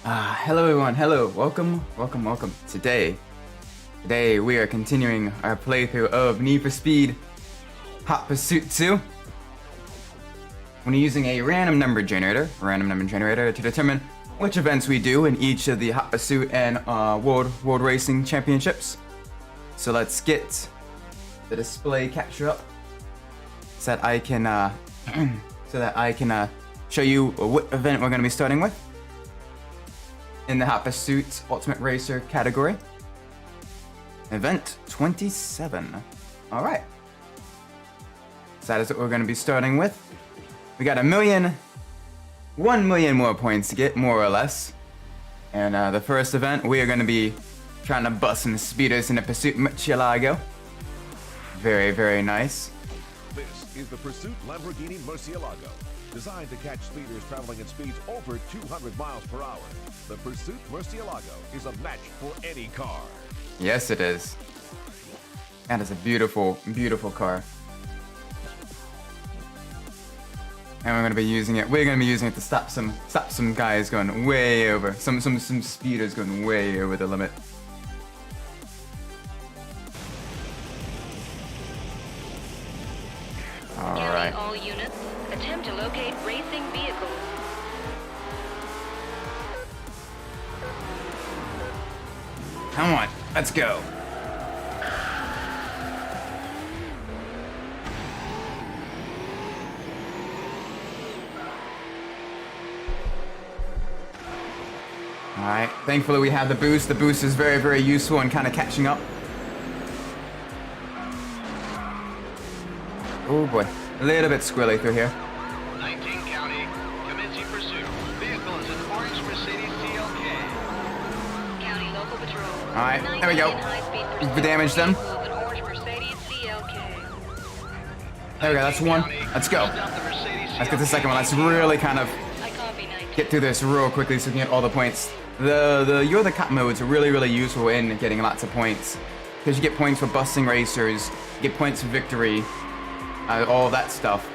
Hello everyone, hello, welcome. Today we are continuing our playthrough of Need for Speed Hot Pursuit 2. We're using a random number generator to determine which events we do in each of the Hot Pursuit and World Racing Championships. So let's get the display capture up so that I can show you what event we're going to be starting with in the Hot Pursuit Ultimate Racer category. Event 27. Alright. So that is what we're going to be starting with. We got 1 million more points to get, more or less. And the first event, we are going to be trying to bust some speeders in the Pursuit Murcielago. Very, very nice. This is the Pursuit Lamborghini Murcielago, designed to catch speeders traveling at speeds over 200 miles per hour. The Pursuit Murcielago is a match for any car. Yes, it is. That is a beautiful, beautiful car. And we're gonna be using it. We're gonna be using it to stop some guys going way over. Some speeders going way over the limit. All right. All units, attempt to locate racing vehicles. Come on, let's go. Alright, thankfully we have the boost. The boost is very, very useful in kind of catching up. Oh boy, a little bit squirrely through here. 19 County, commencing pursuit. Vehicle is an orange Mercedes CLK. County local patrol. Alright, there we go. We damaged them. There we go, that's one. Let's go. Let's get the second one. Let's really kind of get through this real quickly so we can get all the points. You're the Cop modes are really, really useful in getting lots of points. Because you get points for busting racers, you get points for victory, all that stuff.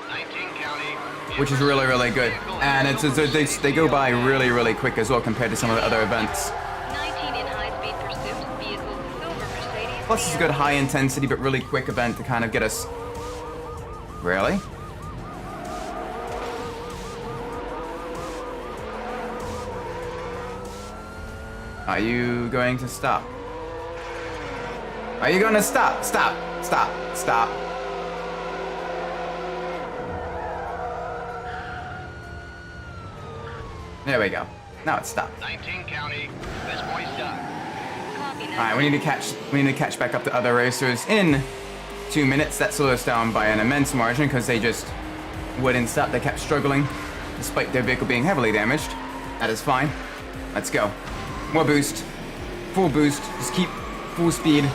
19 County, which is really, really good. And they go by really, really quick as well compared to some of the other events. 19 in high-speed pursuit. Vehicle silver Mercedes. Plus, it's a good high intensity but really quick event to kind of get us. Really? Are you going to stop? Are you going to stop? Stop. There we go. Now it's stopped. 19 County, this point's done. Alright, we need to catch back up to other racers in 2 minutes. That slowed us down by an immense margin because they just wouldn't stop. They kept struggling despite their vehicle being heavily damaged. That is fine. Let's go. More boost. Full boost. Just keep full speed.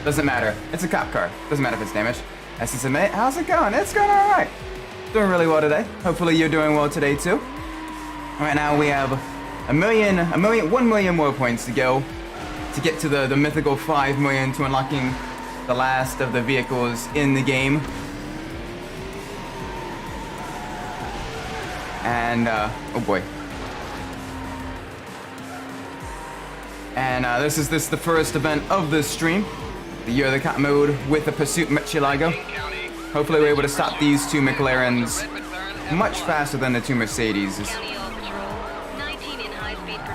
Doesn't matter. It's a cop car. Doesn't matter if it's damaged. SSMA, how's it going? It's going alright. Doing really well today. Hopefully you're doing well today too. Right now we have 1 million more points to go to get to the mythical 5 million to unlocking the last of the vehicles in the game. And, oh boy. And this is the first event of this stream, the You're the Cop mode with the Pursuit Murcielago. Hopefully we're able to stop these two McLarens much faster than the two Mercedes.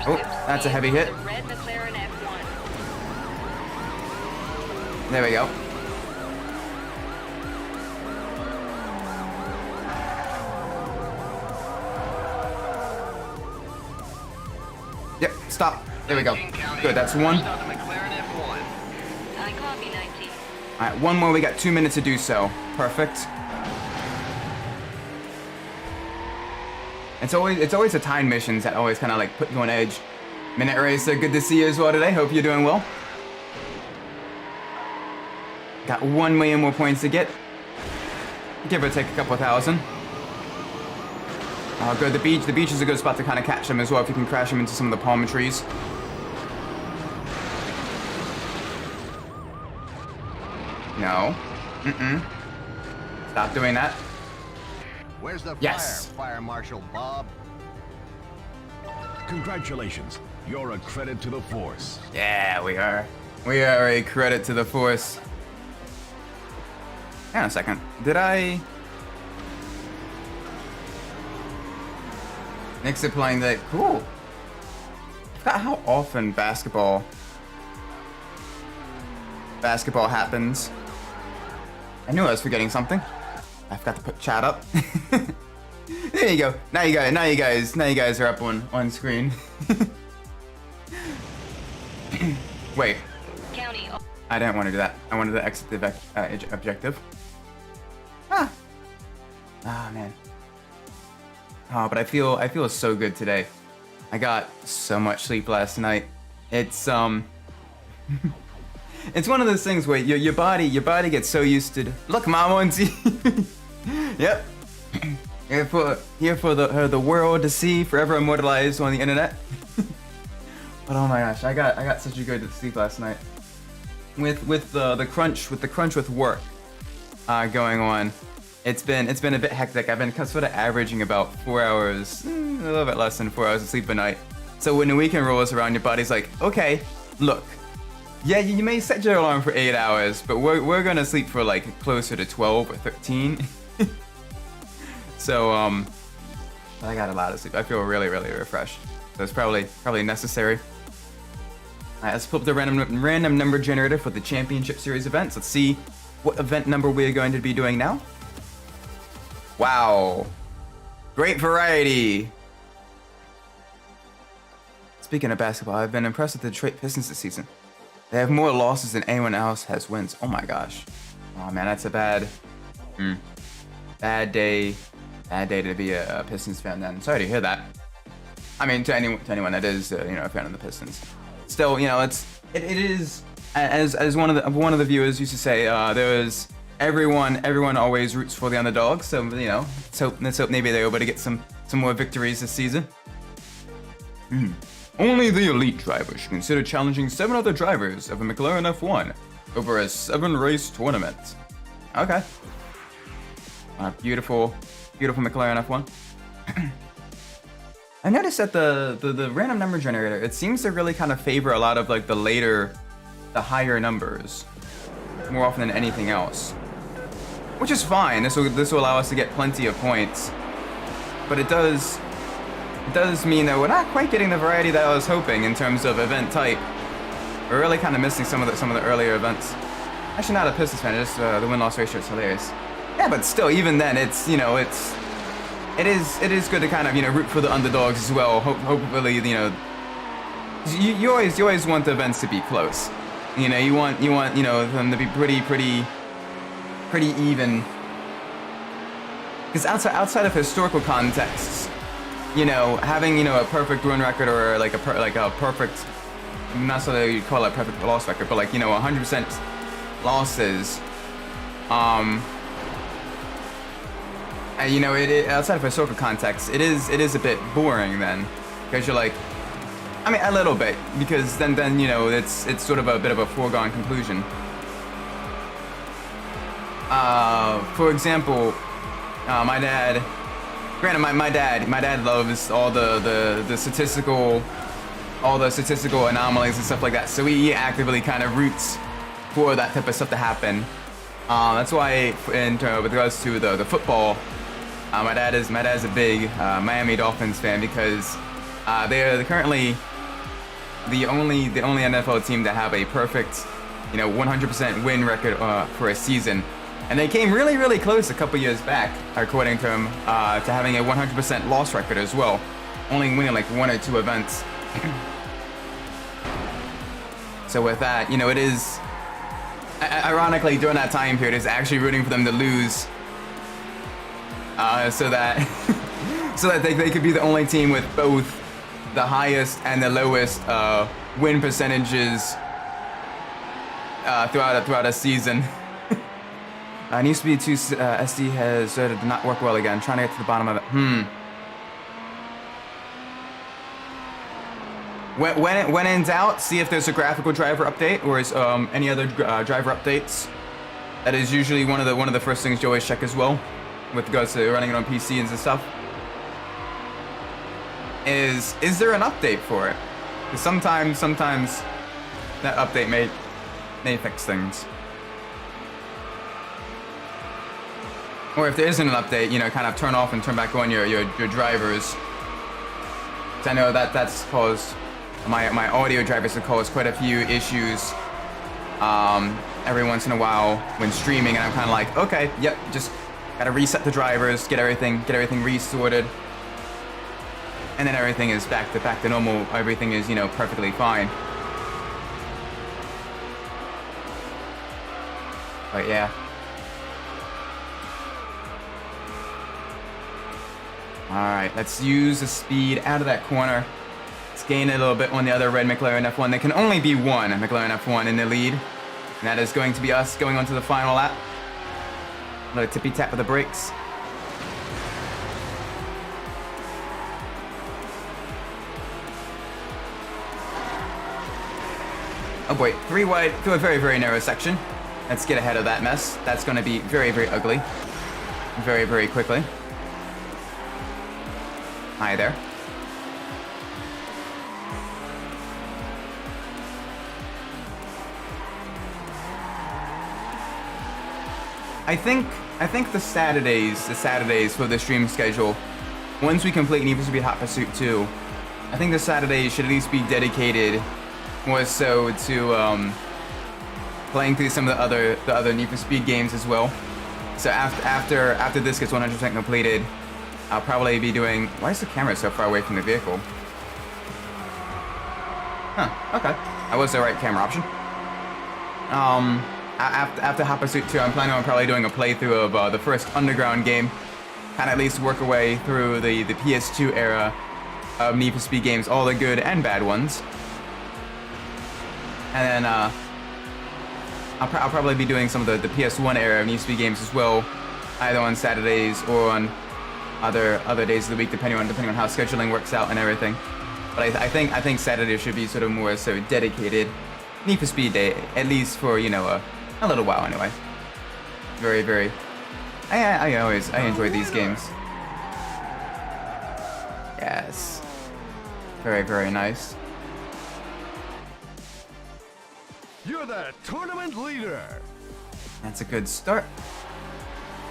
Oh, that's a heavy hit. There we go. Yep, stop. There we go. Good, that's one. Alright, one more. We got 2 minutes to do so. Perfect. It's always the time missions that always kind of like put you on edge. Minute Racer, good to see you as well today. Hope you're doing well. Got 1 million more points to get. Give or take a couple thousand. Oh, good. The beach is a good spot to kind of catch them as well if you can crash them into some of the palm trees. No. Stop doing that. Where's the Yes. Fire Marshal Bob? Congratulations. You're a credit to the force. Yeah, we are. We are a credit to the force. Hang on a second. Did I... Nick's playing that. Cool. I forgot how often basketball happens. I knew I was forgetting something. I forgot to put chat up. There you go. Now you guys are up on screen. Wait. County. I didn't want to do that. I wanted to exit the objective. Ah. Ah, man. Oh, but I feel so good today. I got so much sleep last night. It's it's one of those things where your body gets so used to. Look, Mom on TV. Yep. Here for the world to see, forever immortalized on the internet. But oh my gosh, I got such a good sleep last night. With the crunch with work going on. It's been a bit hectic. I've been sort of averaging about 4 hours, a little bit less than 4 hours of sleep a night. So when the weekend rolls around, your body's like, okay, look, yeah, you may set your alarm for 8 hours, but we're gonna sleep for like closer to 12 or 13. So I got a lot of sleep. I feel really refreshed. So it's probably necessary. Alright, let's flip the random number generator for the Championship Series events. Let's see what event number we're going to be doing now. Wow. Great variety. Speaking of basketball, I've been impressed with the Detroit Pistons this season. They have more losses than anyone else has wins. Oh my gosh. Oh man, that's a bad day to be a Pistons fan then. Sorry to hear that. I mean, to anyone that is a fan of the Pistons. Still, it is as one of the viewers used to say, there's everyone always roots for the underdog, so let's hope maybe they're able to get some more victories this season. Only the elite driver should consider challenging 7 other drivers of a McLaren F1 over a 7-race tournament. Okay. Beautiful McLaren F1. I noticed that the random number generator, it seems to really kind of favor a lot of like the higher numbers more often than anything else. Which is fine. This will allow us to get plenty of points. But it does mean that we're not quite getting the variety that I was hoping in terms of event type. We're really kind of missing some of the earlier events. Actually, not a Pistons fan. Just the win-loss ratio is hilarious. Yeah, but still, even then, it is good to kind of root for the underdogs as well. Hopefully, you always want the events to be close. You want them to be pretty even. Because outside of historical contexts, having a perfect win record or like a perfect, not so that you call it a perfect loss record, but 100% losses. And outside of historical context, it is a bit boring then, because you're like, I mean, a little bit, because then it's sort of a bit of a foregone conclusion. For example, my dad. Granted, my dad loves all the statistical anomalies and stuff like that. So he actively kind of roots for that type of stuff to happen. That's why, with regards to the football, my dad is a big Miami Dolphins fan, because they're currently the only NFL team to have a perfect, 100% win record for a season. And they came really close a couple years back, according to him, to having a 100% loss record as well, only winning like 1 or 2 events. So with that, it is, ironically, during that time period, it's actually rooting for them to lose, so that they could be the only team with both the highest and the lowest win percentages throughout a season. It needs to be too. SD has started to not work well again. Trying to get to the bottom of it. When in doubt, see if there's a graphical driver update or is any other driver updates. That is usually one of the first things you always check as well, with regards to running it on PC and stuff. is there an update for it? Because sometimes that update may fix things. Or if there isn't an update, you know, kind of turn off and turn back on your drivers. 'Cause I know that's caused my audio drivers have caused quite a few issues every once in a while when streaming, and I'm kind of like, okay, yep, just gotta reset the drivers, get everything resorted, and then everything is back to normal. Everything is, you know, perfectly fine. But yeah. Alright, let's use the speed out of that corner. Let's gain a little bit on the other red McLaren F1. There can only be one McLaren F1 in the lead. And that is going to be us going on to the final lap. A little tippy tap of the brakes. Oh boy, 3 wide through a very, very narrow section. Let's get ahead of that mess. That's going to be very, very ugly. Very, very quickly. Hi there. I think the Saturdays for the stream schedule, once we complete Need for Speed Hot Pursuit 2, I think the Saturdays should at least be dedicated more so to playing through some of the other Need for Speed games as well. So after this gets 100% completed, I'll probably be doing... Why is the camera so far away from the vehicle? Huh, okay. That was the right camera option. After Hot Pursuit 2, I'm planning on probably doing a playthrough of the first Underground game. Kind of at least work our way through the PS2 era of Need for Speed games, all the good and bad ones. And then I'll probably be doing some of the PS1 era of Need for Speed games as well, either on Saturdays or on other days of the week, depending on how scheduling works out and everything. But I think Saturday should be sort of more so dedicated Need for Speed day, at least for, you know, a little while anyway. Very, very. I enjoy these games. Yes. Very, very nice. You're the tournament leader. That's a good start.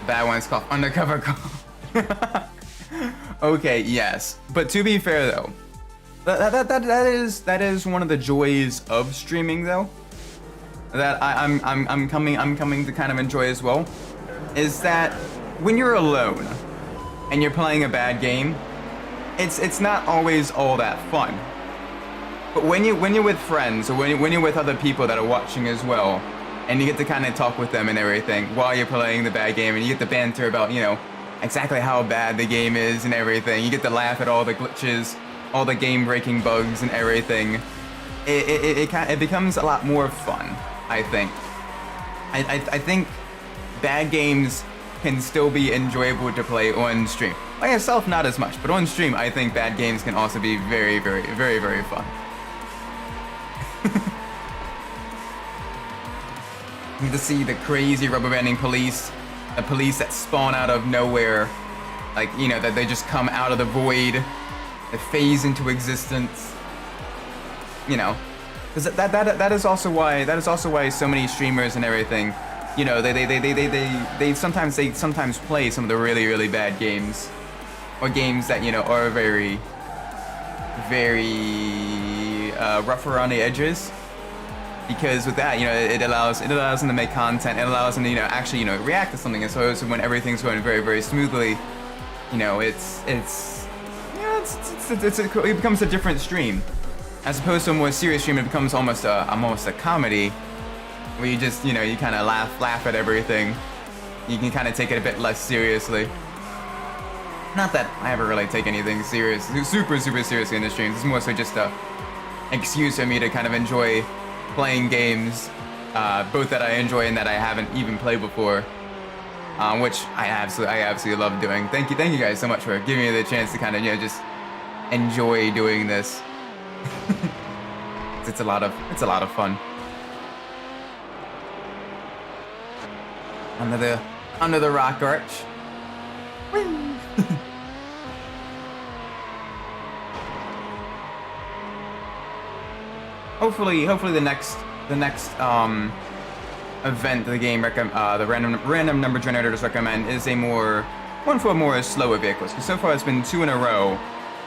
That one's called Undercover Call. Okay, yes. But to be fair though, that is one of the joys of streaming though. That I'm coming to kind of enjoy as well, is that when you're alone and you're playing a bad game, it's not always all that fun. But when you're with friends or when you're with other people that are watching as well, and you get to kind of talk with them and everything while you're playing the bad game, and you get to banter about, you know, exactly how bad the game is and everything. You get to laugh at all the glitches, all the game-breaking bugs and everything. It becomes a lot more fun, I think. I think bad games can still be enjoyable to play on stream. By yourself, not as much, but on stream, I think bad games can also be very, very, very, very fun. You get to see the crazy rubber banding police, the police that spawn out of nowhere, like, you know, that they just come out of the void, they phase into existence, you know. Because that is also why so many streamers and everything, you know, they sometimes play some of the really, really bad games, or games that, you know, are very, very rough around the edges. Because with that, you know, it allows them to make content. It allows them to, you know, actually, you know, react to something. And so when everything's going very, very smoothly, you know, it becomes a different stream, as opposed to a more serious stream. It becomes almost a comedy, where you just, you know, you kind of laugh at everything. You can kind of take it a bit less seriously. Not that I ever really take anything super seriously in the streams. It's more so just a excuse for me to kind of enjoy playing games, both that I enjoy and that I haven't even played before, which I absolutely love doing. Thank you guys so much for giving me the chance to kind of, you know, just enjoy doing this. It's a lot of fun. Under the rock arch. hopefully the next event the game the random number generators recommend is one for more slower vehicles. Because so far it's been 2 in a row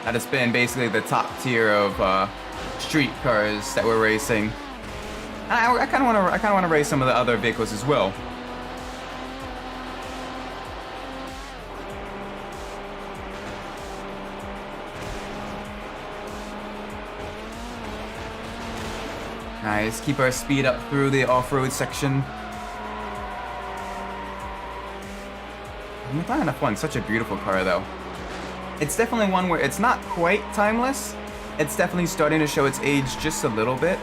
that it's been basically the top tier of street cars that we're racing. I kind of want to race some of the other vehicles as well. Nice, keep our speed up through the off-road section. I'm finding enough fun. Such a beautiful car, though. It's definitely one where it's not quite timeless. It's definitely starting to show its age just a little bit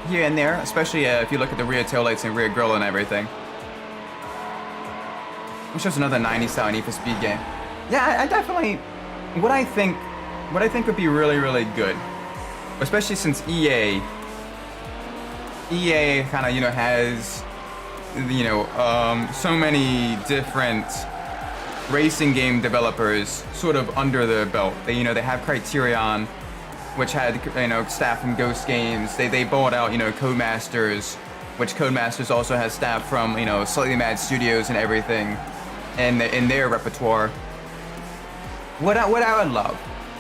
here and there, especially if you look at the rear taillights and rear grille and everything. Which is another 90s style Need for Speed game. Yeah, I definitely. What I think would be really, really good, especially since EA kind of has so many different racing game developers sort of under their belt. They have Criterion, which had staff from Ghost Games. They bought out Codemasters, which Codemasters also has staff from Slightly Mad Studios and everything, and in their repertoire. What I would love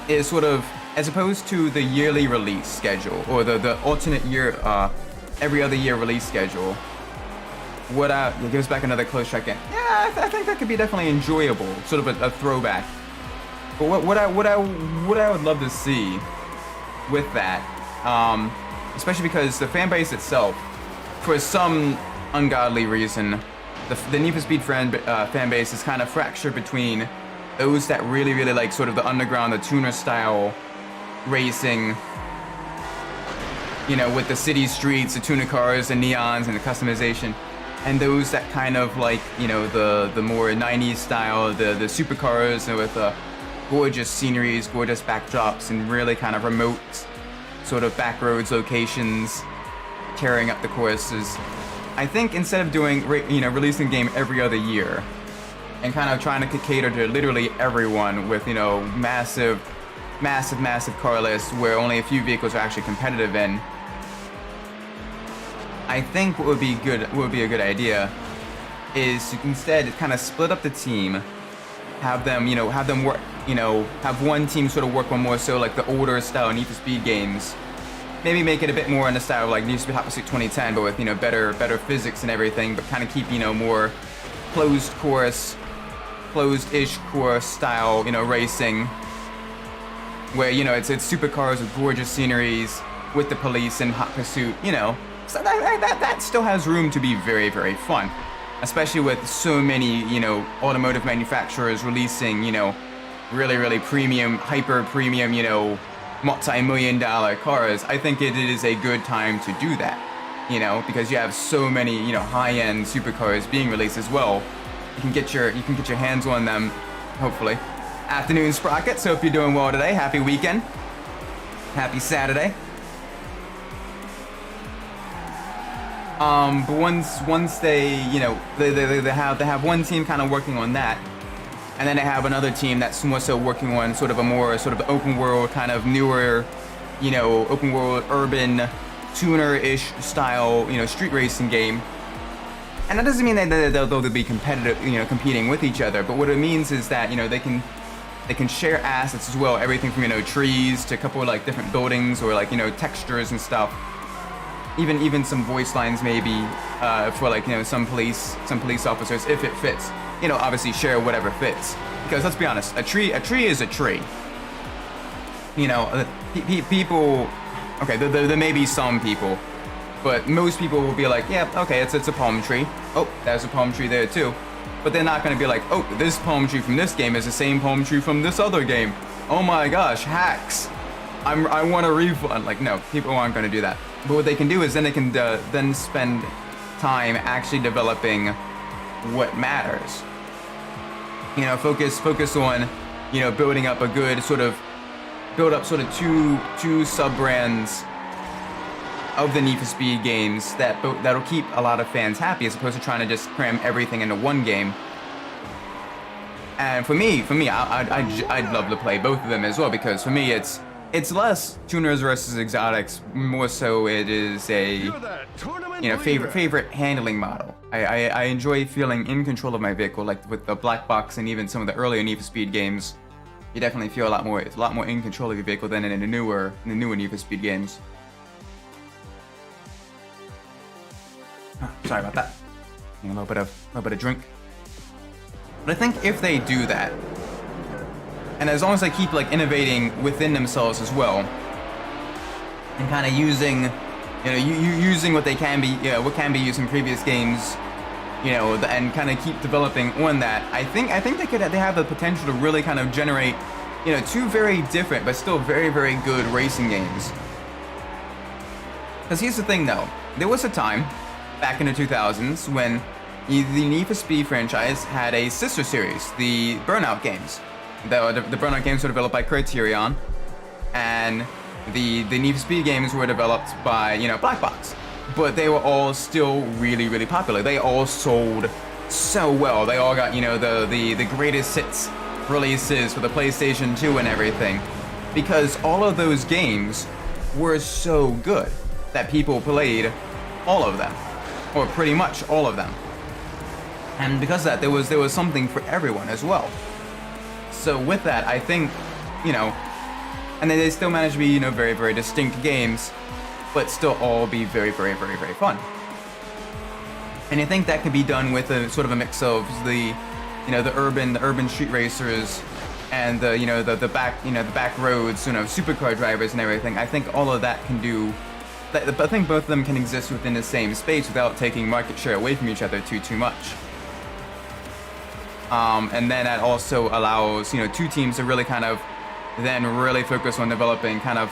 is sort of, as opposed to the yearly release schedule or the alternate year every other year release schedule. It gives back another close check-in. Yeah, I think that could be definitely enjoyable, sort of a throwback. But what I would love to see with that, especially because the fan base itself, for some ungodly reason, the Need for Speed fan base is kind of fractured between those that really, really like sort of the underground, the tuner style racing, with the city streets, the tuner cars, the neons, and the customization, and those that kind of like, the more 90s style, the supercars with gorgeous sceneries, gorgeous backdrops, and really kind of remote sort of backroads locations carrying up the courses. I think instead of doing, releasing the game every other year and kind of trying to cater to literally everyone with, massive car lists where only a few vehicles are actually competitive in, I think what would be a good idea is to instead kind of split up the team, have them work, have one team sort of work on more so like the older style Need for Speed games. Maybe make it a bit more in the style of like Need for Speed Hot Pursuit 2010, but with better physics and everything, but kind of keep more closed-ish course style racing, where it's supercars with gorgeous sceneries with the police and Hot Pursuit, So that still has room to be very, very fun, especially with so many automotive manufacturers releasing really, really premium, hyper premium multi-million-dollar cars. I think it is a good time to do that, because you have so many high-end supercars being released as well. You can get your hands on them, hopefully. Afternoon, Sprockets. Hope you're doing well today. Happy weekend. Happy Saturday. But once they have one team kind of working on that, and then they have another team that's more so working on sort of open world kind of newer, open world urban tuner-ish style, street racing game. And that doesn't mean that they'll be competitive, competing with each other. But what it means is that they can share assets as well. Everything from trees to a couple of like different buildings or like textures and stuff. Even some voice lines maybe for like some police officers if it fits. Obviously share whatever fits, because let's be honest, a tree is a tree. People. Okay, there may be some people, but most people will be like, yeah, okay, it's a palm tree. Oh, there's a palm tree there too. But they're not going to be like, oh, this palm tree from this game is the same palm tree from this other game. Oh my gosh, hacks! I want a refund. Like, no, people aren't going to do that. But what they can do is then they can then spend time actually developing what matters. Focus on, building up a good build up two sub-brands of the Need for Speed games that'll keep a lot of fans happy, as opposed to trying to just cram everything into one game. And for me, I'd love to play both of them as well, because for me it's it's less tuners versus exotics. More so, it is a You're the tournament favorite handling model. I enjoy feeling in control of my vehicle, like with the black box and even some of the earlier Need for Speed games. You definitely feel a lot more in control of your vehicle than in the newer Need for Speed games. Sorry about that. A little bit of drink. But I think if they do that, and as long as they keep like innovating within themselves as well, and kind of using, using what they can be, what can be used in previous games, and kind of keep developing on that, I think they have the potential to really kind of generate, two very different but still very, very good racing games. Because here's the thing though, there was a time back in the 2000s when the Need for Speed franchise had a sister series, the Burnout games. The Burnout games were developed by Criterion, and the Need for Speed games were developed by, Black Box. But they were all still really, really popular. They all sold so well. They all got, the greatest hits releases for the PlayStation 2 and everything. Because all of those games were so good that people played all of them. Or pretty much all of them. And because of that, there was something for everyone as well. So with that, I think, and then they still manage to be, very, very distinct games, but still all be very, very, very, very fun. And I think that can be done with a sort of a mix of the urban street racers and the back roads, supercar drivers and everything. I think all of that can do. I think both of them can exist within the same space without taking market share away from each other too much. And then that also allows, two teams to really kind of then really focus on developing kind of,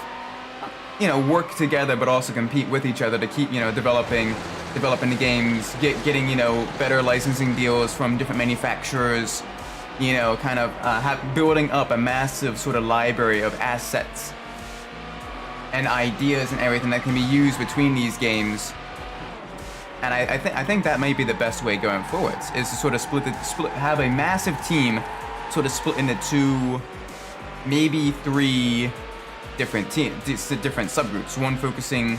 work together, but also compete with each other to keep, developing the games, getting, better licensing deals from different manufacturers, kind of building up a massive sort of library of assets and ideas and everything that can be used between these games. And I think that may be the best way going forwards, is to sort of have a massive team sort of split into two, maybe three different different subgroups. One focusing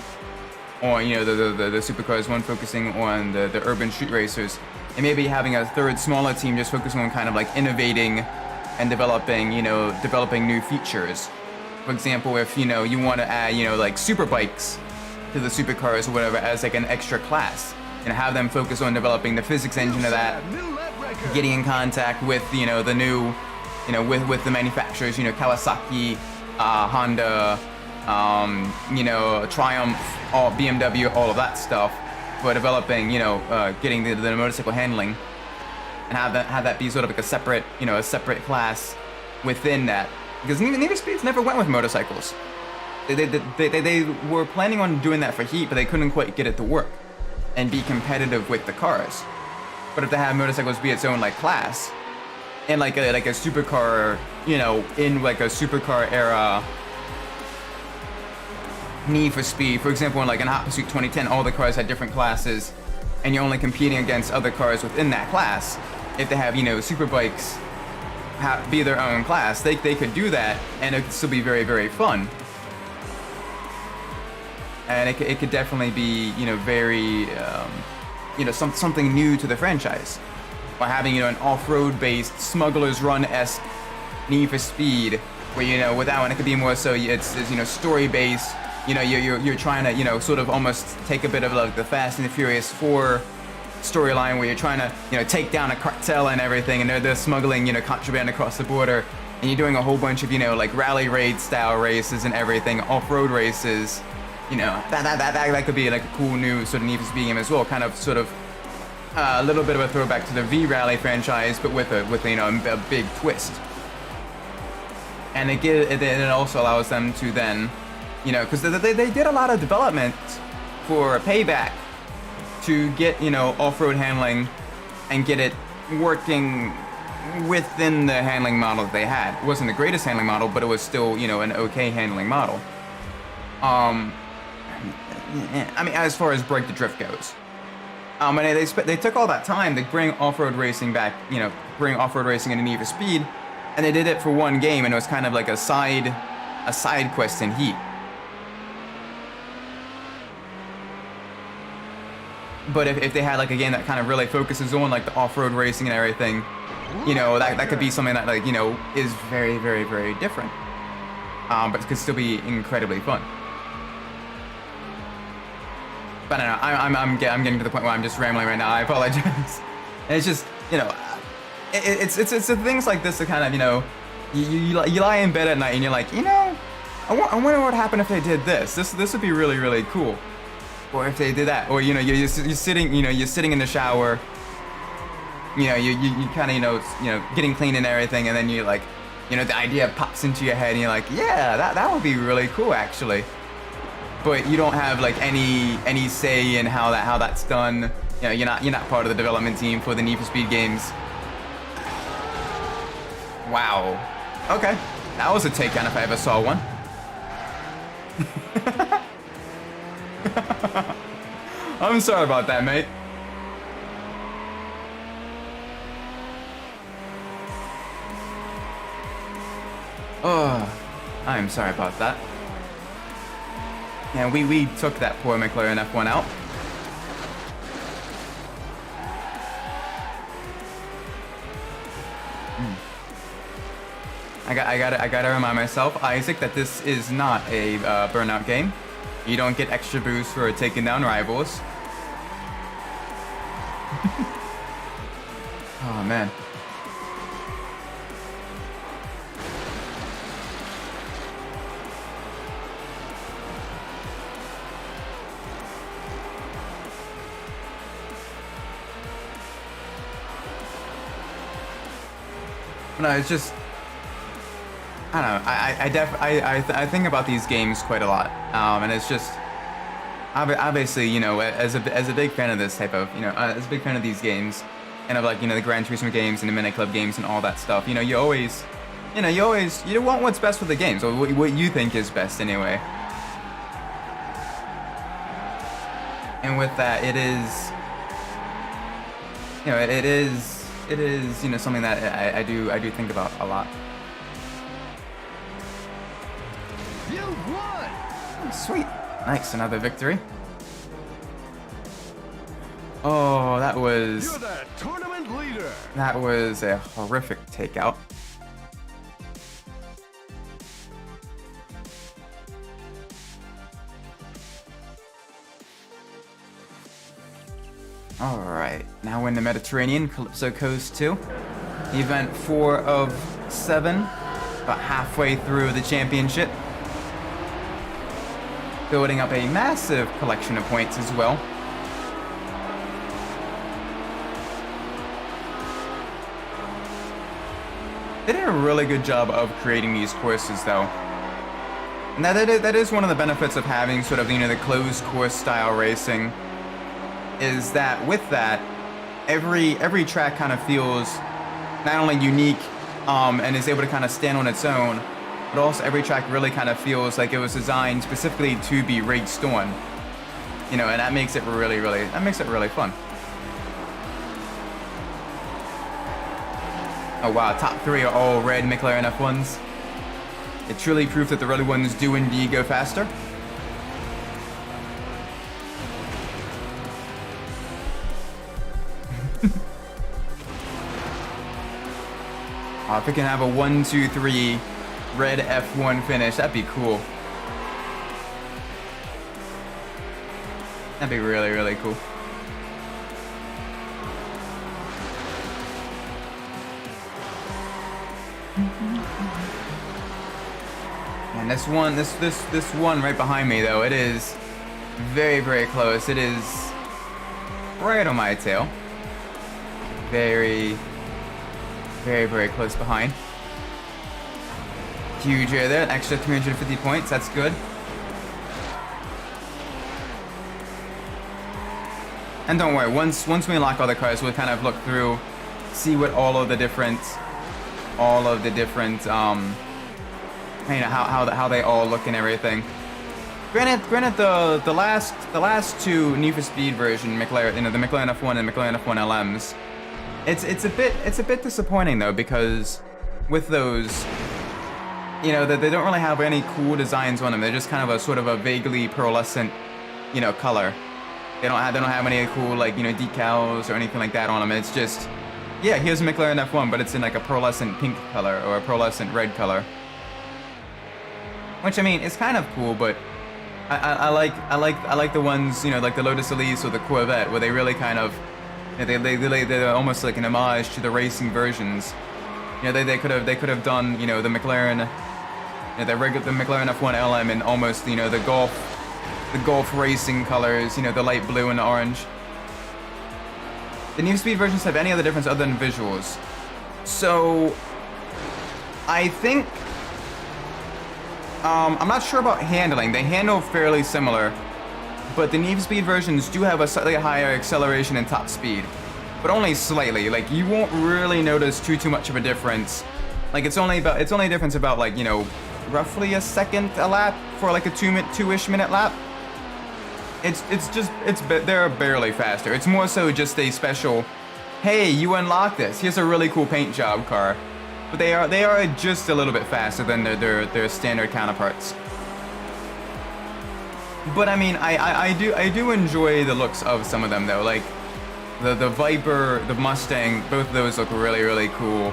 on, the supercars, one focusing on the urban street racers, and maybe having a third smaller team just focusing on kind of like innovating and developing new features. For example, if, you want to add, like super bikes to the supercars or whatever as like an extra class, and have them focus on developing the physics engine of that, getting in contact with, the new, with the manufacturers, Kawasaki, Honda, Triumph, BMW, all of that stuff, for developing, getting the motorcycle handling, and have that be sort of like a separate class within that. Because Need for Speed never went with motorcycles. They were planning on doing that for Heat, but they couldn't quite get it to work and be competitive with the cars. But if they have motorcycles be its own like class, and like a supercar, in like a supercar era Need for Speed, for example, in like in Hot Pursuit 2010, all the cars had different classes, and you're only competing against other cars within that class. If they have, super bikes be their own class, they could do that, and it could still be very, very fun. And it could definitely be, very, something new to the franchise. By having, an off-road based Smuggler's Run-esque Need for Speed, where, with that one, it could be more so, it's story based. You're trying to, sort of almost take a bit of like the Fast and the Furious 4 storyline, where you're trying to, take down a cartel and everything, and they're smuggling, contraband across the border, and you're doing a whole bunch of, like rally raid style races and everything, off-road races. That could be like a cool new sort of Need for Speed game as well. Kind of sort of a little bit of a throwback to the V-Rally franchise, but with a big twist. And it also allows them to then, because they did a lot of development for Payback to get, off-road handling and get it working within the handling model that they had. It wasn't the greatest handling model, but it was still, an okay handling model. I mean, as far as Break the Drift goes. And they took all that time to bring off-road racing back, bring off-road racing into Need for Speed, and they did it for one game, and it was kind of like a side a side quest in Heat. But if they had like a game that kind of really focuses on like the off-road racing and everything, you know, that could be something that, like, you know, is very, very, very different. But it could still be incredibly fun. But I don't know, I'm getting to the point where I'm just rambling right now. I apologize. It's just, you know, it's the things like this that kind of, you know, you lie in bed at night and you're like, you know, I wonder what happened if they did this. This would be really, really cool. Or if they did that, or, you know, you're sitting, you know, you're sitting in the shower, you know, you kind of, you know, getting clean and everything, and then you're like, you know, the idea pops into your head, and you're like, yeah, that would be really cool, actually. But you don't have like any say in how that's done. You know, you're not part of the development team for the Need for Speed games. Wow. Okay, that was a takedown if I ever saw one. I'm sorry about that, mate. Oh, I'm sorry about that. Yeah, we took that poor McLaren F1 out. I gotta remind myself, Isaac, that this is not a burnout game. You don't get extra boost for taking down rivals. Oh man. No, it's just, I don't know. I think about these games quite a lot, and it's just, obviously, you know, as a big fan of this type of, you know, as a big fan of these games, and of, like, you know, the Gran Turismo games and the Minute Club games and all that stuff, you know, you want what's best for the games, or what you think is best anyway. And with that, it is, you know, it is, you know, something that I do think about a lot. You won! Sweet. Nice, another victory. Oh, that was... You're the tournament leader! That was a horrific takeout. Alright, now we're in the Mediterranean, Calypso Coast 2. Event 4 of 7, about halfway through the championship. Building up a massive collection of points as well. They did a really good job of creating these courses, though. And that is one of the benefits of having sort of, you know, the closed course style racing, is that with that, every track kind of feels not only unique and is able to kind of stand on its own, but also every track really kind of feels like it was designed specifically to be raced on. You know, and that makes it really fun. Oh wow, top 3 are all red McLaren F1s. It truly proved that the red ones do indeed go faster. If we can have a 1, 2, 3 red F1 finish, that'd be cool. That'd be really cool. And this one right behind me, though, it is very close. It is right on my tail. Very close behind. Huge air there, an extra 350 points, that's good. And don't worry, once we unlock all the cars, we'll kind of look through, see what all of the different, you know, how they all look and everything. Granted, the last 2 Need for Speed version McLaren, you know, the McLaren F1 and McLaren F1 LMs, it's a bit disappointing though, because with those, you know, they don't really have any cool designs on them. They're just kind of a sort of a vaguely pearlescent, you know, color. They don't have any cool, like, you know, decals or anything like that on them. It's just, yeah, here's a McLaren F1, but it's in like a pearlescent pink color or a pearlescent red color. Which, I mean, it's kind of cool, but I like the ones, you know, like the Lotus Elise or the Corvette, where they really kind of, you know, they're almost like an homage to the racing versions. You know, they could have done, you know, the McLaren, you know, the McLaren F1 LM in almost, you know, the Golf racing colors, you know, the light blue and the orange. The Need for Speed versions have any other difference other than visuals. So, I think, I'm not sure about handling. They handle fairly similar, but the Need for Speed versions do have a slightly higher acceleration and top speed, but only slightly. Like, you won't really notice too much of a difference. Like, it's only a difference about, like, you know, roughly a second a lap for like a two-ish minute lap. They're barely faster. It's more so just a special, hey, you unlocked this. Here's a really cool paint job car. But they are just a little bit faster than their standard counterparts. But I mean, I do enjoy the looks of some of them though. Like the Viper, the Mustang, both of those look really cool.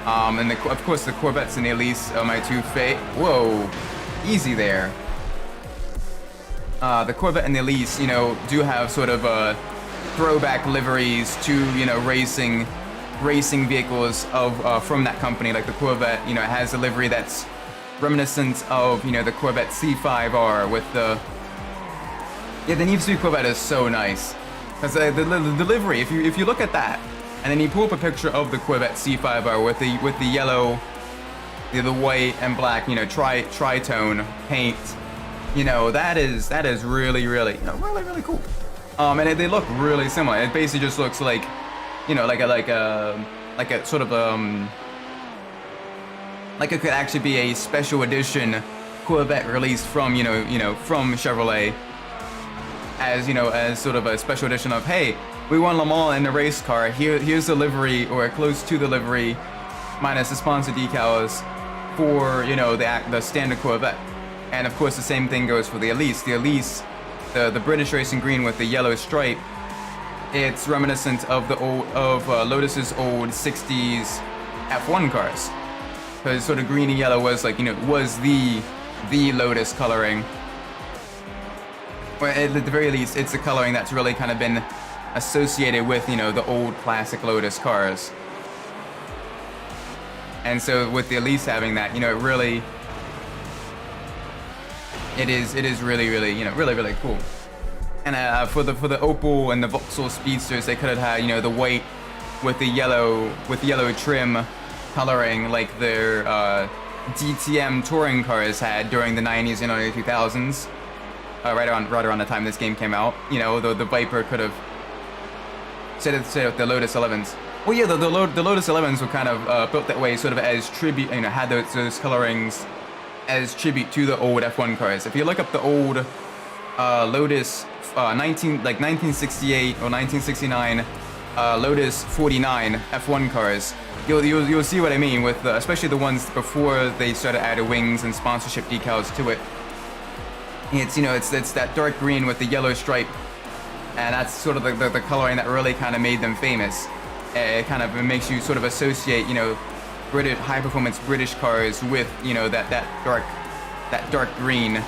And of course the Corvettes and the Elise are my two whoa, easy there. The Corvette and the Elise, you know, do have sort of throwback liveries to, you know, racing vehicles of from that company. Like the Corvette, you know, it has a livery that's reminiscent of, you know, the Corvette C5R with the Need for Speed Corvette is so nice because the livery. If you look at that and then you pull up a picture of the Corvette C5R with the yellow, the white and black, you know, tritone paint. You know, that is really, you know, really cool. And they look really similar. It basically just looks like, you know, like a sort of like it could actually be a special edition Corvette released from, you know, from Chevrolet, as, you know, as sort of a special edition of, hey, we won Le Mans in the race car. Here's the livery, or close to the livery, minus the sponsor decals for, you know, the standard Corvette. And of course, the same thing goes for the Elise. The Elise, the British racing green with the yellow stripe, it's reminiscent of Lotus's old '60s F1 cars, because sort of green and yellow was like, you know, was the Lotus coloring. Or at the very least, it's the coloring that's really kind of been associated with, you know, the old classic Lotus cars. And so with the Elise having that, you know, it is really, you know, really cool. And for the Opel and the Vauxhall Speedsters, they could have had, you know, the white with the yellow trim coloring like their DTM touring cars had during the 90s and early 2000s. Right around the time this game came out. You know, the Viper could have said it the Lotus 11s. Well, yeah, the Lotus 11s were kind of built that way, sort of as tribute. You know, had those colorings as tribute to the old F1 cars. If you look up the old Lotus 1968 or 1969 Lotus 49 F1 cars, you'll see what I mean with especially the ones before they started adding wings and sponsorship decals to it. It's, you know, it's that dark green with the yellow stripe, and that's sort of the coloring that really kind of made them famous. It kind of makes you sort of associate, you know, British high performance British cars with, you know, that dark green.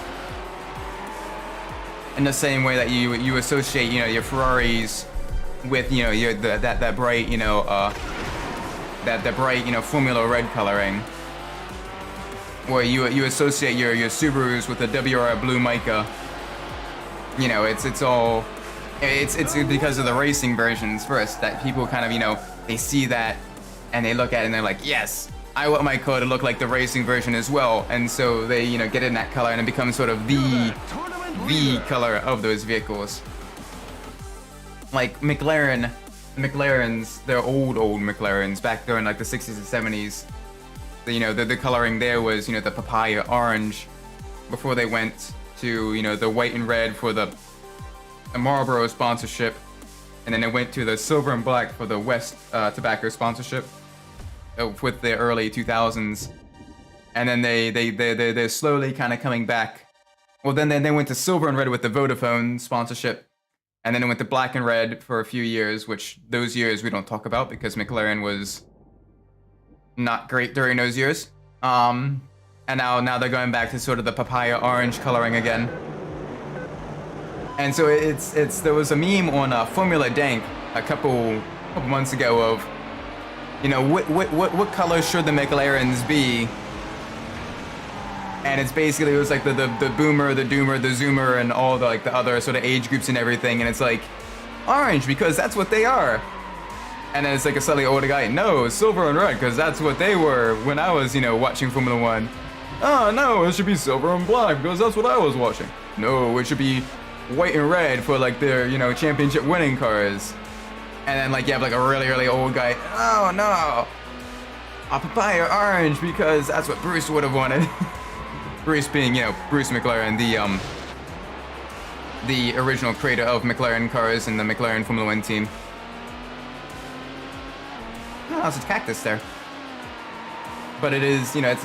In the same way that you associate, you know, your Ferraris with, you know, that bright, you know, that bright, you know, Formula Red coloring. Or you associate your Subarus with the WR blue mica. You know, it's because of the racing versions first that people kind of, you know, they see that and they look at it and they're like, yes, I want my car to look like the racing version as well. And so they, you know, get in that color and it becomes sort of the color of those vehicles. Like McLarens, they're old McLarens back during like the 60s and 70s. You know, the coloring there was, you know, the papaya orange before they went to, you know, the white and red for the Marlboro sponsorship, and then they went to the silver and black for the West tobacco sponsorship with the early 2000s. and then they're slowly kind of coming back. Well, then they went to silver and red with the Vodafone sponsorship, and then it went to black and red for a few years, which those years we don't talk about because McLaren was not great during those years. And now they're going back to sort of the papaya orange coloring again. And so there was a meme on Formula Dank a couple months ago of, you know, what color should the McLarens be? And it's basically, it was like the boomer, the doomer, the zoomer, and all the like the other sort of age groups and everything. And it's like orange because that's what they are. And then it's like a slightly older guy. No, silver and red because that's what they were when I was, you know, watching Formula One. Oh no, it should be silver and black because that's what I was watching. No, it should be white and red for like their, you know, championship winning cars. And then like you have like a really old guy. Oh no, a papaya orange because that's what Bruce would have wanted. Bruce being, you know, Bruce McLaren, the original creator of McLaren cars and the McLaren Formula One team. Oh, there's a cactus there. But it is, you know, it's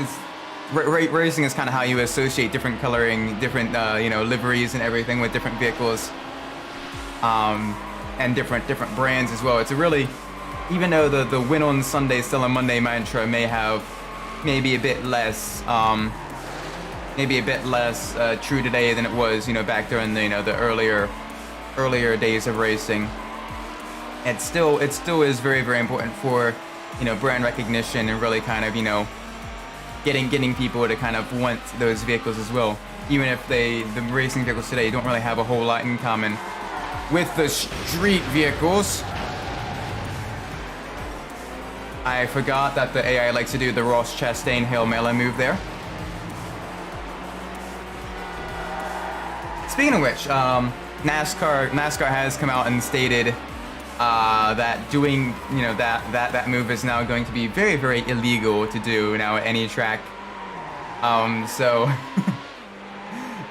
racing is kind of how you associate different coloring, different, you know, liveries and everything with different vehicles, and different brands as well. It's a really, even though the win on Sunday, still on Monday mantra may have maybe a bit less true today than it was, you know, back during the, you know, the earlier days of racing. It still is very important for, you know, brand recognition and really kind of, you know, getting people to kind of want those vehicles as well, even if the racing vehicles today don't really have a whole lot in common with the street vehicles. I forgot that the AI likes to do the Ross Chastain Hail Mary move there. Speaking of which, NASCAR has come out and stated that doing, you know, that move is now going to be very illegal to do now at any track. So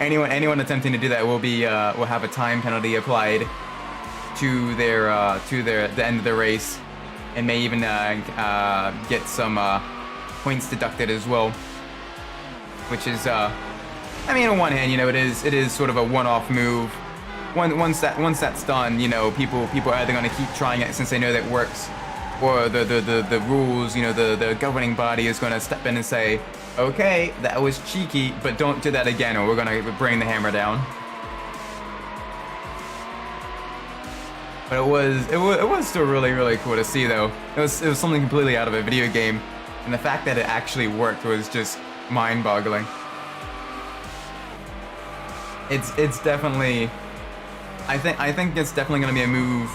anyone attempting to do that will have a time penalty applied to the end of the race, and may even get some points deducted as well, which is I mean, on one hand, you know, it is sort of a one-off move. Once that's done, you know, people are either going to keep trying it since they know that it works, or the rules, you know, the governing body is going to step in and say, okay, that was cheeky, but don't do that again, or we're going to bring the hammer down. But it was still really cool to see, though. It was something completely out of a video game, and the fact that it actually worked was just mind-boggling. It's definitely, I think it's definitely going to be a move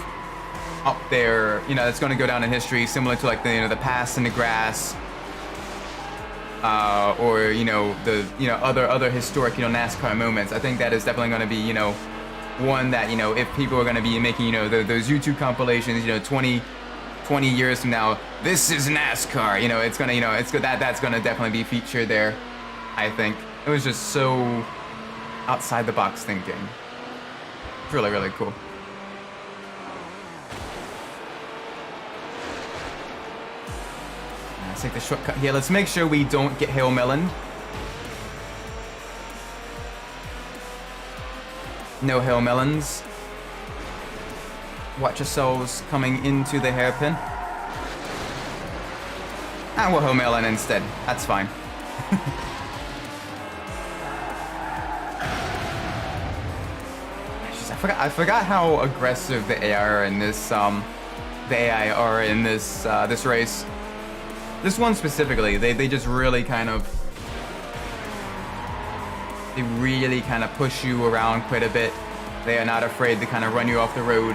up there, you know, it's going to go down in history, similar to like the, you know, the pass in the grass, or, you know, the, you know, other historic, you know, NASCAR moments. I think that is definitely going to be, you know, one that, you know, if people are going to be making, you know, those YouTube compilations, you know, 20 years from now, this is NASCAR, you know, it's going to, you know, that's going to definitely be featured there. I think it was just so outside the box thinking. It's really cool. Let's take the shortcut here. Let's make sure we don't get Hail Melon. No Hail Melons. Watch yourselves coming into the hairpin. And we'll Hail Melon instead. That's fine. I forgot how aggressive the AI are in this this race. This one specifically, they just really kind of push you around quite a bit. They are not afraid to kind of run you off the road.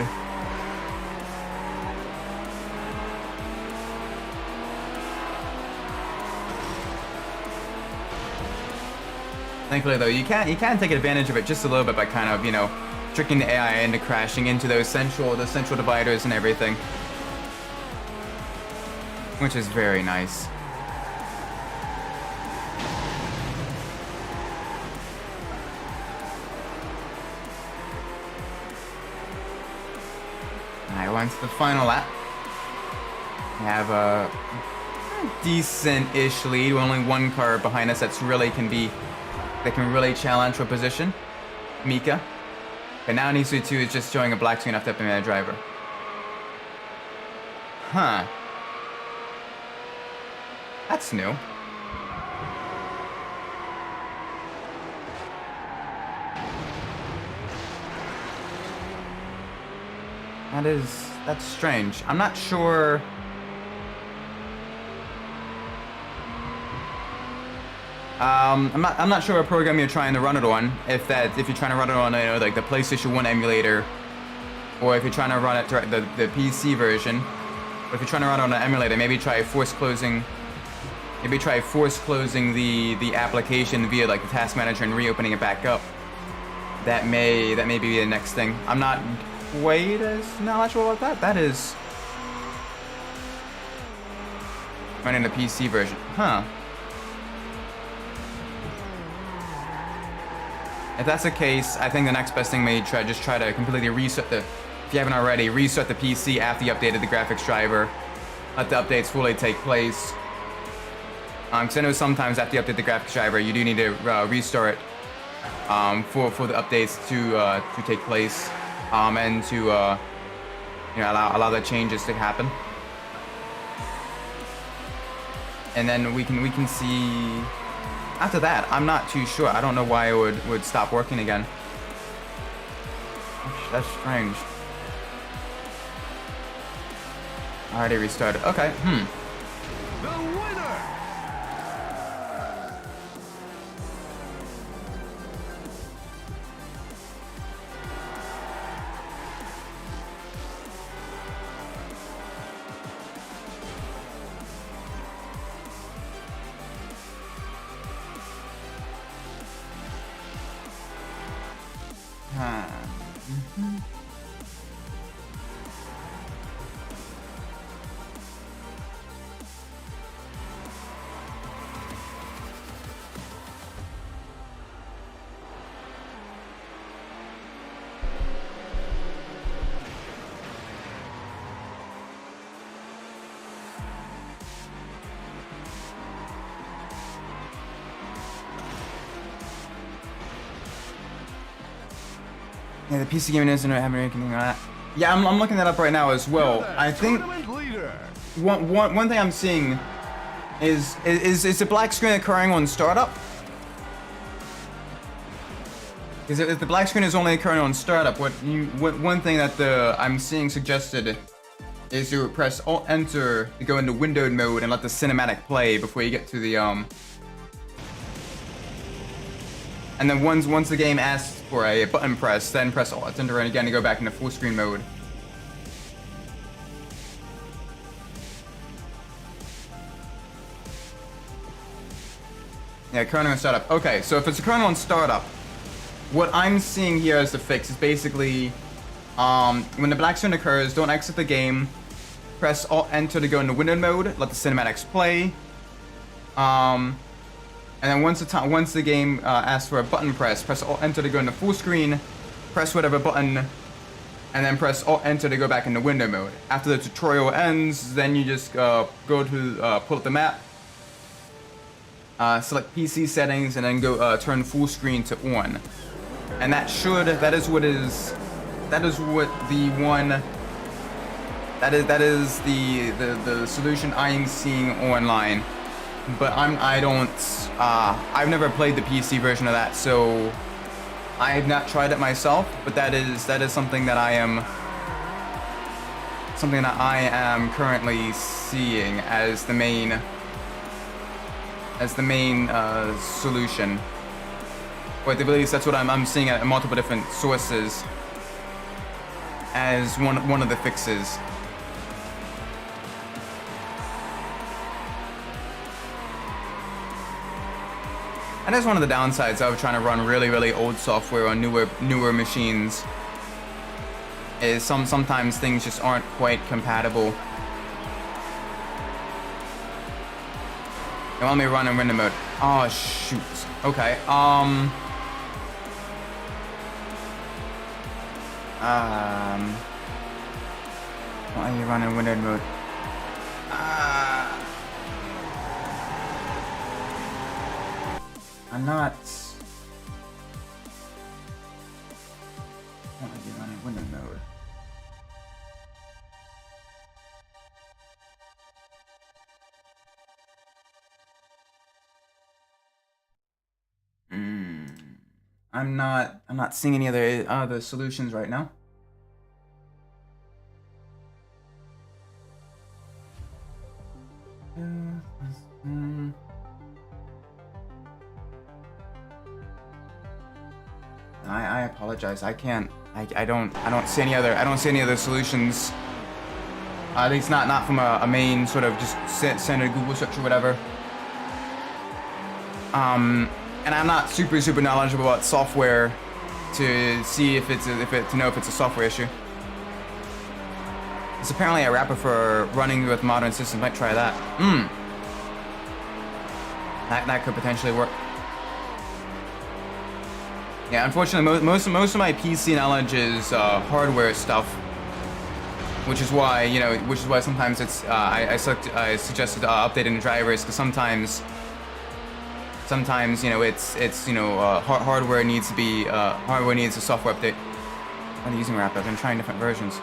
Thankfully though, you can take advantage of it just a little bit by kind of, you know, tricking the AI into crashing into the central dividers and everything, which is very nice. Alright, we're on to the final lap. We have decent-ish lead. With only one car behind us that can really challenge for position. Mika. But now Nisu 2 is just showing a black screen after upping the driver. Huh. That's new. That's strange. I'm not sure. I'm not sure what program you're trying to run it on. If you're trying to run it on, like the PlayStation 1 emulator, or if you're trying to run it the PC version. But if you're trying to run it on an emulator, maybe try force closing. Maybe try force closing the application via like the task manager and reopening it back up. That may be the next thing. I'm not quite as knowledgeable about that. That is running the PC version, huh? If that's the case, I think the next best thing may try to completely reset if you haven't already, reset the PC after you updated the graphics driver. Let the updates fully take place. Because I know sometimes after you update the graphics driver, you do need to restore it for the updates to take place and to allow the changes to happen. And then we can see. After that, I'm not too sure. I don't know why it would stop working again. That's strange. Already restarted. Okay. The winner. Yeah, the PC gaming isn't having anything like that. Yeah, I'm looking that up right now as well. I think one thing I'm seeing is the black screen occurring on startup? Because if the black screen is only occurring on startup, one thing that I'm seeing suggested is to press Alt Enter to go into windowed mode and let the cinematic play before you get to the And then once the game asks for a button press, then press Alt Enter again to go back into full screen mode. Yeah, occurring on startup. Okay, so if it's occurring on startup, what I'm seeing here as the fix is basically when the black screen occurs, don't exit the game. Press Alt Enter to go into windowed mode. Let the cinematics play. And then once the game asks for a button press Alt Enter to go into full screen. Press whatever button, and then press Alt Enter to go back into window mode. After the tutorial ends, then you just go to pull up the map. Select PC settings and then go turn full screen to on. And that is the solution I am seeing online. But I've never played the PC version of that, so I have not tried it myself. But that is something that I am currently seeing as the main solution. Or at least that's what I'm seeing at multiple different sources as one of the fixes. And that's one of the downsides of trying to run really old software on newer machines. Is sometimes things just aren't quite compatible. They want me to run in window mode. Oh shoot. Okay. Why are you running window mode? I'm not. I want to be running window mode. I'm not seeing any other solutions right now. I apologize. I can't. I don't see any other solutions. At least not from a main sort of just standard Google search or whatever. And I'm not super knowledgeable about software to see to know if it's a software issue. It's apparently a wrapper for running with modern systems. Might try that. That could potentially work. Yeah, unfortunately, most of my PC knowledge is hardware stuff, which is why sometimes it's I suggested updating the drivers, because sometimes hardware needs to be hardware needs a software update. I'm using wrapper. I've been trying different versions.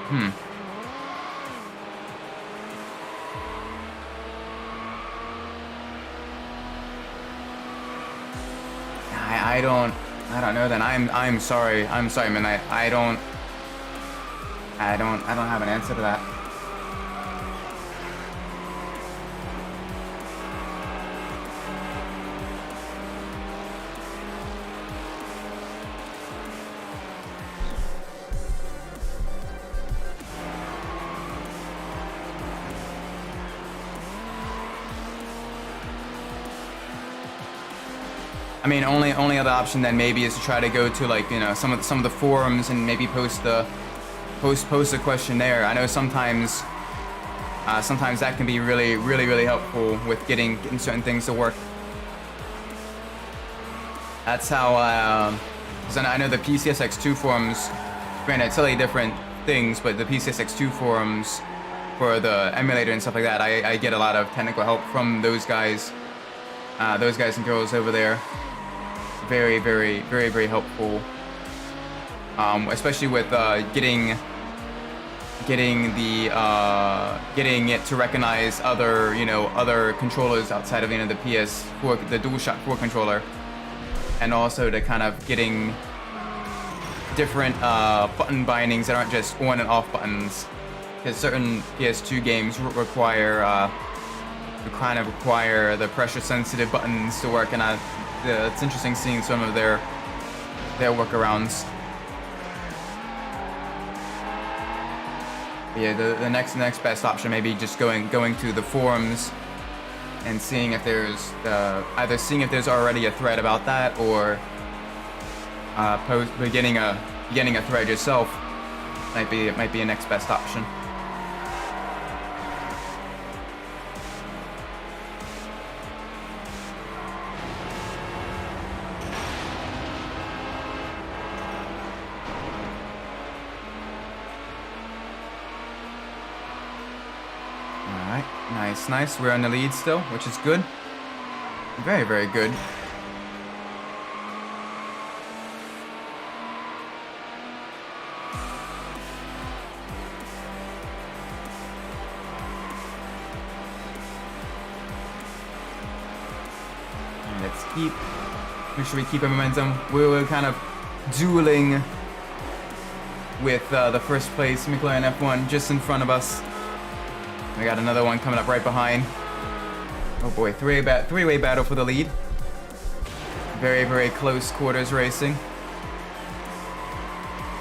I don't know then. I'm sorry, man. I don't have an answer to that. I mean, only other option then maybe is to try to go to, like, you know, some of the forums and maybe post a question there. I know sometimes that can be really helpful with getting certain things to work. That's how. Cause I know the PCSX2 forums. Granted, totally different things, but the PCSX2 forums for the emulator and stuff like that, I get a lot of technical help from those guys and girls over there. Very helpful. Especially with getting it to recognize other controllers outside of the PS4, the DualShock 4 controller, and also to kind of getting different button bindings that aren't just on and off buttons, because certain PS2 games require the pressure sensitive buttons to work, and it's interesting seeing some of their workarounds. Yeah, the next best option may be just going to the forums and seeing if there's either seeing if there's already a thread about that, or getting a thread yourself might be a next best option. Nice. We're on the lead still, which is good. Very good. And let's make sure we keep our momentum. We're kind of dueling with the first place McLaren F1 just in front of us. We got another one coming up right behind. Oh boy, three-way battle for the lead. Very close quarters racing.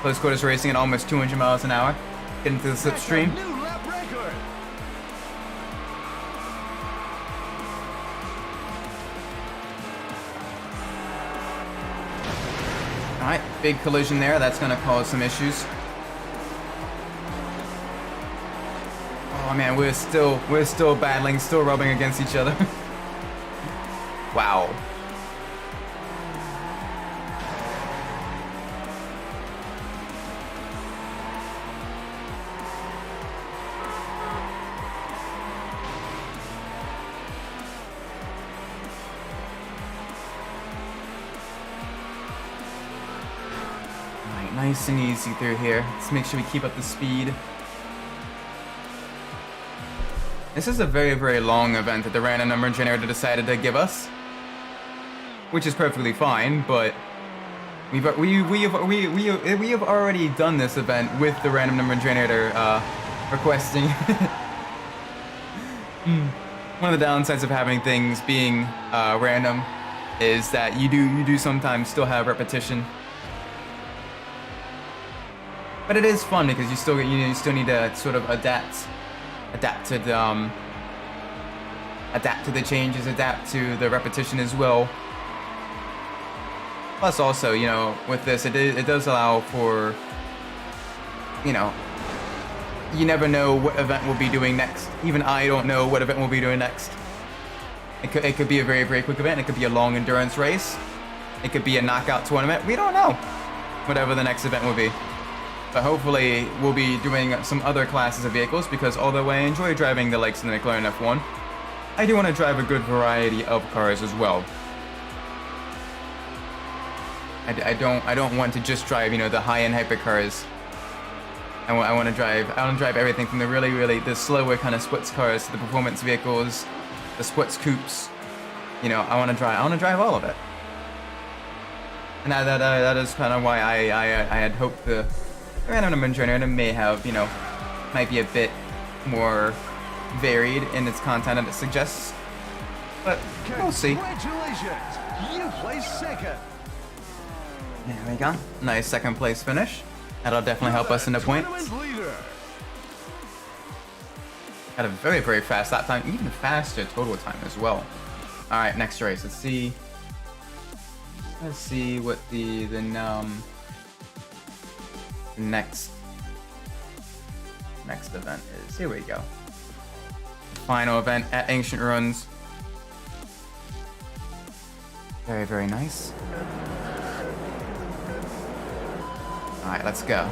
Close quarters racing at almost 200 miles an hour. Getting to the slipstream. New lap record. Alright, big collision there. That's gonna cause some issues. Oh man, we're still battling, still rubbing against each other. Wow. Nice and easy through here. Let's make sure we keep up the speed. This is a very, very long event that the random number generator decided to give us, which is perfectly fine. But we have already done this event with the random number generator requesting. One of the downsides of having things being random is that you do sometimes still have repetition. But it is fun because you still need to sort of adapt to the changes, adapt to the repetition as well. Plus, also, you know, with this, it does allow for, you know, you never know what event we'll be doing next. Even I don't know what event we'll be doing next. It could be a very, very quick event. It could be a long endurance race. It could be a knockout tournament. We don't know. Whatever the next event will be. But hopefully we'll be doing some other classes of vehicles, because although I enjoy driving the likes of the McLaren F1, I do want to drive a good variety of cars as well. I don't want to just drive, you know, the high-end hypercars. I want to drive everything from the the slower kind of sports cars to the performance vehicles, the sports coupes. You know, I want to drive all of it. And that is kind of why I had hoped the random number generator may have, you know, might be a bit more varied in its content that it suggests. But we'll see. Congratulations! You placed second. There we go. Nice second place finish. That'll definitely help us in the points. Got a very, very fast lap time, even faster total time as well. All right, next race. Let's see what the next event is. Here we go. Final event at Ancient Ruins. Very, very nice. All right, let's go.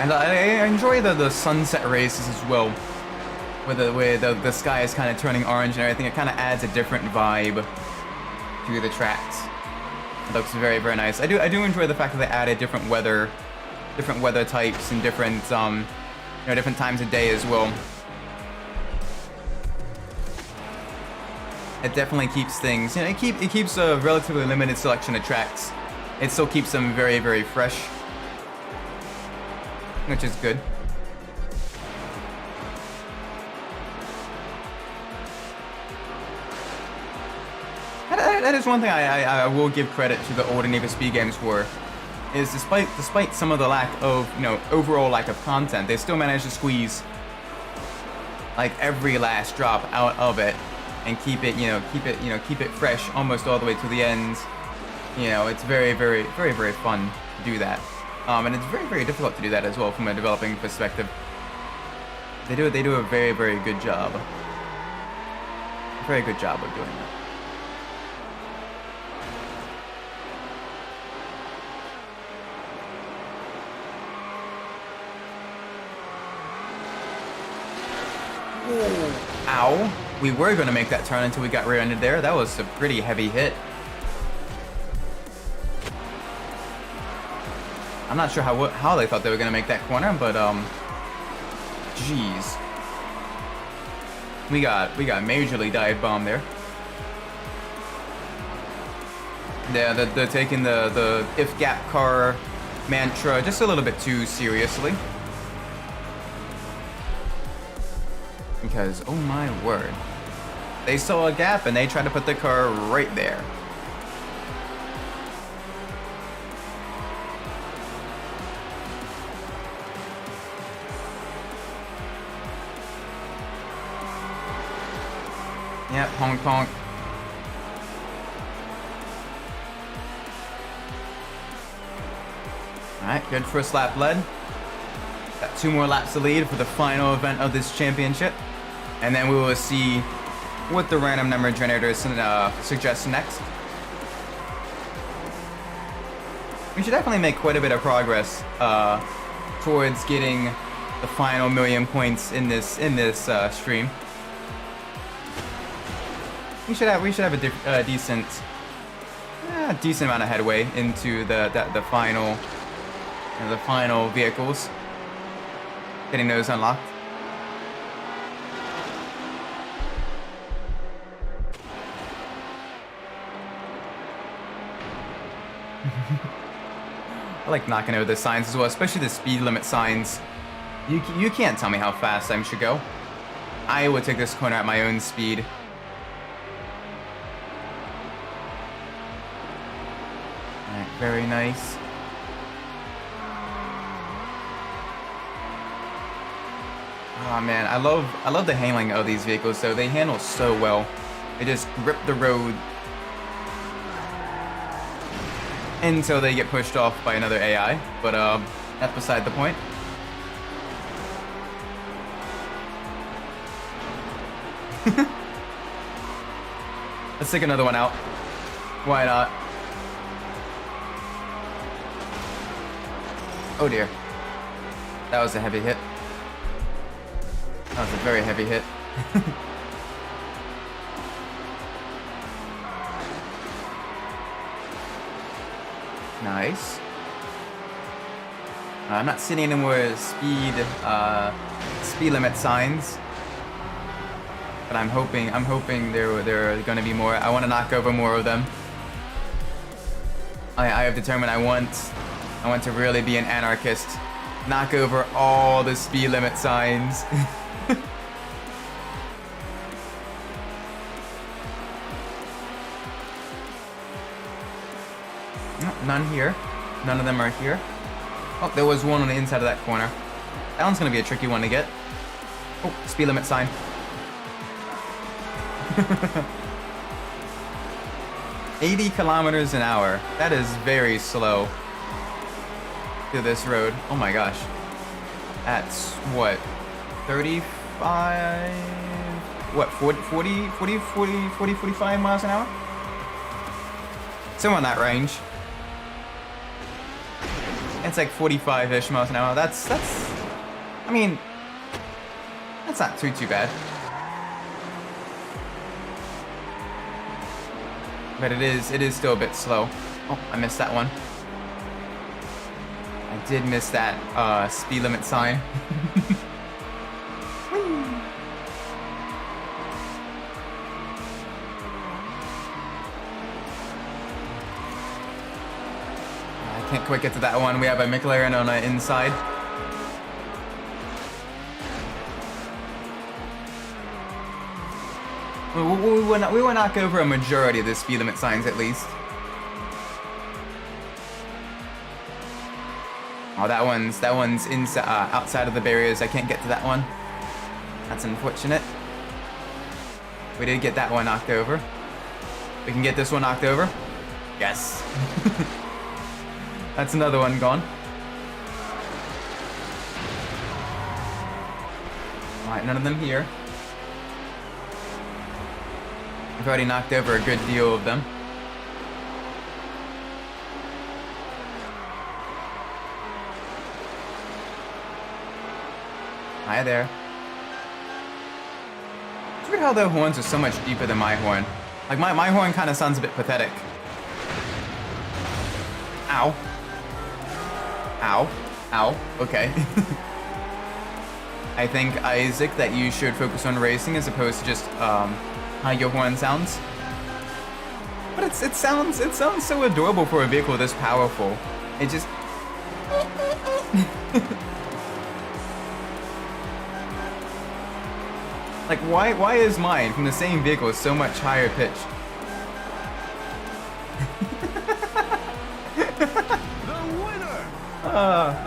I enjoy the sunset races as well, where the sky is kind of turning orange and everything. It kind of adds a different vibe to the tracks. It looks very, very nice. I do enjoy the fact that they added different weather types and different different times of day as well. It definitely keeps things, you know, it keeps a relatively limited selection of tracks. It still keeps them very, very fresh, which is good. That is one thing I will give credit to the older Need for Speed games for, is despite some of the lack of, you know, overall lack of content, they still managed to squeeze like every last drop out of it and keep it fresh almost all the way to the end. You know, it's very, very, very, very fun to do that. And it's very, very difficult to do that as well from a developing perspective. They do a very, very good job. Very good job of doing that. Ow. We were going to make that turn until we got rear-ended there. That was a pretty heavy hit. I'm not sure how they thought they were going to make that corner, but jeez. We got majorly dive bombed there. Yeah, they're taking the if gap car mantra just a little bit too seriously. Because, oh my word, they saw a gap and they tried to put the car right there. Yep, honk honk. Alright, good first lap led. Got 2 more laps to lead for the final event of this championship. And then we will see what the random number generator suggests next. We should definitely make quite a bit of progress towards getting the final 1,000,000 points in this stream. We should have a decent amount of headway into the final vehicles, getting those unlocked. I like knocking over the signs as well, especially the speed limit signs. You can't tell me how fast I should go. I will take this corner at my own speed. Alright, very nice. Oh man, I love the handling of these vehicles though. They handle so well. They just grip the road until they get pushed off by another AI, but that's beside the point. Let's take another one out. Why not? Oh dear. That was a heavy hit. That was a very heavy hit. Nice. I'm not seeing any more speed limit signs, but I'm hoping there are going to be more. I want to knock over more of them. I have determined I want to really be an anarchist. Knock over all the speed limit signs. None here. None of them are here. Oh, there was one on the inside of that corner. That one's gonna be a tricky one to get. Oh, speed limit sign. 80 kilometers an hour. That is very slow to this road. Oh my gosh. That's what? 35? What, 45 miles an hour? Somewhere in that range. It's like 45-ish miles an hour. That's I mean, that's not too bad. But it is still a bit slow. Oh, I missed that one. I did miss that speed limit sign. Can't quite get to that one. We have a McLaren on the inside. We will knock over a majority of the speed limit signs at least. Oh, that one's inside, outside of the barriers. I can't get to that one. That's unfortunate. We did get that one knocked over. We can get this one knocked over. Yes. That's another one gone. Alright, none of them here. I've already knocked over a good deal of them. Hi there. It's weird how their horns are so much deeper than my horn. Like, my horn kind of sounds a bit pathetic. Ow. Ow. Ow. Okay. I think, Isaac, that you should focus on racing as opposed to just how your horn sounds. But it sounds so adorable for a vehicle this powerful. It just like why is mine from the same vehicle so much higher pitched?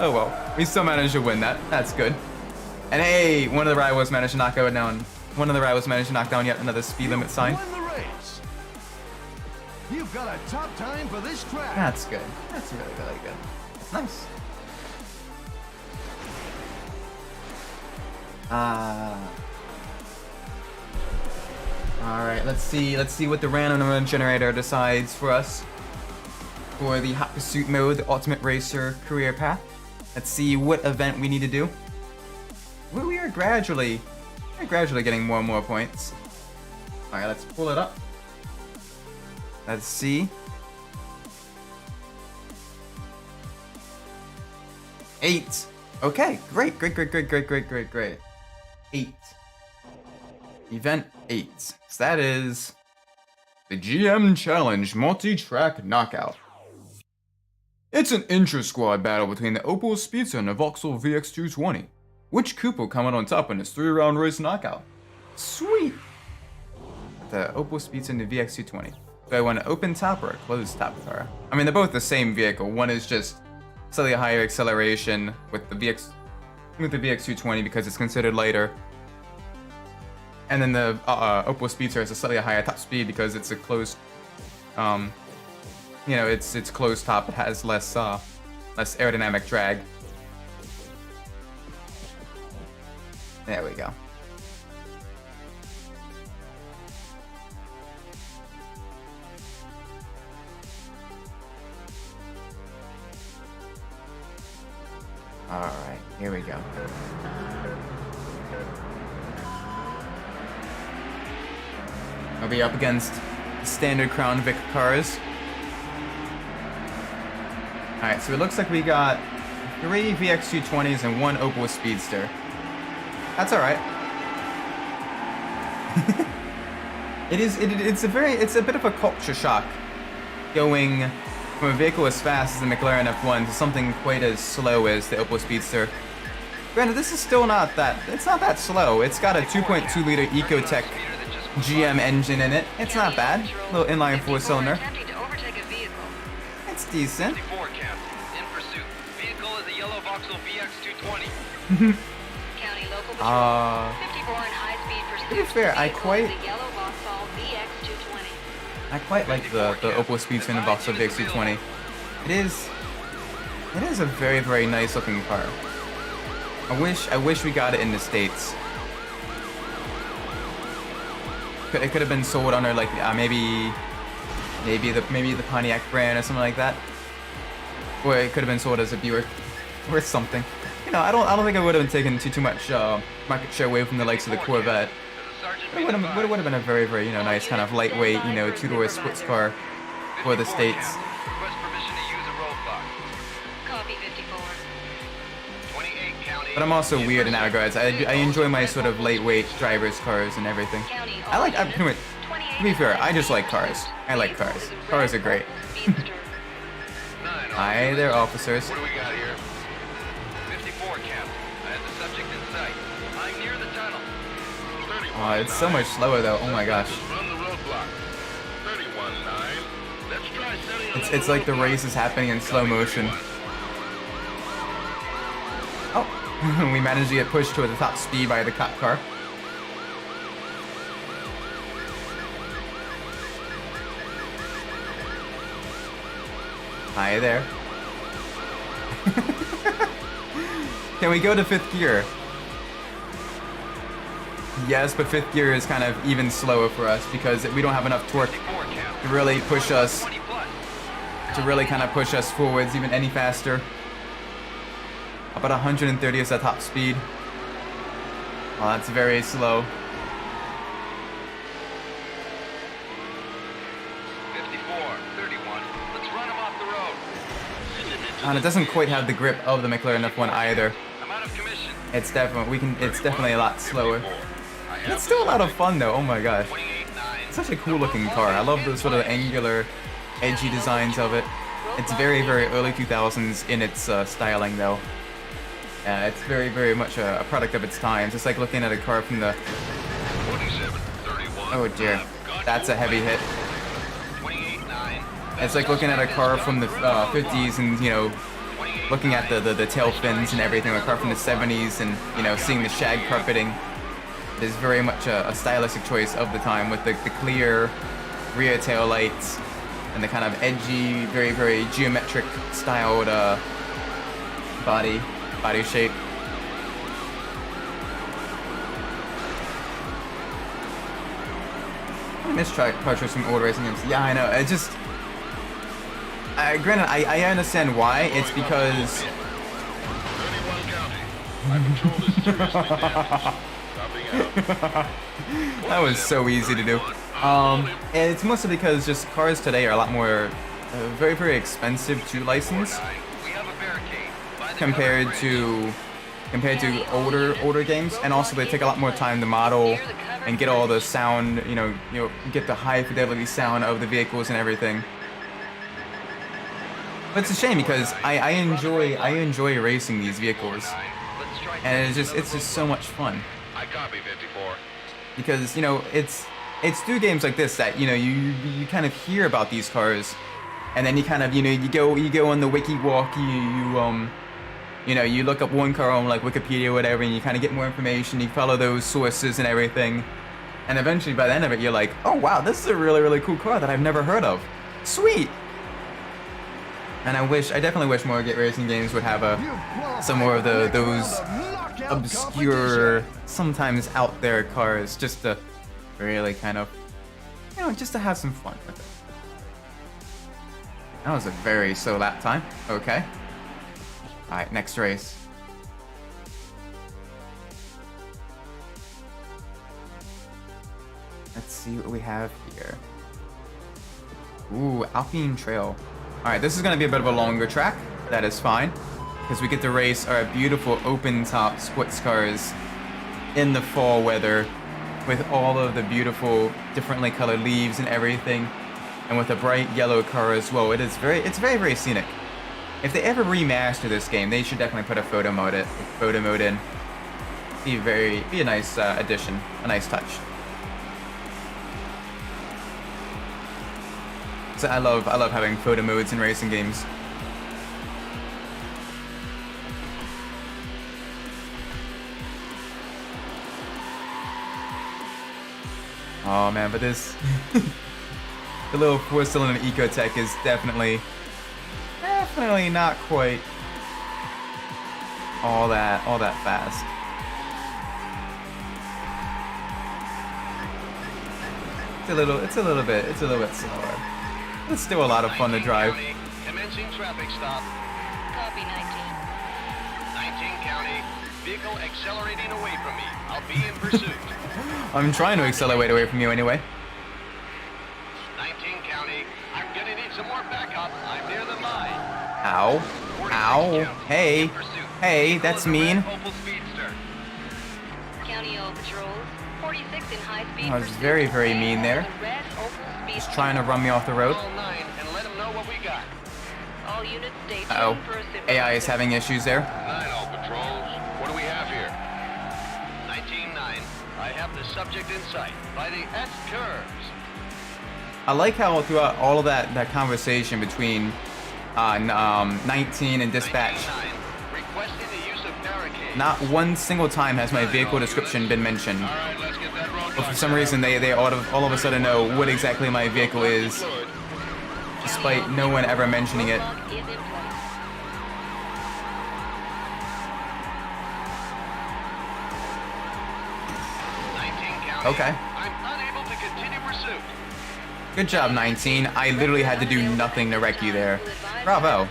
Oh well, we still managed to win that. That's good. And hey, one of the rivals managed to knock down. One of the rivals managed to knock down yet another speed limit sign. Won the race. You've got a top time for this track. That's good. That's really, really good. That's nice. All right. Let's see what the random generator decides for us for the hot pursuit mode, the ultimate racer career path. Let's see what event we need to do. We are gradually getting more and more points. All right, let's pull it up. Let's see. 8. Okay, great. 8. Event 8. So that is the GM Challenge Multi-Track Knockout. It's an intra-squad battle between the Opel Speedster and the Vauxhall VX220. Which coupe will come out on top in this 3-round race knockout? Sweet! The Opel Speedster and the VX220. Do I want an open top or a closed top car? I mean, they're both the same vehicle. One is just slightly higher acceleration with the VX220 because it's considered lighter. And then the Opel Speedster has a slightly higher top speed because it's a closed, you know, it's closed top. It has less aerodynamic drag. There we go. All right, here we go. I'll be up against standard Crown Vic cars. Alright, so it looks like we got 3 VX220s and 1 Opel Speedster. That's alright. It's a bit of a culture shock going from a vehicle as fast as the McLaren F1 to something quite as slow as the Opel Speedster. Granted, this is still not that slow. It's got a 2.2 liter Ecotec GM engine in it. It's not bad. A little inline 4-cylinder. It's decent. 54 count. In pursuit. Vehicle is a yellow Vauxhall VX220. County local patrol. 54 in high-speed pursuit. To be fair, I quite The yellow Vauxhall VX220. like the Opel Speedster and the Vauxhall VX220. It is a very, very nice looking car. I wish we got it in the States. It could have been sold under like maybe the Pontiac brand or something like that, or it could have been sold as a Buick or something. You know, I don't think it would have been taken too much market share away from the likes of the Corvette. It would have been a very, very, you know, nice kind of lightweight, you know, 2-door sports car for the States. Request permission to use a roadblock. Copy 54. 28 county. But I'm also weird in that regards. I enjoy my sort of lightweight drivers' cars and everything. To be fair, I just like cars. I like cars. Cars are great. Hi there, officers. What do we got here? 54 count. I have the subject in sight. I'm near the tunnel. Oh, it's so much slower though. Oh my gosh. Run the roadblock. 31-9. Let's try setting It's like the race is happening in slow motion. Oh, we managed to get pushed to the top speed by the cop car. Hi there. Can we go to 5th gear? Yes, but 5th gear is kind of even slower for us because we don't have enough torque to really push us, forwards even any faster. About 130 is the top speed. Oh, that's very slow. 54-31. Let's run him off the road. And it doesn't quite have the grip of the McLaren F1 either. I'm out of commission. It's definitely a lot slower. It's still a lot of fun though. Oh my gosh. 28-9. It's such a cool looking car. I love the sort of angular, edgy designs of it. It's very, very early 2000s in its styling though. It's very, very much a product of its time. Just like looking at a car from the... 27-31. Oh dear. That's a heavy hit. 28-9. It's like looking at a car from the 50s and, you know, looking at the tail fins and everything. A car from the 70s and, you know, seeing the shag carpeting. It is very much a stylistic choice of the time with the clear rear tail lights and the kind of edgy, very, very geometric styled body shape. I missed Cartridge from old racing games. Yeah, I know. It just... granted, I understand why. It's because My patrol is seriously damaged. Copy out. That was so easy to do. And it's mostly because just cars today are a lot more, very, very expensive to license We have a barricade by the compared covered to older games, and also they take a lot more time to model and get all the sound, get the high fidelity sound of the vehicles and everything. But it's a shame because I enjoy racing these vehicles, Let's try and it's just so much fun. I copy 54. Because it's through games like this that you kind of hear about these cars, and then you kind of you go on the wiki walk, you look up one car on like Wikipedia or whatever, and you kind of get more information. You follow those sources and everything, and eventually by the end of it you're like, oh wow, this is a really, really cool car that I've never heard of. Sweet. And I definitely wish more racing games would have some more of those obscure, sometimes out there cars, just to really kind of, just to have some fun with it. That was a very slow lap time. Okay. Alright, next race. Let's see what we have here. Ooh, Alpine Trail. Alright, this is going to be a bit of a longer track. That is fine, because we get to race our beautiful open-top sports cars in the fall weather with all of the beautiful, differently colored leaves and everything, and with a bright yellow car as well. It's very, very scenic. If they ever remaster this game, they should definitely put a photo mode in. Be a nice addition, a nice touch. So I love having photo modes in racing games. Oh man, but this the little 4-cylinder Ecotech is definitely not quite all that fast. It's a little bit slower. It's still a lot of fun to drive. County, commencing traffic stop. Copy 19. 19 County, vehicle accelerating away from me. I'll be in pursuit. I'm trying to accelerate away from you anyway. 19 County, I'm gonna need some more backup. I'm near the line. Ow. 46 Ow. County, Hey. in pursuit. Hey, Vehicle that's is a mean. red Opel Speedster. County all patrols. 46 in high speed. That was pursuit. very, very mean there. The red Opel Speedster. Just trying to run me off the road. Call 9 and let them know what we got. All units stay tuned Uh-oh. for a supervisor. AI is having issues there. 9 all patrols. What do we have here? 19-9, I have the subject in sight by the S curves. I like how throughout all of that conversation between 19 and dispatch, 19-9, requesting the use of barricades. not one single time has my vehicle description been mentioned. All right, let's get that roadblock. But for some reason, they all of a sudden know what exactly my vehicle is, despite no one ever mentioning it. Roadblock is in place. Okay. I'm unable to continue pursuit. Good job, 19. I literally had to do nothing to wreck you there. Bravo.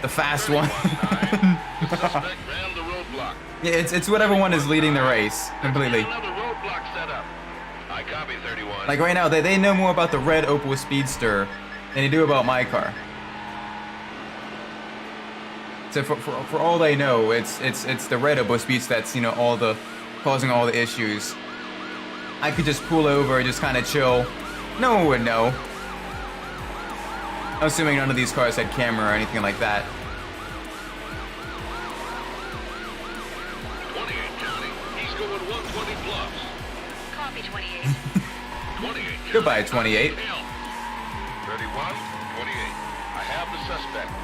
The fast one. Suspect ran the roadblock. Yeah, it's whatever one is leading the race completely. Another roadblock set up. I copy 31. Like right now, they know more about the red Opel Speedster than they do about my car. So for all they know, it's the red Opel Speedster that's causing all the issues. I could just pull over, just kind of chill. No one would know. I'm assuming none of these cars had camera or anything like that. 28 County. He's going 120 plus. Copy 28. 28 County. Goodbye, 28. 31, 28. I have the suspect.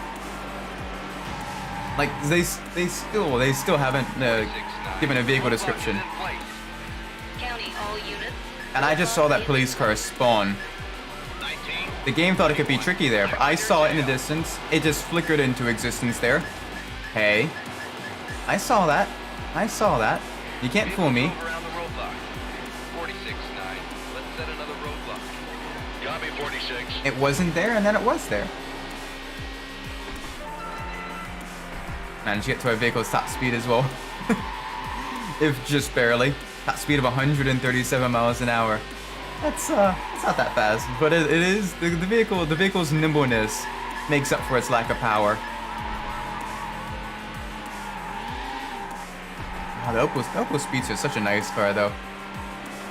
Like they still haven't given a vehicle description. County all units. And I just saw that police car spawn. 19, The game thought it could be tricky there, but I saw it in the distance. It just flickered into existence there. Hey. I saw that. I saw that. You can't fool me. around the roadblock. 46-9, let's set another roadblock. Copy 46. It wasn't there, and then it was there. Managed to get to our vehicle's top speed as well. If just barely. Top speed of 137 miles an hour. That's it's not that fast, but it is the vehicle's nimbleness makes up for its lack of power. Wow, the Opel Speedster is such a nice car, though.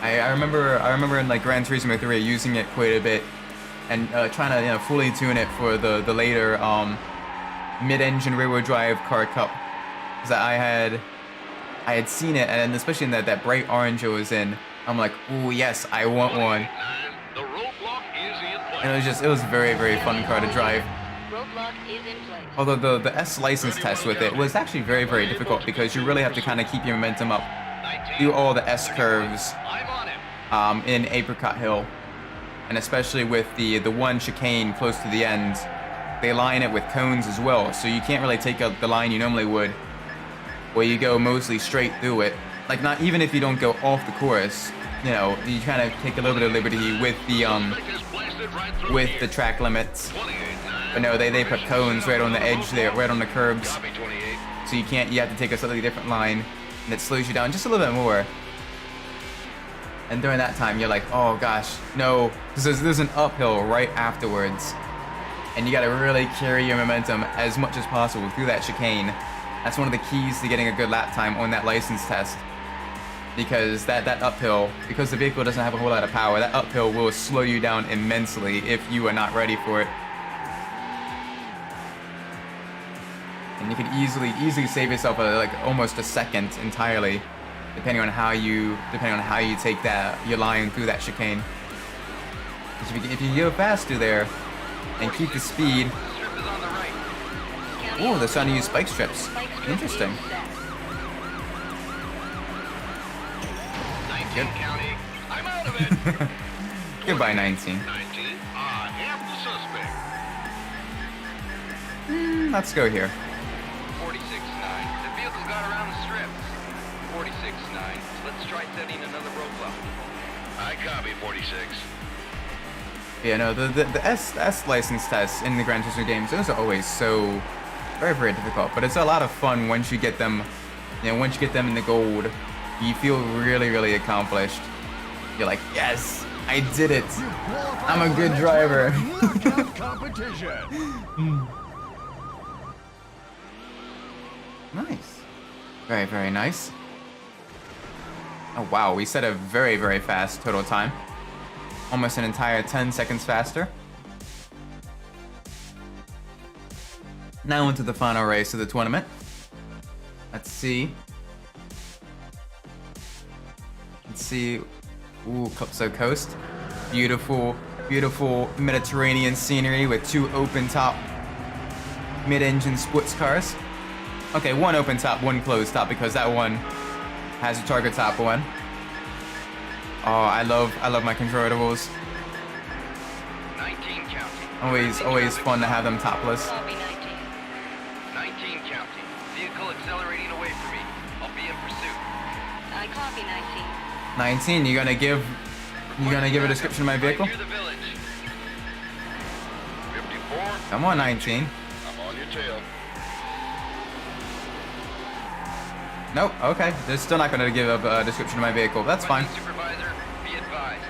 I remember in like Gran Turismo 3 using it quite a bit and trying to fully tune it for the later mid-engine rear-wheel drive car cup, because I had seen it, and especially in that bright orange it was in, I'm like, ooh yes, I want one. And it was a very, very fun car to drive. Roadblock is in place. Although the S license test with it was actually very, very difficult, because you really have to kind of keep your momentum up, do all the S curves in Apricot Hill, and especially with the one chicane close to the end, they line it with cones as well, so you can't really take out the line you normally would, where you go mostly straight through it. Like, not even if you don't go off the course, you kind of take a little bit of liberty with the track limits. But no, they put cones right on the edge there, right on the curbs. So you have to take a slightly different line, and it slows you down just a little bit more. And during that time, you're like, oh gosh, no, because there's an uphill right afterwards. And you gotta really carry your momentum as much as possible through that chicane. That's one of the keys to getting a good lap time on that license test. Because that uphill, because the vehicle doesn't have a whole lot of power, that uphill will slow you down immensely if you are not ready for it. And you can easily save yourself like almost a second entirely, depending on how you take your line through that chicane. If you go faster there and keep the speed. Oh, they're starting to use spike strips. Interesting. Good. I'm out of it. Goodbye, 19. 19. I am the suspect. Let's go here. 46-9. The vehicle's got around the strip. 46-9. Let's try setting another roadblock. I copy, 46. Yeah, no, the S license tests in the Gran Turismo games, those are always so very, very difficult. But it's a lot of fun once you get them. Once you get them in the gold, you feel really, really accomplished. You're like, yes, I did it. I'm a good driver. Nice. Very, very nice. Oh wow, we set a very, very fast total time. Almost an entire 10 seconds faster. Now into the final race of the tournament. Let's see. Ooh, Calypso Coast. Beautiful, beautiful Mediterranean scenery with two open top mid-engine sports cars. Okay, one open top, one closed top, because that one has a target top one. Oh, I love my convertibles. 19 counting. Always fun to have them topless. Copy 19. 19 counting. Vehicle accelerating away from me. I'll be in pursuit. I copy 19. 19, you gonna give a description of my vehicle? Near the village. 54. Come on, 19. I'm on your tail. Nope, okay. They're still not gonna give a description of my vehicle. That's fine. Supervisor, be advised.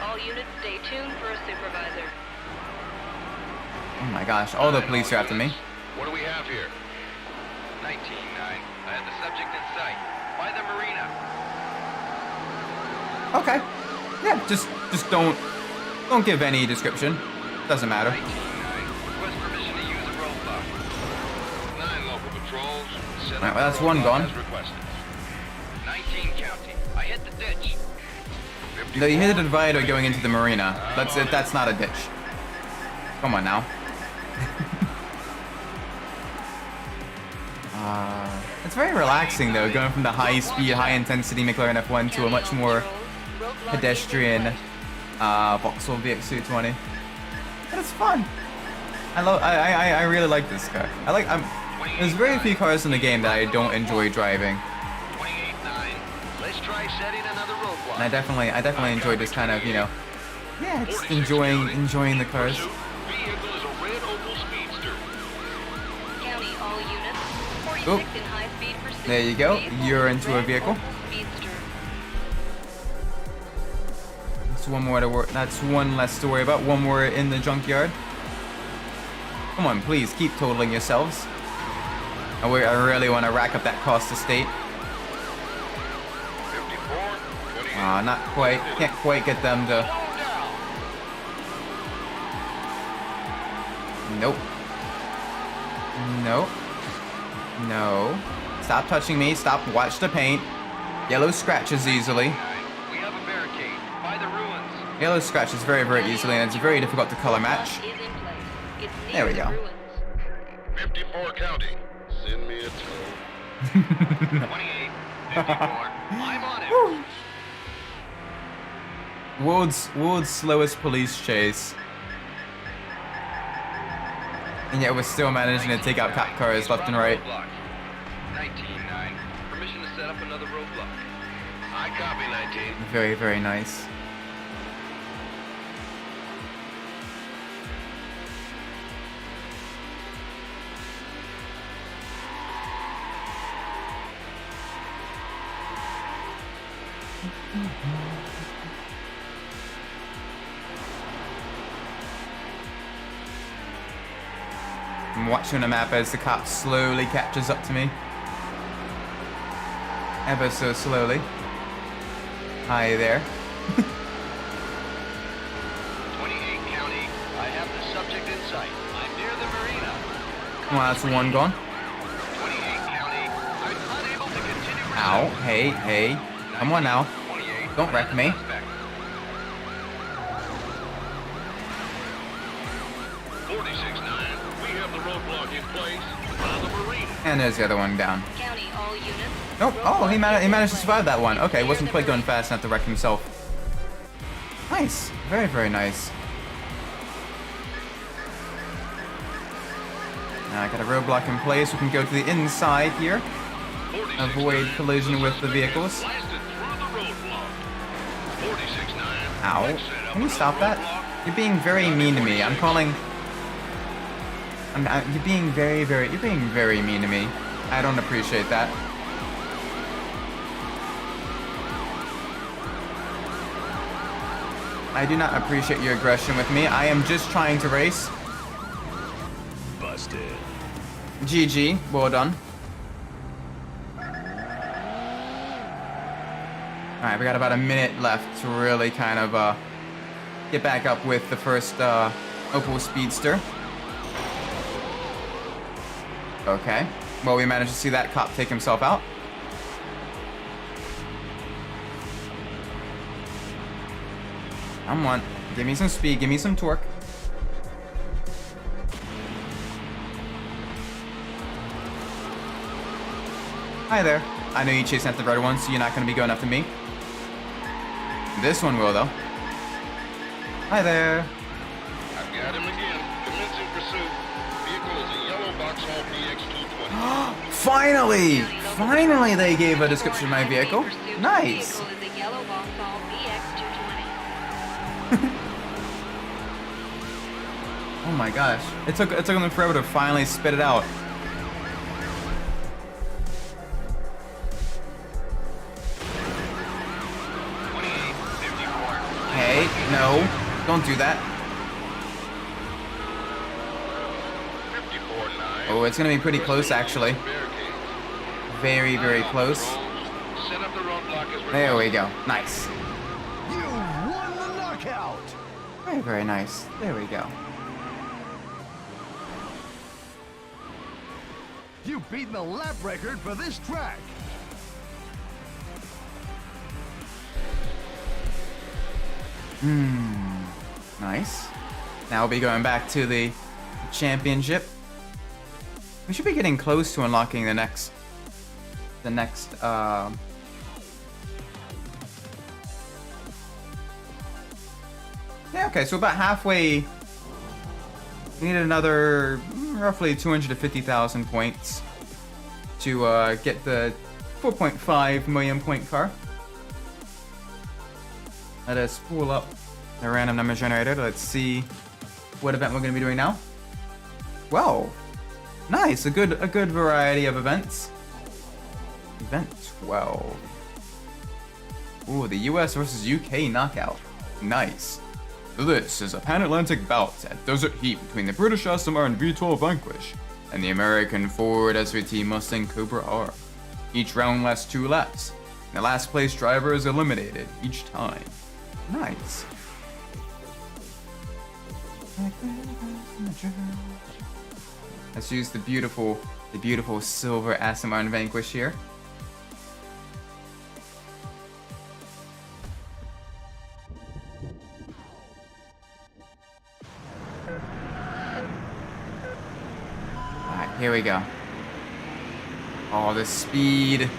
All units stay tuned for a supervisor. Oh my gosh, all the police are after me. What do we have here? 19-9. I have the subject in sight. By the marina. Okay. Yeah, just don't give any description. Doesn't matter. 19-9. Request permission to use a roadblock. 9 local patrols. Set Alright, up well, that's a one roadblock gone. as requested. 19 counting. I hit the ditch. No, you hit the divider going into the marina. That's not a ditch. Come on now. It's very relaxing though, going from the high-speed, high-intensity McLaren F1 to a much more pedestrian Vauxhall VX220. But it's fun. I really like this car. There's very few cars in the game that I don't enjoy driving. 28-9. Let's try setting another roadblock. And I definitely enjoy this kind of, yeah, just enjoying the cars. Vehicle is a red Opel Speedster. County, all units. Oop. Suspect in high-speed pursuit. There you go. Vehicle You're is into a red vehicle. Opel Speedster. That's one more to work. That's one less to worry about. One more in the junkyard. Come on, please keep totaling yourselves. I really want to rack up that cost estate. 54, 28. Not quite. Can't quite get them to. Nope. Nope. No. Stop touching me. Stop. Watch the paint. Yellow scratches easily. We have a barricade by the ruins. Yellow scratches very, very easily, and it's very difficult to color match. Is in place. It's near There we the go. ruins. 54 County. Send me a tow. 28, 54. I'm on it. World's slowest police chase. And yet we're still managing to take out cop cars left and right. 19-9. Permission to set up another roadblock. I copy 19. Very, very nice. I'm watching the map as the cop slowly catches up to me. Ever so slowly. Hi there. 28 County. I have the subject in sight. I'm near the marina. Well, that's one gone. 28 County. I'm unable to continue. Ow. Hey, hey. Come on now. 28. Don't wreck me. Suspect. 46-9. We have the roadblock in place by the marina. And there's the other one down. County, all units. Nope. Oh, he Roadblock managed to survive that one. Okay, near wasn't the quite going marina. fast enough to wreck himself. Nice. Very, very nice. Now I got a roadblock in place. We can go to the inside here. Avoid collision with the vehicles. Blasted through the roadblock. 46-9. Ow. Let's set up Can you another stop that? roadblock. You're being very mean to me. I'm calling... you're being you're being very mean to me. I don't appreciate that. I do not appreciate your aggression with me. I am just trying to race. Busted. GG. Well done. Alright, we got about a minute left to really kind of get back up with the first Opel Speedster. Okay. Well, we managed to see that cop take himself out. Come on. Give me some speed. Give me some torque. Hi there. I know you're chasing after the red one, so you're not going to be going after me. This one will, though. Hi there. I've got him again. Commencing pursuit. Vehicle is a yellow Vauxhall BX220. Finally! Finally they gave a description of my vehicle. Nice. Vehicle is a yellow Vauxhall BX220. Oh my gosh. It took them forever to finally spit it out. Hey, no. Don't do that. 54-9. Oh, it's gonna be pretty close actually. Barricade. Very, very close. Set up the roadblock as There we go. Nice. You won the knockout! Very, very nice. There we go. You've beaten the lap record for this track. Nice. Now we'll be going back to the championship. We should be getting close to unlocking the next yeah, okay, so about halfway. We need another roughly 250,000 points to get the 4.5 million point car. Let us pull up the random number generator. Let's see what event we're going to be doing now. Well, Nice, a good variety of events. Event 12. Ooh, the US versus UK knockout. Nice. This is a Pan-Atlantic bout at Desert Heat between the British Aston Martin V12 Vanquish and the American Ford SVT Mustang Cobra R. Each round lasts 2 laps. The last place driver is eliminated each time. Nice. Let's use the beautiful silver Aston Martin Vanquish here. Alright, here we go. Oh, the speed.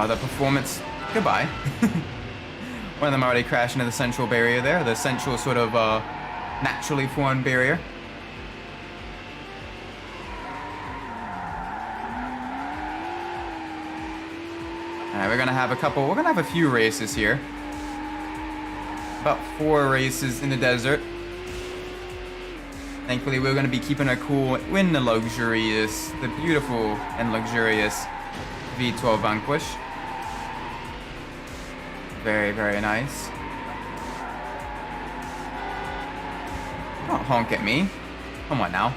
The performance. Goodbye. One of them already crashed into the central barrier there, the central sort of naturally formed barrier. Alright, we're gonna have a few races here. About 4 races in the desert. Thankfully, we're gonna be keeping our cool in the beautiful and luxurious V12 Vanquish. Very, very nice. Don't honk at me. Come on now.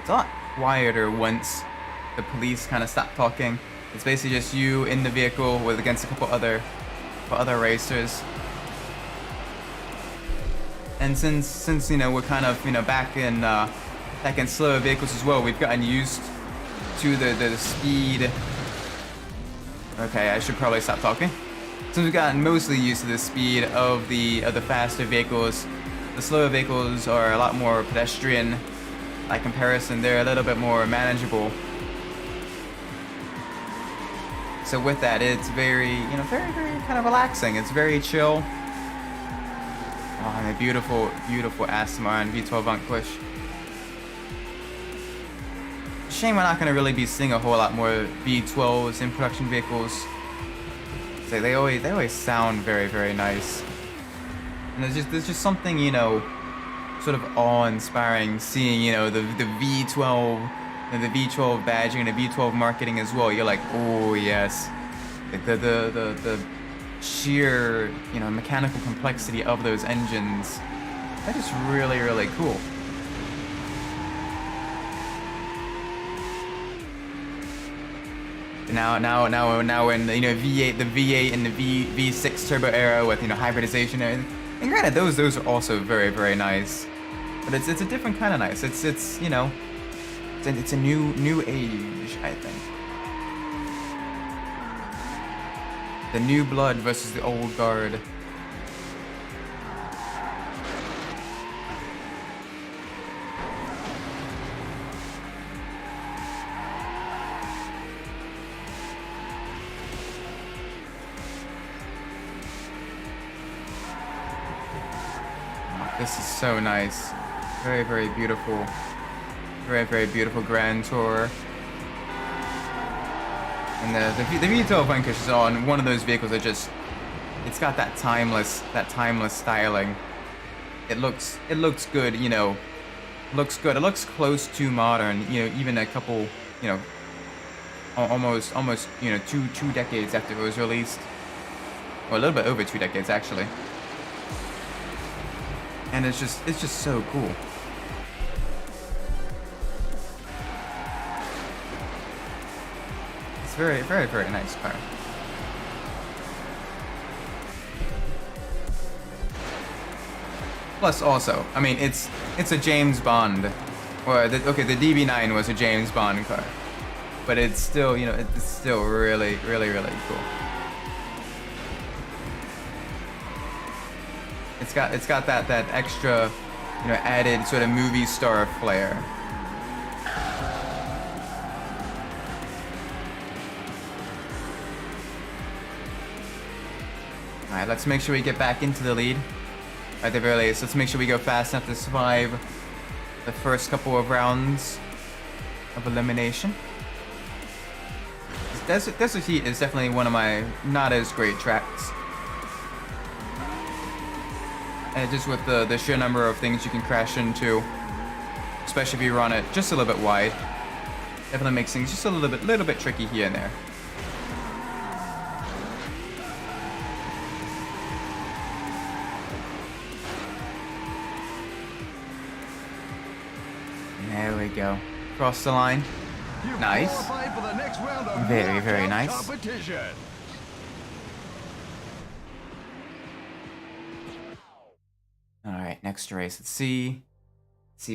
It's a lot quieter once the police kind of stop talking. It's basically just you in the vehicle with against a couple other racers. And since you know we're kind of back in slower vehicles as well, we've gotten used to the speed. Okay, I should probably stop talking. Since we've gotten mostly used to the speed of the faster vehicles, the slower vehicles are a lot more pedestrian. By comparison, they're a little bit more manageable. So with that, it's very, very, very kind of relaxing. It's very chill. Oh, and a beautiful, beautiful Aston Martin V12 Vanquish. Shame we're not going to really be seeing a whole lot more V12s in production vehicles. So they always sound very, very nice. And there's just something, sort of awe-inspiring seeing, the V12 and the V12 badging and the V12 marketing as well. You're like, oh yes, like the sheer mechanical complexity of those engines. That is really, really cool. Now in the V8, the V8 and the V6 turbo era with hybridization and granted those are also very, very nice, but it's a different kind of nice. It's it's a new age, I think. The new blood versus the old guard. This is so nice. Very, very beautiful. Very, very beautiful Grand Tour. And the V12 Vanquish is on one of those vehicles that it's got that timeless styling. It looks good, looks good. It looks close to modern, even a couple, almost, two decades after it was released. Or a little bit over 2 decades actually. And it's just so cool. It's very, very, very nice car. Plus also, I mean, it's a James Bond, or the DB9 was a James Bond car, but it's still, it's still really, really, really cool. It's got that extra, added sort of movie star flair. Alright, let's make sure we get back into the lead. At the very least, let's make sure we go fast enough to survive the first couple of rounds of elimination. Desert Heat is definitely one of my not as great tracks. And just with the sheer number of things you can crash into, especially if you run it just a little bit wide, definitely makes things just a little bit tricky here and there. There we go. Cross the line. Nice. Very, very nice. Alright, next race. Let's see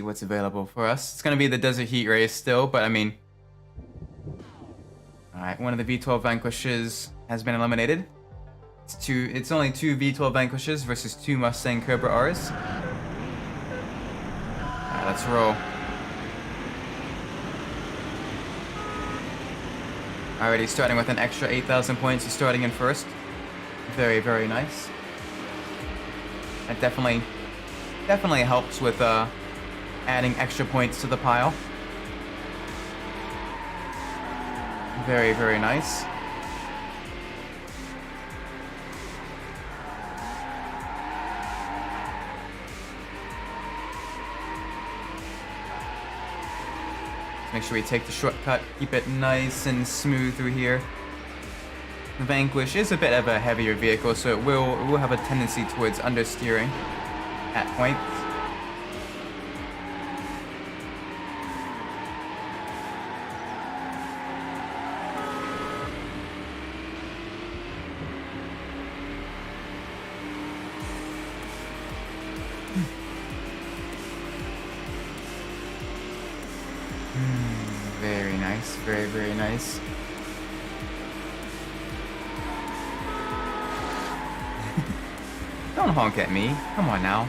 what's available for us. It's gonna be the Desert Heat race still, but I mean... Alright, one of the V12 Vanquishes has been eliminated. It's only 2 V12 Vanquishes versus 2 Mustang Cobra Rs. Alright, let's roll. Already starting with an extra 8,000 points, he's starting in first. Very, very nice. That definitely helps with adding extra points to the pile. Very, very nice. Make sure we take the shortcut, keep it nice and smooth through here. The Vanquish is a bit of a heavier vehicle, so it will have a tendency towards understeering at points. Very nice, very, very nice. Don't honk at me. Come on now.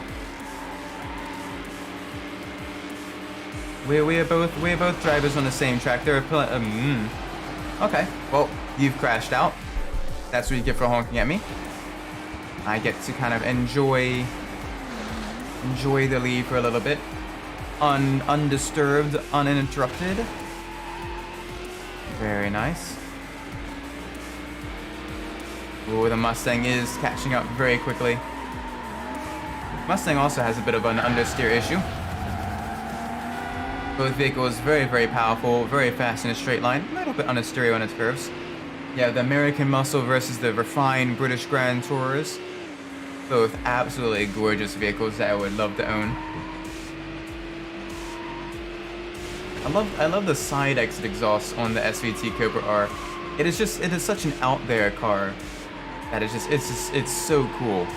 We're both drivers on the same track. There are okay. Well, you've crashed out. That's what you get for honking at me. I get to kind of enjoy the lead for a little bit. Undisturbed, uninterrupted. Very nice. Ooh, the Mustang is catching up very quickly. Mustang also has a bit of an understeer issue. Both vehicles very, very powerful, very fast in a straight line, a little bit understeer on its curves. Yeah, the American Muscle versus the refined British Grand Tourers. Both absolutely gorgeous vehicles that I would love to own. I love the side exit exhaust on the SVT Cobra R. It is such an out there car that it's so cool.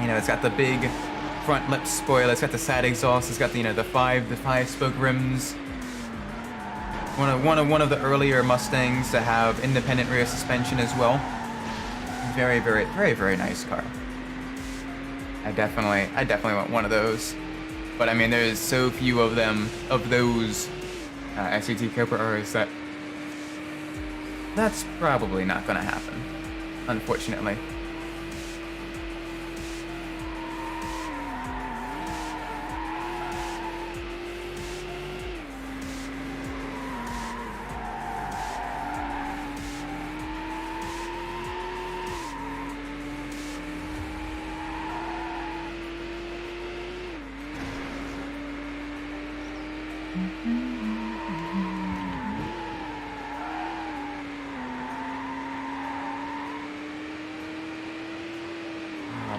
You know, it's got the big front lip spoiler, it's got the side exhaust, it's got the five spoke rims. One of the earlier Mustangs to have independent rear suspension as well. Very, very, very, very nice car. I definitely want one of those. But I mean, there's so few of them, of those SVT Cobra Rs, that's probably not going to happen, unfortunately.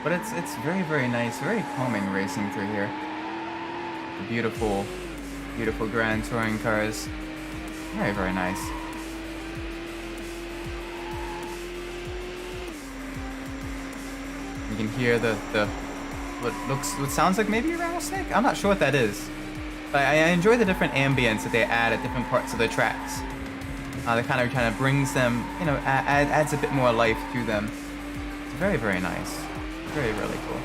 But it's very, very nice, very calming racing through here. The beautiful, beautiful Grand Touring cars. Very, very nice. You can hear what sounds like maybe a rattlesnake? I'm not sure what that is. But I enjoy the different ambience that they add at different parts of the tracks. That kind of brings them, you know, adds a bit more life to them. It's very, very nice. Very, really cool.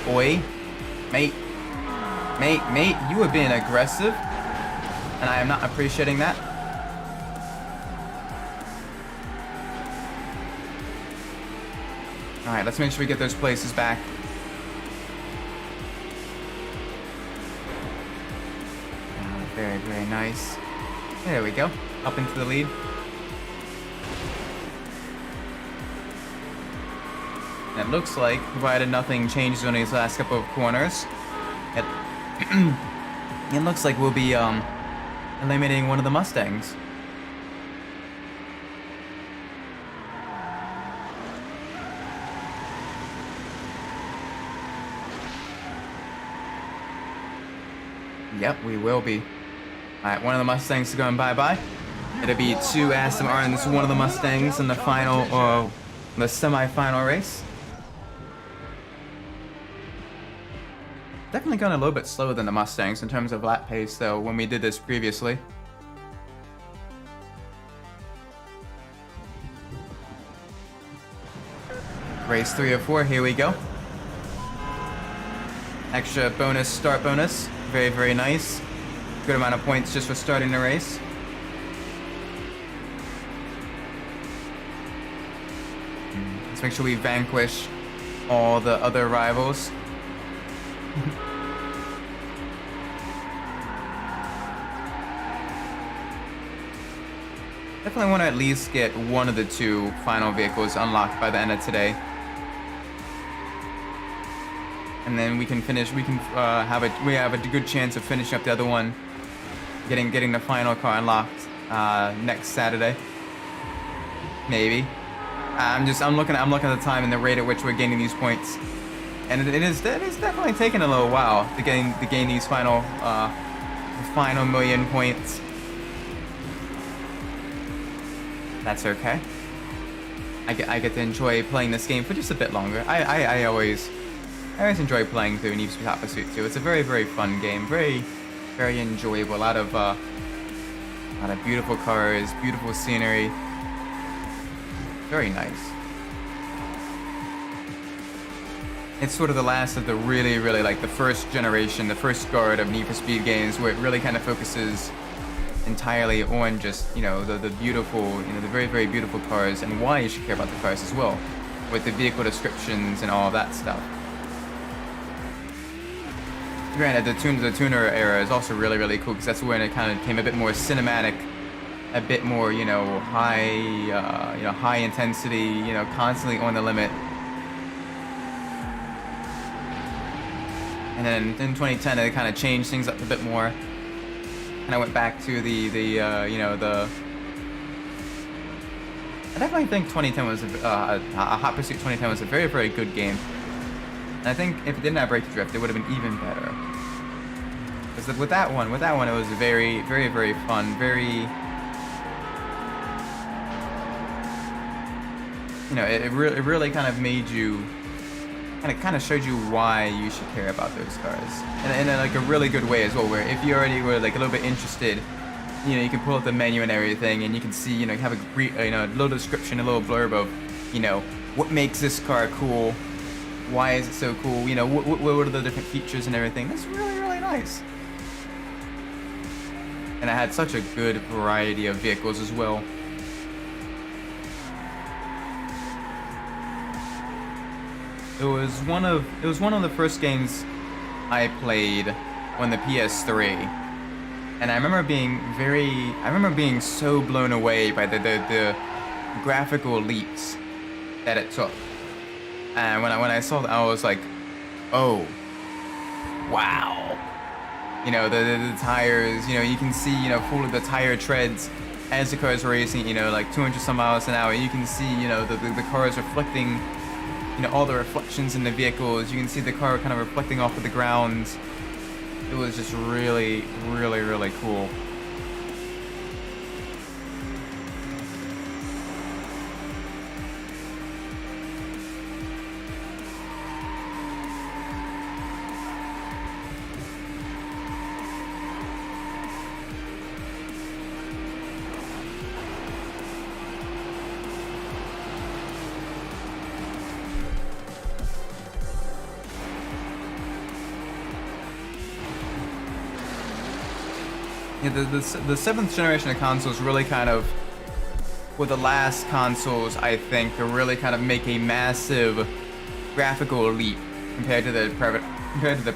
oi. Mate. Mate, you are being aggressive. And I am not appreciating that. Alright, let's make sure we get those places back. Very, very nice. There we go. Up into the lead. And it looks like, provided nothing changes on these last couple of corners, it looks like we'll be eliminating one of the Mustangs. Yep, we will be. Alright, one of the Mustangs is going bye-bye. It'll be 2 Aston Martins, one of the Mustangs in the final, the semi-final race. Definitely going a little bit slower than the Mustangs in terms of lap pace, though, when we did this previously. Race 3 of 4, here we go. Extra bonus, start bonus. Very, very nice. Good amount of points just for starting the race. Let's make sure we vanquish all the other rivals. Definitely want to at least get one of the 2 final vehicles unlocked by the end of today. And then we can finish. We can have a good chance of finishing up the other one, getting the final car unlocked next Saturday. Maybe. I'm looking at the time and the rate at which we're gaining these points, and it is definitely taking a little while to gain these final million points. That's okay. I get to enjoy playing this game for just a bit longer. I always enjoy playing through Need for Speed Hot Pursuit 2. It's a very, very fun game. Very, very enjoyable. A lot of beautiful cars, beautiful scenery. Very nice. It's sort of the last of the really, really, like, the first generation, the first guard of Need for Speed games, where it really kind of focuses entirely on just, the beautiful, the very, very beautiful cars, and why you should care about the cars as well, with the vehicle descriptions and all of that stuff. Granted, the tuner era is also really, really cool, because that's when it kind of became a bit more cinematic, a bit more, high intensity, constantly on the limit. And then in 2010, it kind of changed things up a bit more. And I went back to I definitely think 2010 was a Hot Pursuit 2010 was a very, very good game. And I think if it didn't have Break the Drift, it would have been even better. Because with that one, it was very, very, very fun. Very, it really kind of made you, kind of showed you why you should care about those cars, and in like a really good way as well. Where if you already were like a little bit interested, you can pull up the menu and everything, and you can see, have a brief, little description, a little blurb of, what makes this car cool, why is it so cool, what are the different features and everything. That's really, really nice. And I had such a good variety of vehicles as well. It was one of the first games I played on the PS3, and I remember being so blown away by the graphical leaps that it took. And when I saw that, I was like, oh, wow. The tires, you can see, full of the tire treads as the car is racing, like 200 some miles an hour. You can see, the car is reflecting, all the reflections in the vehicles. You can see the car kind of reflecting off of the ground. It was just really, really, really cool. Yeah, the seventh generation of consoles really kind of were the last consoles, I think, to really kind of make a massive graphical leap compared to the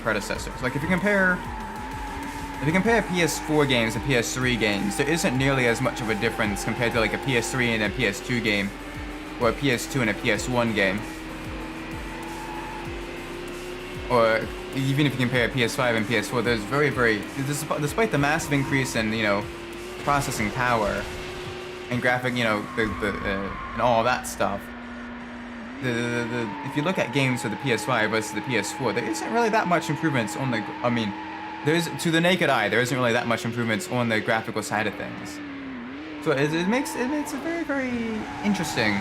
predecessors. Like if you compare PS4 games to PS3 games, there isn't nearly as much of a difference compared to like a PS3 and a PS2 game, or a PS2 and a PS1 game. Or even if you compare PS5 and PS4, there's despite the massive increase in, you know, processing power and graphic, you know, and all that stuff. If you look at games for the PS5 versus the PS4, there isn't really that much improvements on the. I mean, to the naked eye, there isn't really that much improvements on the graphical side of things. So it makes it very, very interesting.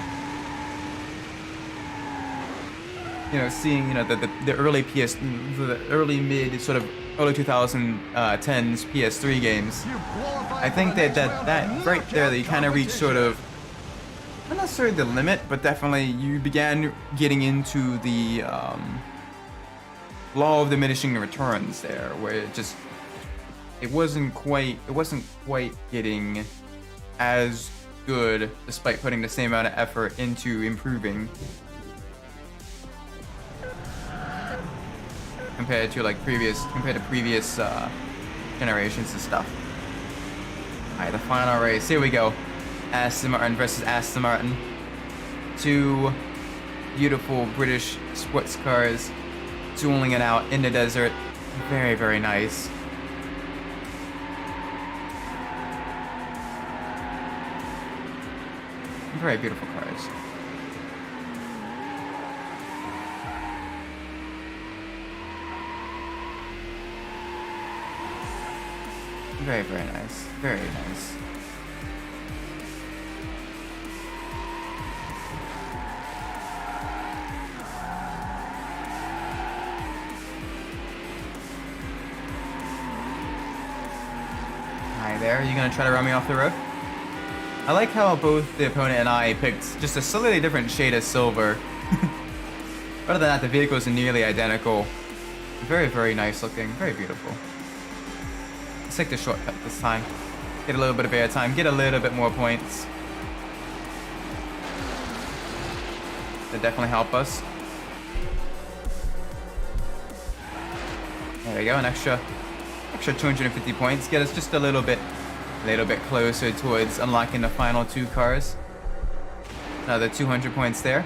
You know, seeing, you know, the early the early mid sort of early 2010s PS3 games. I think that right there, you kind of reached sort of, not necessarily the limit, but definitely you began getting into the law of diminishing returns there, where it wasn't quite getting as good despite putting the same amount of effort into improving compared to previous generations and stuff. Alright, the final race. Here we go. Aston Martin versus Aston Martin. Two beautiful British sports cars dueling it out in the desert. Very, very nice. Very beautiful cars. Very, very nice. Very nice. Hi there, you gonna try to run me off the road? I like how both the opponent and I picked just a slightly different shade of silver. Other than that, the vehicles are nearly identical. Very, very nice looking. Very beautiful. Let's take the shortcut this time. Get a little bit of air time. Get a little bit more points. That definitely help us. There we go. An extra 250 points. Get us just a little bit closer towards unlocking the final two cars. Another 200 points there.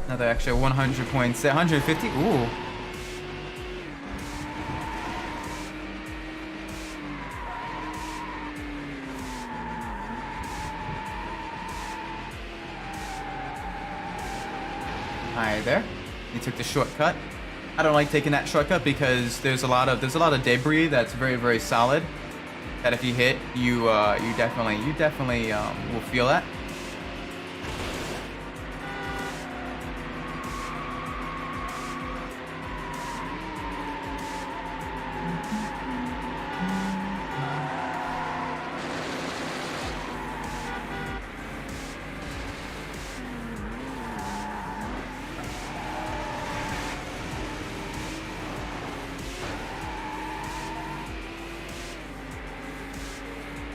Another extra 100 points there. 150. Ooh. Hi there. You took the shortcut. I don't like taking that shortcut because there's a lot of debris that's very, very solid. That if you hit, you definitely will feel that.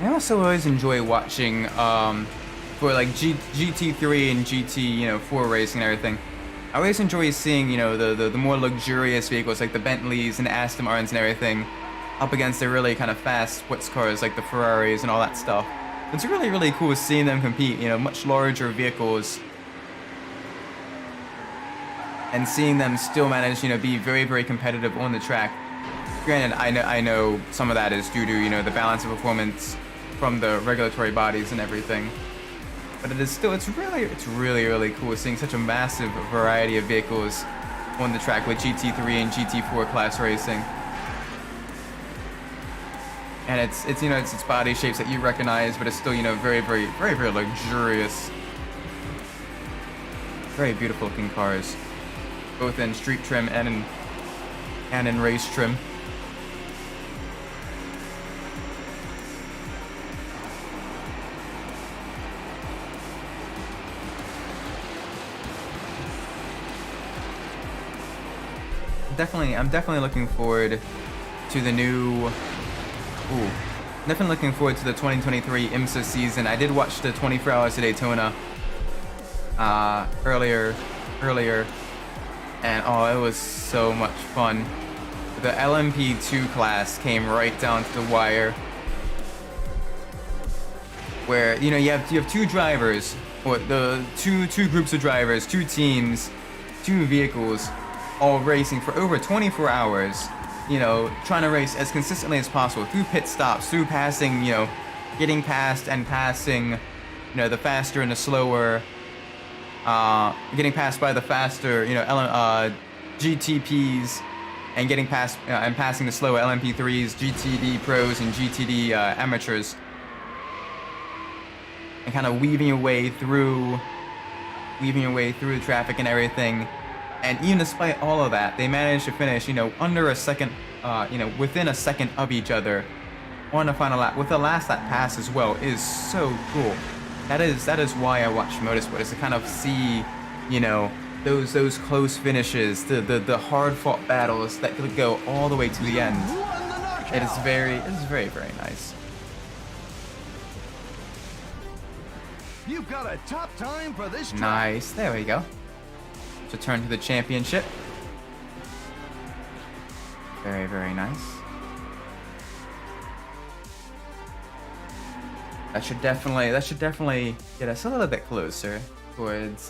I also always enjoy watching for like GT3 and GT4 racing and everything. I always enjoy seeing the more luxurious vehicles like the Bentleys and Aston Martins and everything up against the really kind of fast sports cars like the Ferraris and all that stuff. It's really, really cool seeing them compete. Much larger vehicles and seeing them still manage be very, very competitive on the track. Granted, I know some of that is due to the balance of performance from the regulatory bodies and everything, but it's really, really cool seeing such a massive variety of vehicles on the track with GT3 and GT4 class racing. And it's body shapes that you recognize, but it's still very, very, very, very luxurious, very beautiful looking cars, both in street trim and in race trim. I'm definitely looking forward to the new. Ooh, definitely looking forward to the 2023 IMSA season. I did watch the 24 Hours of Daytona earlier, and oh, it was so much fun. The LMP2 class came right down to the wire, where you have two drivers, or the two groups of drivers, two teams, two vehicles, all racing for over 24 hours. Trying to race as consistently as possible through pit stops, through passing, getting past and passing, the faster and the slower, getting passed by the faster, GTPs, and getting past and passing the slower LMP3s, GTD pros, and GTD amateurs, and kind of weaving your way through the traffic and everything. And even despite all of that, they managed to finish, under a second, within a second of each other on the final lap, with the last lap pass as well. Is so cool. That is why I watch motorsport, is to kind of see, those close finishes, the hard fought battles that could go all the way to the end. It is very, very nice. You've got a top time for this track. Nice. There we go. Return to the championship. Very, very nice. That should definitely get us a little bit closer towards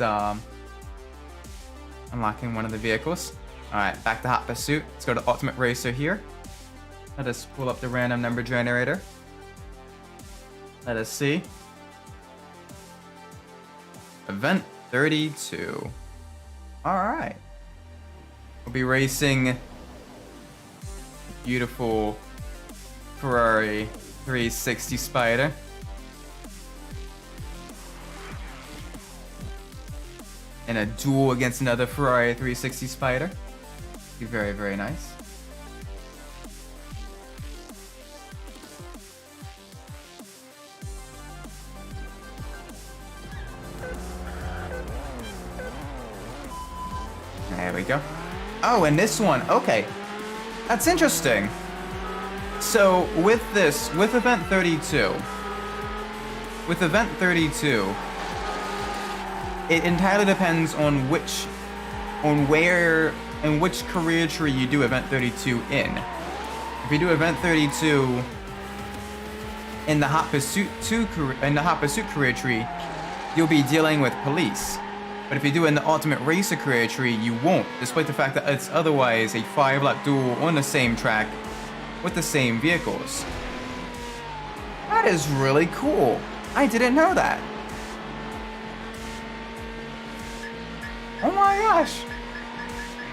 unlocking one of the vehicles. Alright, back to Hot Pursuit. Let's go to Ultimate Racer here. Let us pull up the random number generator. Let us see. Event 32. Alright. We'll be racing a beautiful Ferrari 360 Spider. In a duel against another Ferrari 360 Spider. Be very, very nice. There we go. Oh, and this one, okay. That's interesting. So with event 32, it entirely depends on which career tree you do event 32 in. If you do event 32 in the Hot Pursuit career tree, you'll be dealing with police. But if you do it in the Ultimate Racer career tree, you won't, despite the fact that it's otherwise a 5-lap duel on the same track with the same vehicles. That is really cool. I didn't know that. Oh my gosh.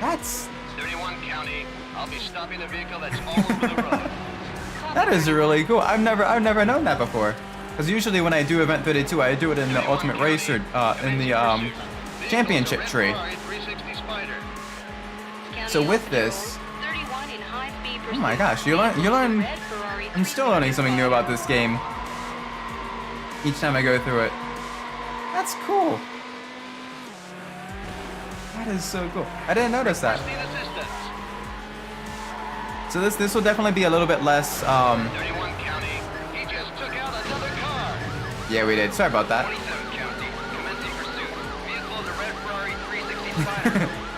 That's... 31 County. I'll be stopping the vehicle that's all over the road. That is really cool. I've never known that before. Because usually when I do event 32, I do it in the Ultimate Racer, in the championship tree. So with this, oh my gosh, you learn. I'm still learning something new about this game each time I go through it. That's cool. That is so cool. I didn't notice that. So this will definitely be a little bit less. 31 County. He just took out another car. Yeah, we did. Sorry about that. 27 County. Commencing pursuit. Vehicle is a red Ferrari 360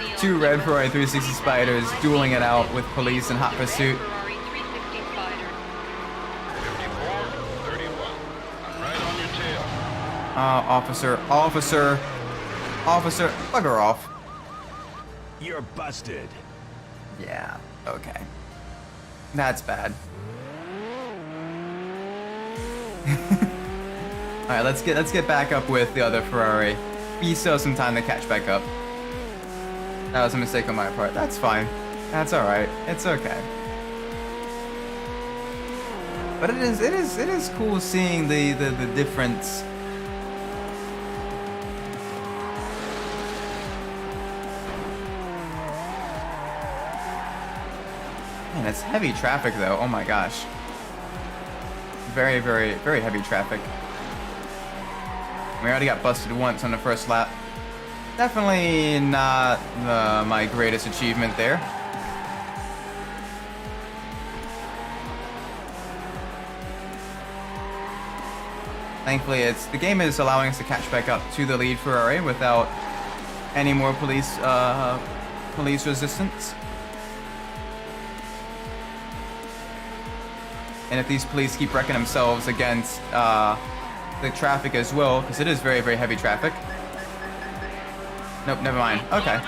Spider. Two red Ferrari 360 Spiders dueling it out with police and Hot Pursuit. 54, 31. I'm right on your tail. Officer, bugger off. You're busted. Yeah, okay. That's bad. Alright, let's get back up with the other Ferrari. We still have some time to catch back up. That was a mistake on my part. That's fine. That's alright. It's okay. But it is cool seeing the difference. Man, it's heavy traffic though. Oh my gosh. Very, very, very heavy traffic. We already got busted once on the first lap. Definitely not my greatest achievement there. Thankfully, the game is allowing us to catch back up to the lead Ferrari without any more police resistance. And if these police keep wrecking themselves against the traffic as well, because it is very, very heavy traffic. Nope, never mind. Okay. In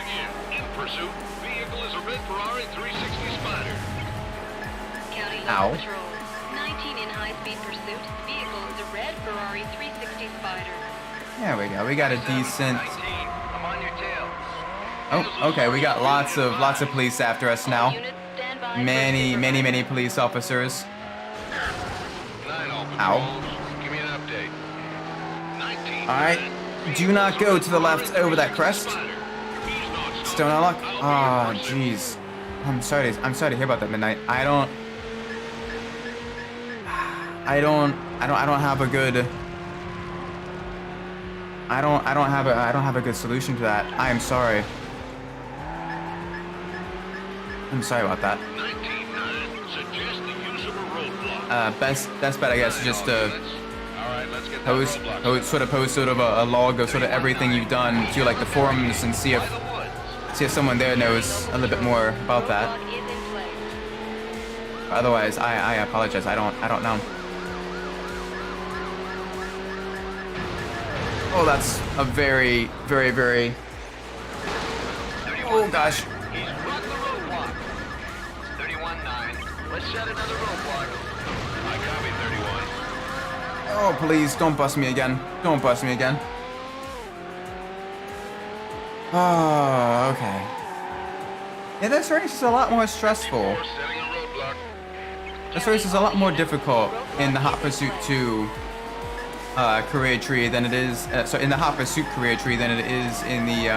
pursuit, vehicle is a red Ferrari 360 Spider. County Ow. Local Patrol. 19 in high-speed pursuit. Vehicle is a red Ferrari 360 Spider. There we go. We got a decent. 19, I'm on your tail. Oh, okay. We got lots of police after us now. Units stand by for Many supervisor. police officers. 9 all Ow. patrols. Give me an update. 19. All right. Do not go to the left over that crest. Still no luck. Oh, jeez. I'm sorry to hear about that, Midnight. I don't have a good. I don't have a good solution to that. I am sorry. I'm sorry about that. 19-9. Suggest the use of a roadblock. Best bet I guess is just to Alright, let's get that post sort of a log of sort of everything you've done to like the forums and see if someone there knows a little bit more about that. Roadblock is in place. Otherwise, I apologize. I don't know. Oh, that's a very. Oh gosh. He's run the roadblock. 31-9. Let's set another roadblock. I copy 31. Oh, please don't bust me again. Don't bust me again. Oh, okay. Yeah, this race is a lot more stressful. Setting a roadblock. This race is a lot more difficult in the Hot Pursuit 2 career tree than it is. In the Hot Pursuit career tree than it is in the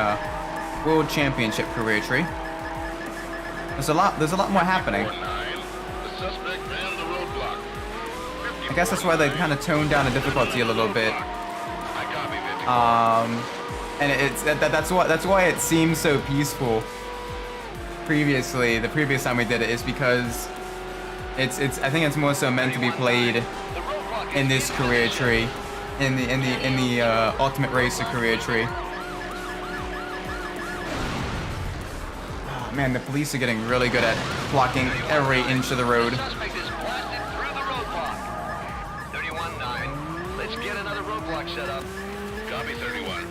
World Championship career tree. There's a lot more happening. 9. The suspect ran the roadblock. I guess that's why they kind of toned down the difficulty a little bit. I copy 50. And that's why it seems so peaceful. Previously, the previous time we did it is because it's I think it's more so meant to be played in this career tree, in the Ultimate Racer career tree. Oh, man, the police are getting really good at blocking every inch of the road. Suspect is blasted through the roadblock. 31-9. Let's get another roadblock set up. Copy 31.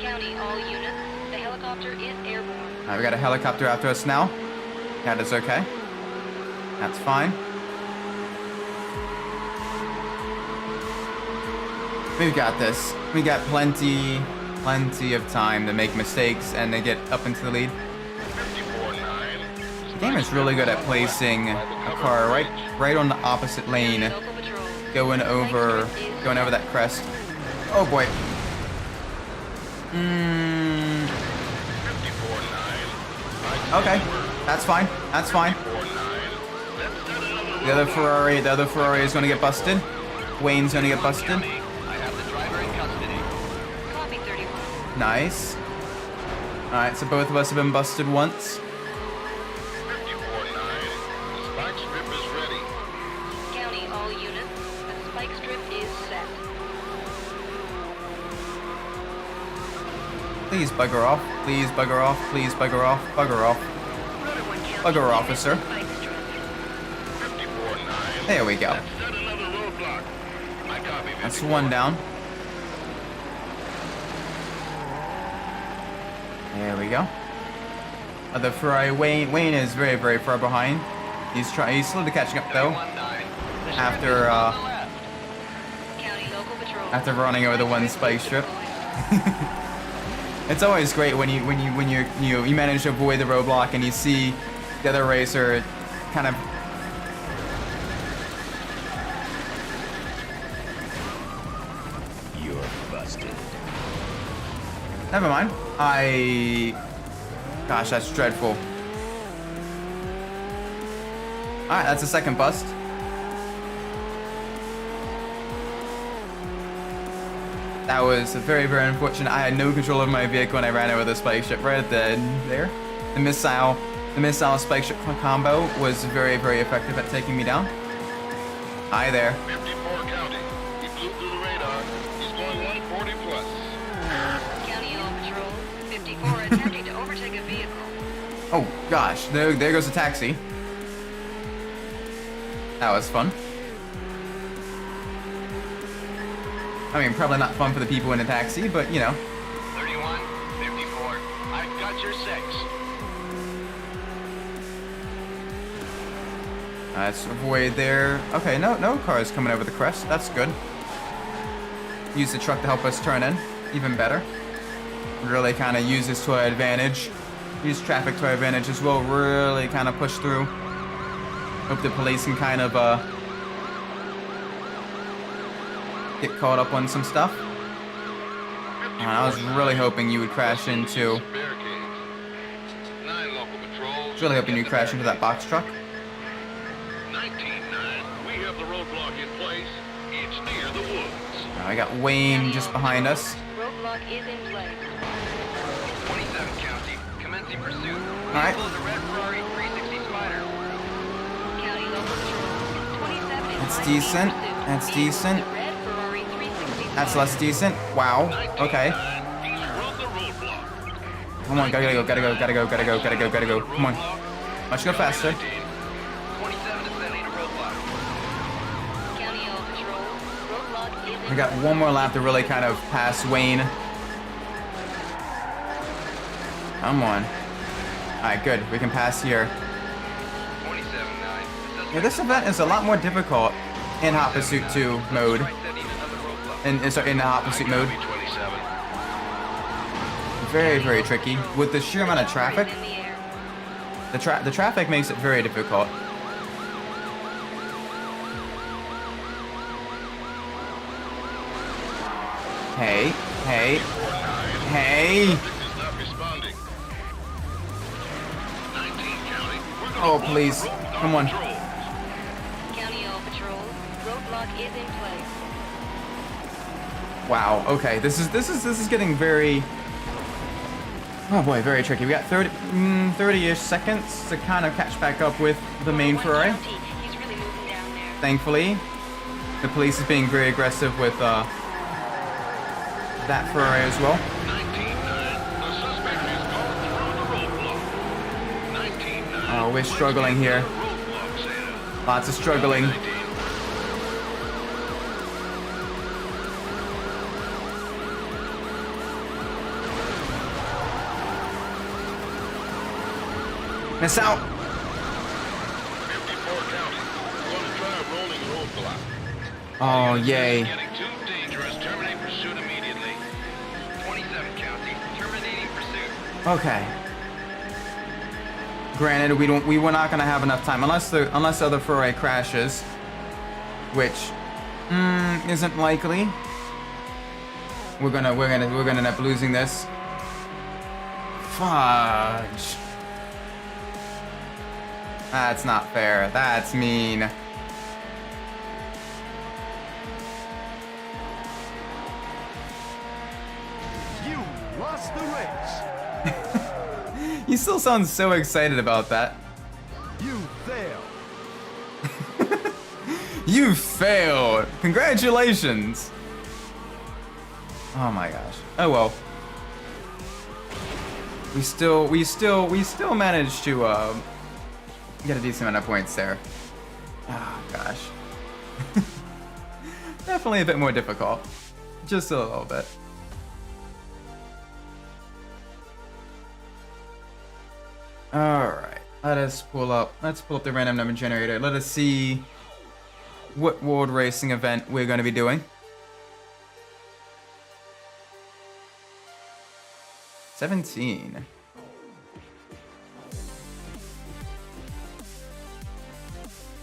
County, all units. The helicopter is airborne. We got a helicopter after us now. That is okay. That's fine. We've got this. We got plenty of time to make mistakes and to get up into the lead. 54-9. The game is really good at placing a car right on the opposite lane, Local Patrol. going over that crest. Oh boy. 54-9. Okay, that's fine. That's fine. 49. The other Ferrari is gonna get busted. Wayne's gonna get busted. I have the driver in custody. Copy 31. Nice. Alright, so both of us have been busted once. 54-9. The spike strip is ready. County, all units. The spike strip is set. Please bugger off. Please bugger off. Please bugger off. Bugger off. Bugger, officer. Spike strip. 54-9. There we go. Set another roadblock. I copy 50. That's one down. There we go. The Ferrari Wayne is very, very far behind. He's slowly catching up though. 31-9. After County, local patrol. after running over the one spike strip. It's always great when you manage to avoid the roadblock and you see the other racer kind of. You're busted. Never mind. Gosh, that's dreadful. Alright, that's a second bust. That was very, very unfortunate. I had no control of my vehicle when I ran over the spike ship right there. The missile spike ship combo was very, very effective at taking me down. Hi there. 54 County. He flew through the radar. He's going 140 plus. County All Patrol, 54 attempting to overtake a vehicle. Oh gosh, there goes the taxi. That was fun. I mean, probably not fun for the people in the taxi, but you know. 31, 54. I've got your 6. Let's avoid there. Okay, no cars coming over the crest. That's good. Use the truck to help us turn in. Even better. Really kind of use this to our advantage. Use traffic to our advantage as well. Really kind of push through. Hope the police can kind of get caught up on some stuff. I was really hoping you would crash into. Nine local patrols. Really hoping you'd crash into that box truck. 19-9. We have the roadblock in place. It's near the woods. I got Wayne just behind us. Roadblock is in place. 27 County. Commencing pursuit. Alright. Vehicle is a red Ferrari 360 Spider. County Local Patrol, 27 in That's high-speed decent. pursuit. That's Vehicle is decent. a red Ferrari 360 That's Spider. less decent. Wow. Okay. He's run the roadblock. Come on, gotta go. Come on. Let's go faster. 27 is setting a roadblock. County All Patrol, roadblock is in We got one more lap to really kind of pass Wayne. Come on. Alright, good. We can pass here. 27-9. Yeah, this event is a lot more difficult in Hot Pursuit 2 mode. Try setting another roadblock. Sorry, in the Hot Pursuit mode. 27. Very, very tricky. With the sheer amount of traffic, in the air. the traffic makes it very difficult. Hey. Is not responding. 19 County. We're gonna Oh, block please. the road Come on. patrols. County All Patrol, roadblock is in place. Wow. Okay. This is getting very. Oh boy, very tricky. We got 30-ish seconds to kind of catch back up with the main One Ferrari. County, he's really moving down there. Thankfully, the police is being very aggressive with that Ferrari as well. 19-9. The suspect is called through the roadblock. 19-9. Oh, we're struggling here. Roadblock, Santa. Lots of struggling. 19. Miss out. 54 County. Going to try rolling roadblock. Oh, yay. Getting too dangerous. Terminate pursuit immediately. 27 County. Terminating pursuit. Okay. Granted, we were not gonna have enough time unless the other Ferrari crashes, which isn't likely. We're gonna end up losing this. Fudge. That's not fair. That's mean. You lost the race. You still sound so excited about that. You failed. You failed. Congratulations. Oh my gosh. Oh well. We still managed to get a decent amount of points there. Oh gosh. Definitely a bit more difficult. Just a little bit. Alright. Let's pull up the random number generator. Let us see what world racing event we're going to be doing. 17.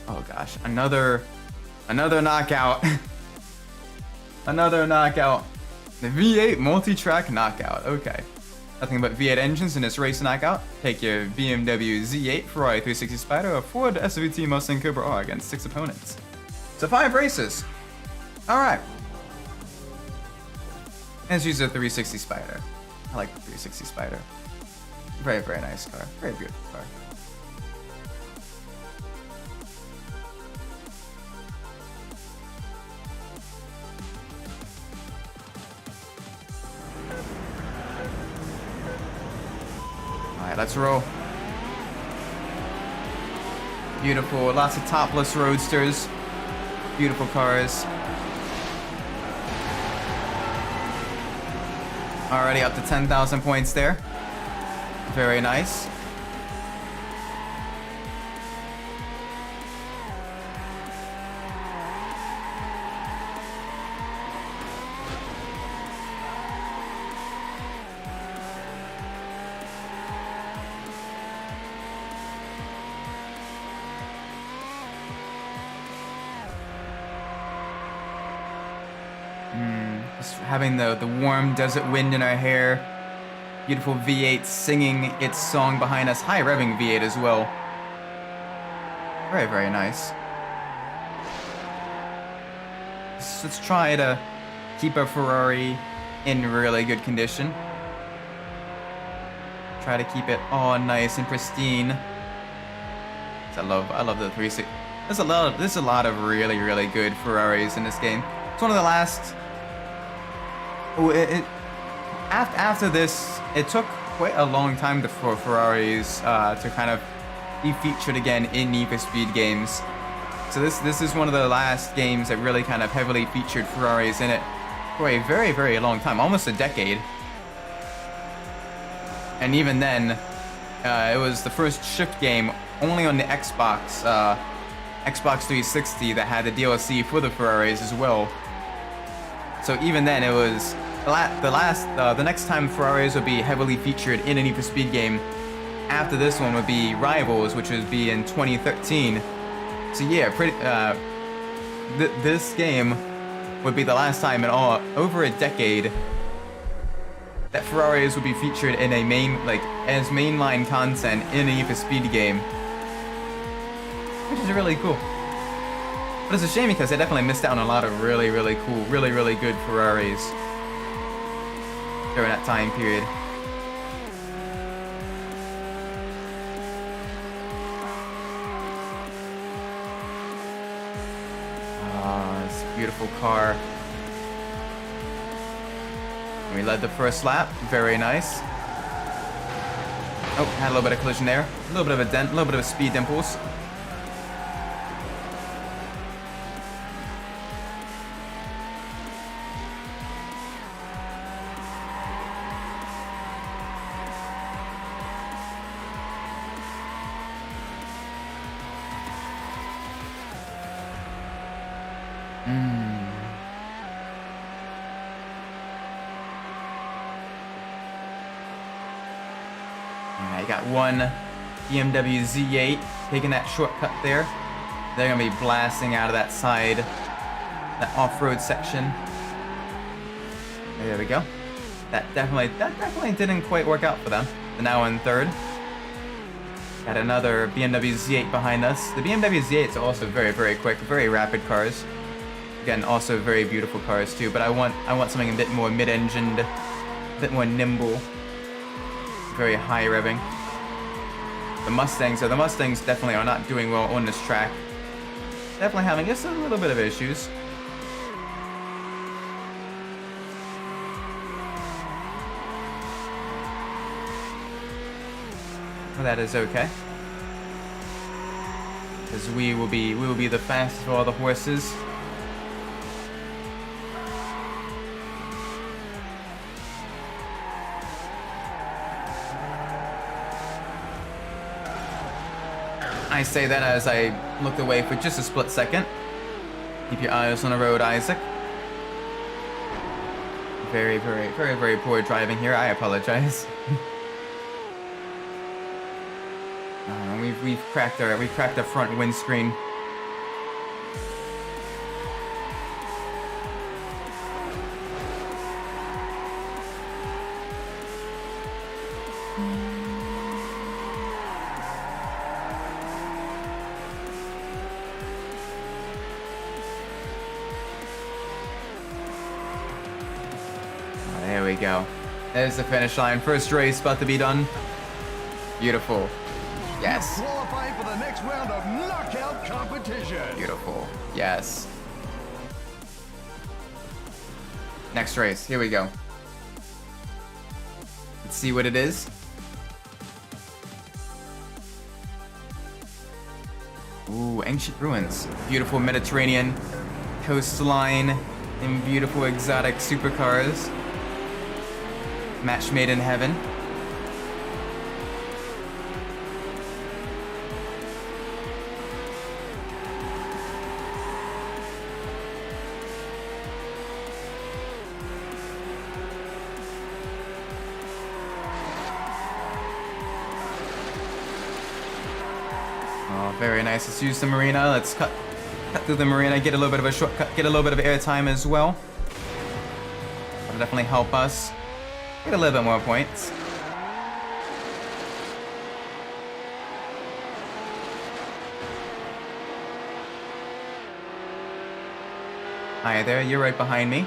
Oh gosh, another knockout. Another knockout. The V8 multi-track knockout. Okay. Nothing but V8 engines in this race knockout. Take your BMW Z8, Ferrari 360 Spider, or Ford SVT Mustang Cobra R against 6 opponents. So 5 races. Alright. Let's use a 360 Spider. I like the 360 Spider. Very, very nice car. Very beautiful car. Alright, let's roll. Beautiful. Lots of topless roadsters. Beautiful cars. Already up to 10,000 points there. Very nice. Just having the warm desert wind in our hair. Beautiful V8 singing its song behind us. High revving V8 as well. Very, very nice. Let's try to keep our Ferrari in really good condition. Try to keep it all nice and pristine. I love the 360. There's a lot of really, really good Ferraris in this game. It's one of the last. After this, it took quite a long time for Ferraris to kind of be featured again in Need for Speed games. So this is one of the last games that really kind of heavily featured Ferraris in it for a very, very long time, almost a decade. And even then, it was the first shift game only on the Xbox 360 that had the DLC for the Ferraris as well. So even then, it was the next time Ferraris would be heavily featured in a Need for Speed game after this one would be Rivals, which would be in 2013. So yeah, this game would be the last time in over a decade that Ferraris would be featured in a as mainline content in a Need for Speed game, which is really cool. But it's a shame because I definitely missed out on a lot of really, really cool, really, really good Ferraris during that time period. It's a beautiful car. We led the first lap. Very nice. Oh, had a little bit of collision there. A little bit of a dent, a little bit of a speed impulse. I got one BMW Z8 taking that shortcut there. They're gonna be blasting out of that side, that off-road section. There we go. That definitely didn't quite work out for them. They're now in third. Got another BMW Z8 behind us. The BMW Z8s are also very, very quick, very rapid cars. Again, also very beautiful cars too. But I want something a bit more mid-engined, a bit more nimble, very high revving. The Mustangs definitely are not doing well on this track. Definitely having just a little bit of issues. Well, that is okay, because we will be the fastest of all the horses. I say that as I look away for just a split second. Keep your eyes on the road, Isaac. Very, very, very, very poor driving here. I apologize. We've cracked our front windscreen. go. There's the finish line. First race about to be done. Beautiful. Yes. Qualifying for the next round of knockout competition. Beautiful. Yes. Next race. Here we go. Let's see what it is. Ooh, ancient ruins. Beautiful Mediterranean coastline and beautiful exotic supercars. Match made in heaven. Oh, very nice. Let's use the marina. Let's cut through the marina, get a little bit of a shortcut, get a little bit of airtime as well. That'll definitely help us get a little bit more points. Hi there, you're right behind me.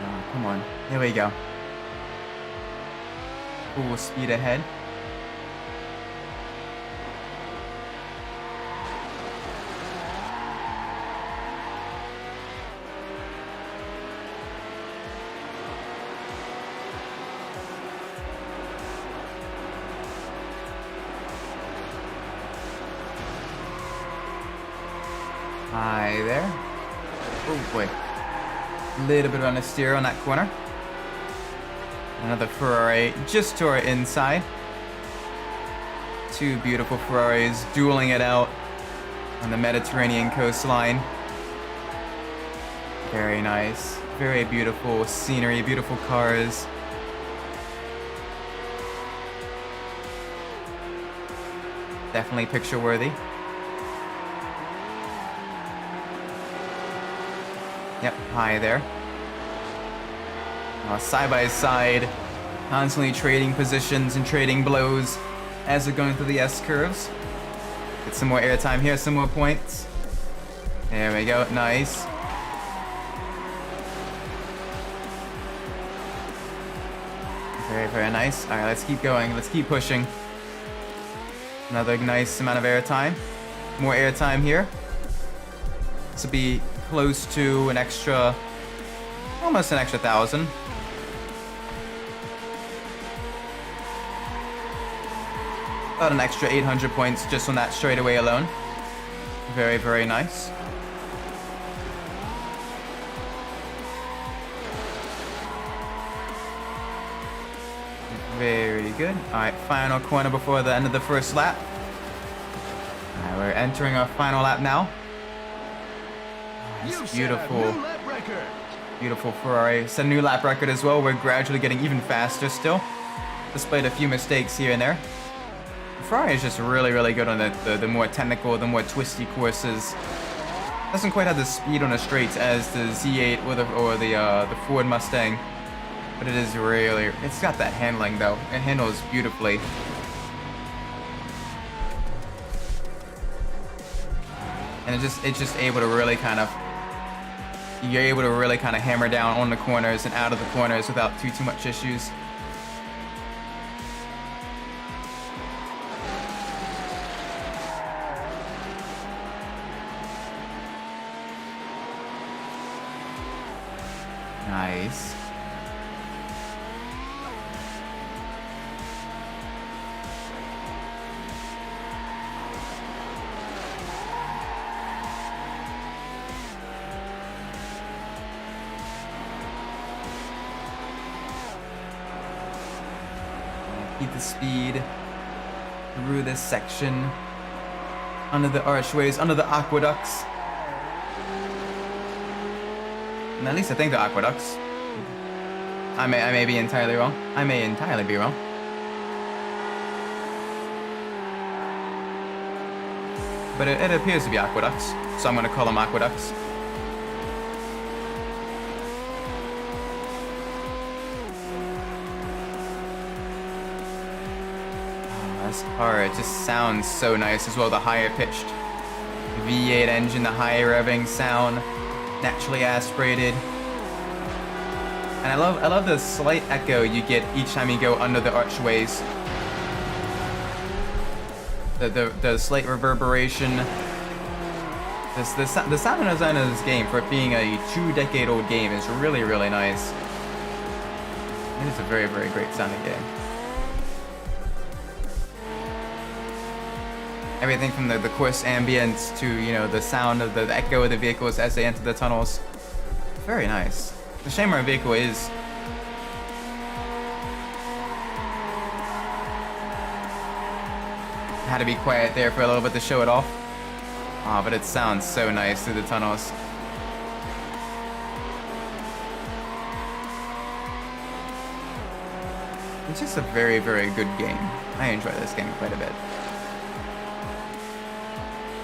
Oh, come on. Here we go. Full speed ahead. Hi there. Oh boy. Little bit on the steer on that corner. Another Ferrari just to our inside. Two beautiful Ferraris dueling it out on the Mediterranean coastline. Very nice. Very beautiful scenery, beautiful cars. Definitely picture worthy. Yep, hi there. Side by side, constantly trading positions and trading blows as they're going through the S-curves. Get some more airtime here, some more points. There we go, nice. Very, very nice. Alright, let's keep going, let's keep pushing. Another nice amount of airtime. More airtime here. This will be close to an extra, almost an extra 1,000. About an extra 800 points just on that straightaway alone. Very, very nice. Very good. Alright, final corner before the end of the first lap. Alright, we're entering our final lap now. It's beautiful. Beautiful Ferrari. Set a new lap record as well. We're gradually getting even faster still, despite a few mistakes here and there. Ferrari is just really, really good on the more technical, the more twisty courses. Doesn't quite have the speed on the straights as the Z8 or the Ford Mustang, but it is really, it's got that handling though. It handles beautifully. And it's just able to really kind of, you're able to really kind of hammer down on the corners and out of the corners without too much issues. Nice. Keep the speed through this section, under the archways, under the aqueducts. And at least I think the aqueducts. I may be entirely wrong. I may entirely be wrong. But it appears to be aqueducts, so I'm going to call them aqueducts. Oh, this car, it just sounds so nice as well, the higher pitched V8 engine, the high revving sound, naturally aspirated. And I love the slight echo you get each time you go under the archways. The slight reverberation. The sound design of this game, for it being a 2-decade-old game, is really, really nice. It is a very, very great sounding game. Everything from the coarse ambience to, you know, the sound of the echo of the vehicles as they enter the tunnels. Very nice. The shame our vehicle is had to be quiet there for a little bit to show it off. Oh, but it sounds so nice through the tunnels. It's just a very, very good game. I enjoy this game quite a bit.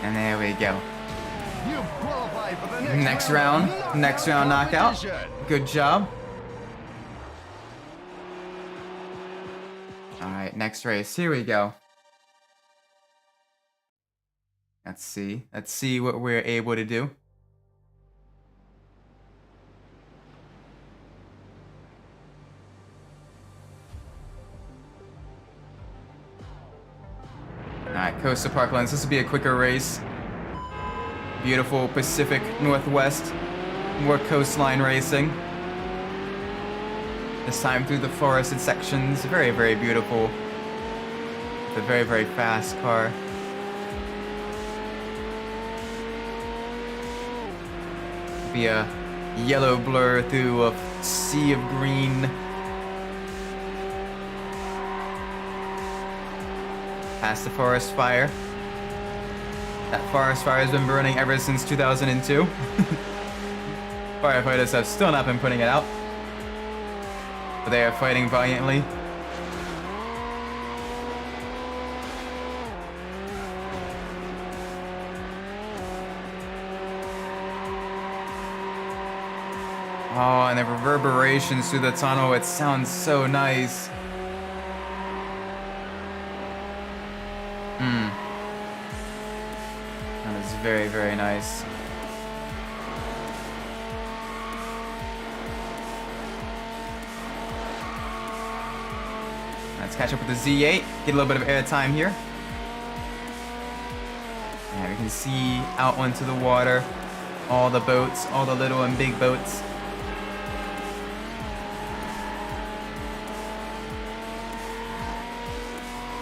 And there we go. You qualify for the Next round knockout. competition. Good job. Alright, next race. Here we go. Let's see what we're able to do. Alright, Coastal Parklands. This will be a quicker race. Beautiful Pacific Northwest. More coastline racing. This time through the forested sections. Very, very beautiful. It's a very, very fast car. Be a yellow blur through a sea of green. Past the forest fire. That forest fire has been burning ever since 2002. Firefighters have still not been putting it out, but they are fighting valiantly. Oh, and the reverberations through the tunnel, it sounds so nice. That is very, very nice. Let's catch up with the Z8, get a little bit of airtime here. And we can see out onto the water, all the boats, all the little and big boats.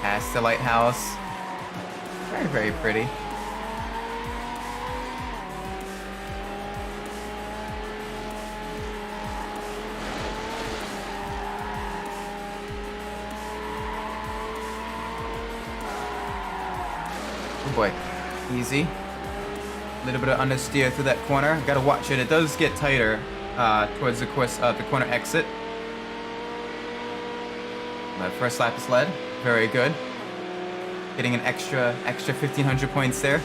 Past the lighthouse. Very, very pretty. Oh boy, easy. A little bit of understeer through that corner. Gotta watch it. It does get tighter towards the corner exit. But first lap is led. Very good. Getting an extra 1,500 points there.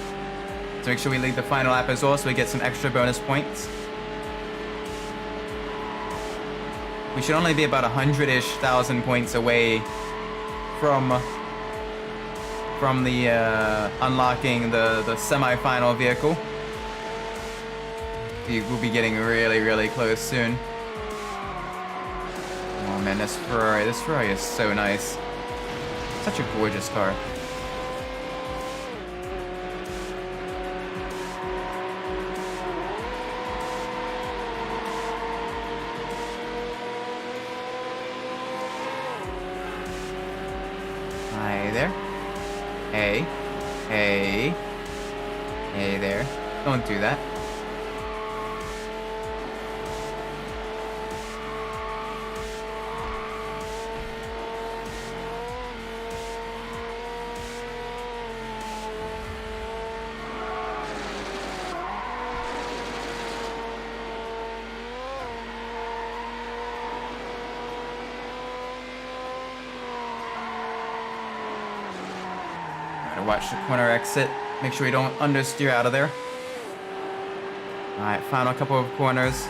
So make sure we lead the final lap as well, so we get some extra bonus points. We should only be about 100-ish thousand points away from the unlocking the semi-final vehicle. We'll be getting really, really close soon. Oh man, this Ferrari is so nice. Such a gorgeous car. Hi there. Hey. Hey. Hey there. Don't do that. Watch the corner exit. Make sure we don't understeer out of there. Alright, final couple of corners.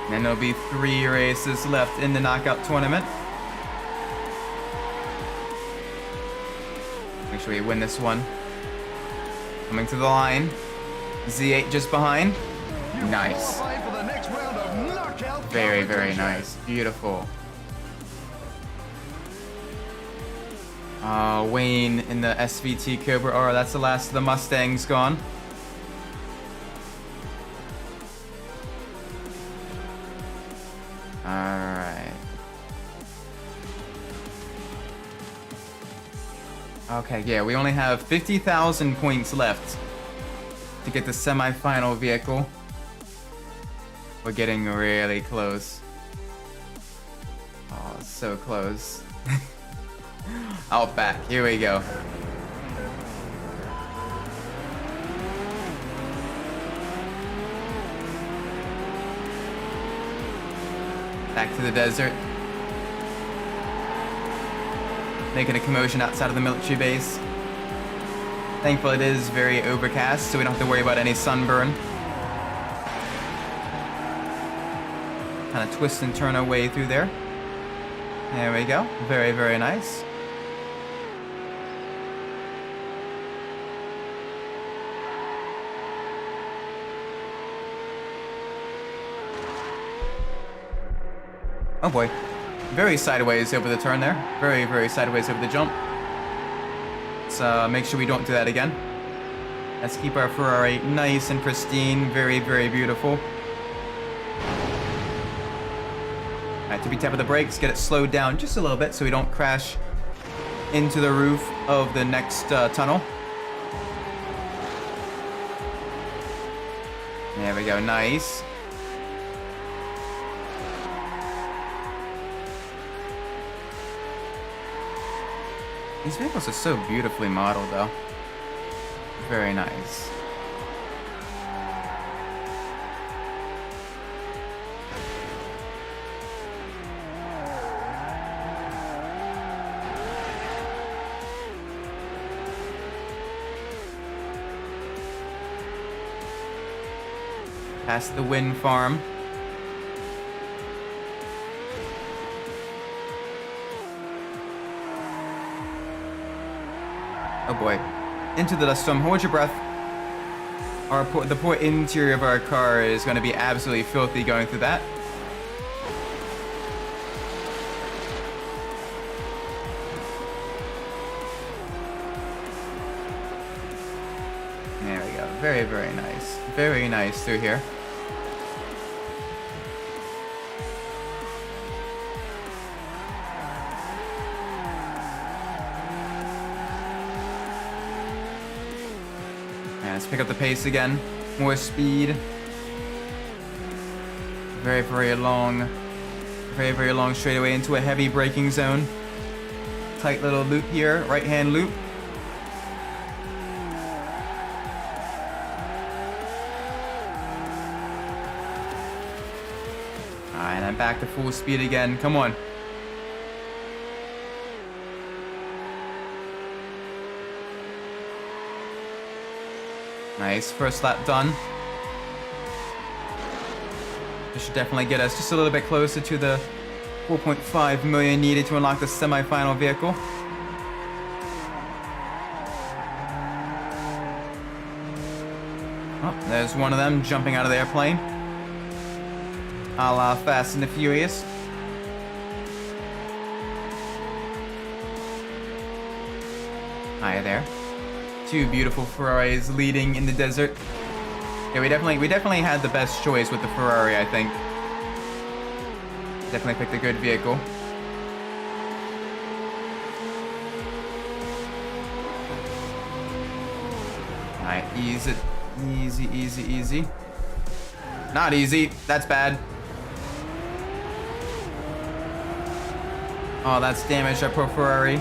And then there'll be 3 races left in the knockout tournament. Make sure we win this one. Coming to the line. Z8 just behind. You Nice. qualify for the next round of knockout Very, very competition. nice. Beautiful. Wayne in the SVT Cobra R. That's the last of the Mustangs gone. Alright. Okay, yeah, we only have 50,000 points left to get the semi-final vehicle. We're getting really close. Oh, so close. Outback, here we go. Back to the desert. Making a commotion outside of the military base. Thankfully it is very overcast, so we don't have to worry about any sunburn. Kind of twist and turn our way through there. There we go. Very, very nice. Oh boy. Very sideways over the turn there. Very, very sideways over the jump. Let's make sure we don't do that again. Let's keep our Ferrari nice and pristine. Very, very beautiful. Alright, to be tap of the brakes, get it slowed down just a little bit so we don't crash into the roof of the next tunnel. There we go, nice. These vehicles are so beautifully modeled, though. Very nice. Past the wind farm. Oh boy. Into the dust storm. Hold your breath. The poor interior of our car is going to be absolutely filthy going through that. There we go. Very, very nice. Very nice through here. Let's pick up the pace again. More speed. Very, very long straightaway into a heavy braking zone. Tight little loop here, right-hand loop. Alright, and I'm back to full speed again. Come on. Nice, first lap done. This should definitely get us just a little bit closer to the 4.5 million needed to unlock the semi-final vehicle. Oh, there's one of them jumping out of the airplane. A la Fast and the Furious. Hi there. Two beautiful Ferraris leading in the desert. Yeah, we definitely had the best choice with the Ferrari, I think. Definitely picked a good vehicle. Alright, ease it. Easy, easy, easy. Not easy. That's bad. Oh, that's damaged our poor Ferrari.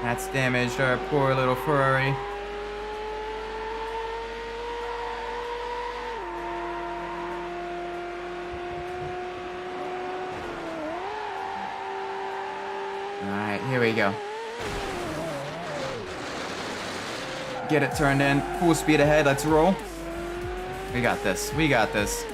That's damaged our poor little Ferrari. Alright, here we go. Get it turned in. Full speed ahead. Let's roll. We got this. We got this.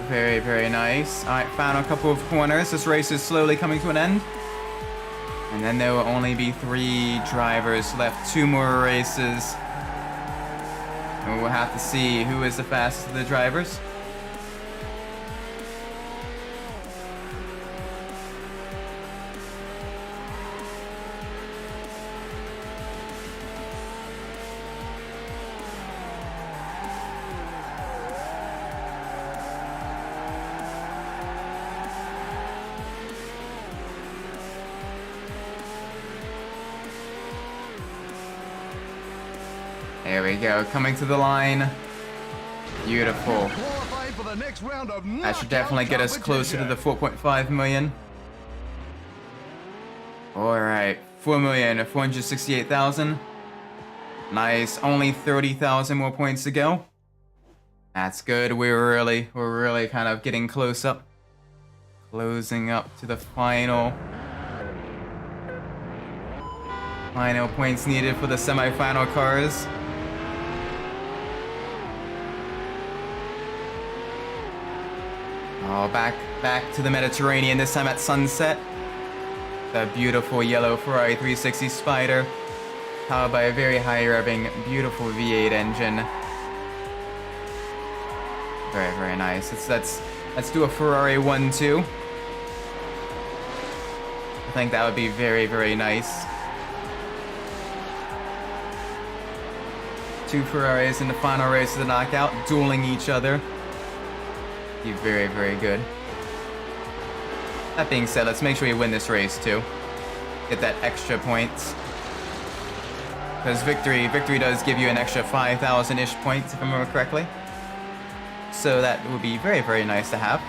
Very, very nice. Alright, final couple of corners. This race is slowly coming to an end. And then there will only be 3 drivers left. 2 more races. And we'll have to see who is the fastest of the drivers. There we go, coming to the line. Beautiful. Qualified for the next round of That should definitely get us closer to the 4.5 million. Alright, 4,468,000. Nice, only 30,000 more points to go. That's good, we're really kind of getting close up. Closing up to the final points needed for the semi-final cars. Oh, back to the Mediterranean, this time at sunset. The beautiful yellow Ferrari 360 Spider, powered by a very high revving, beautiful V8 engine. Very, very nice. Let's do a Ferrari 1-2. I think that would be very, very nice. 2 Ferraris in the final race of the knockout, dueling each other. Be very, very good. That being said, let's make sure we win this race too. Get that extra points. Because victory does give you an extra 5,000-ish points, if I remember correctly. So that would be very, very nice to have.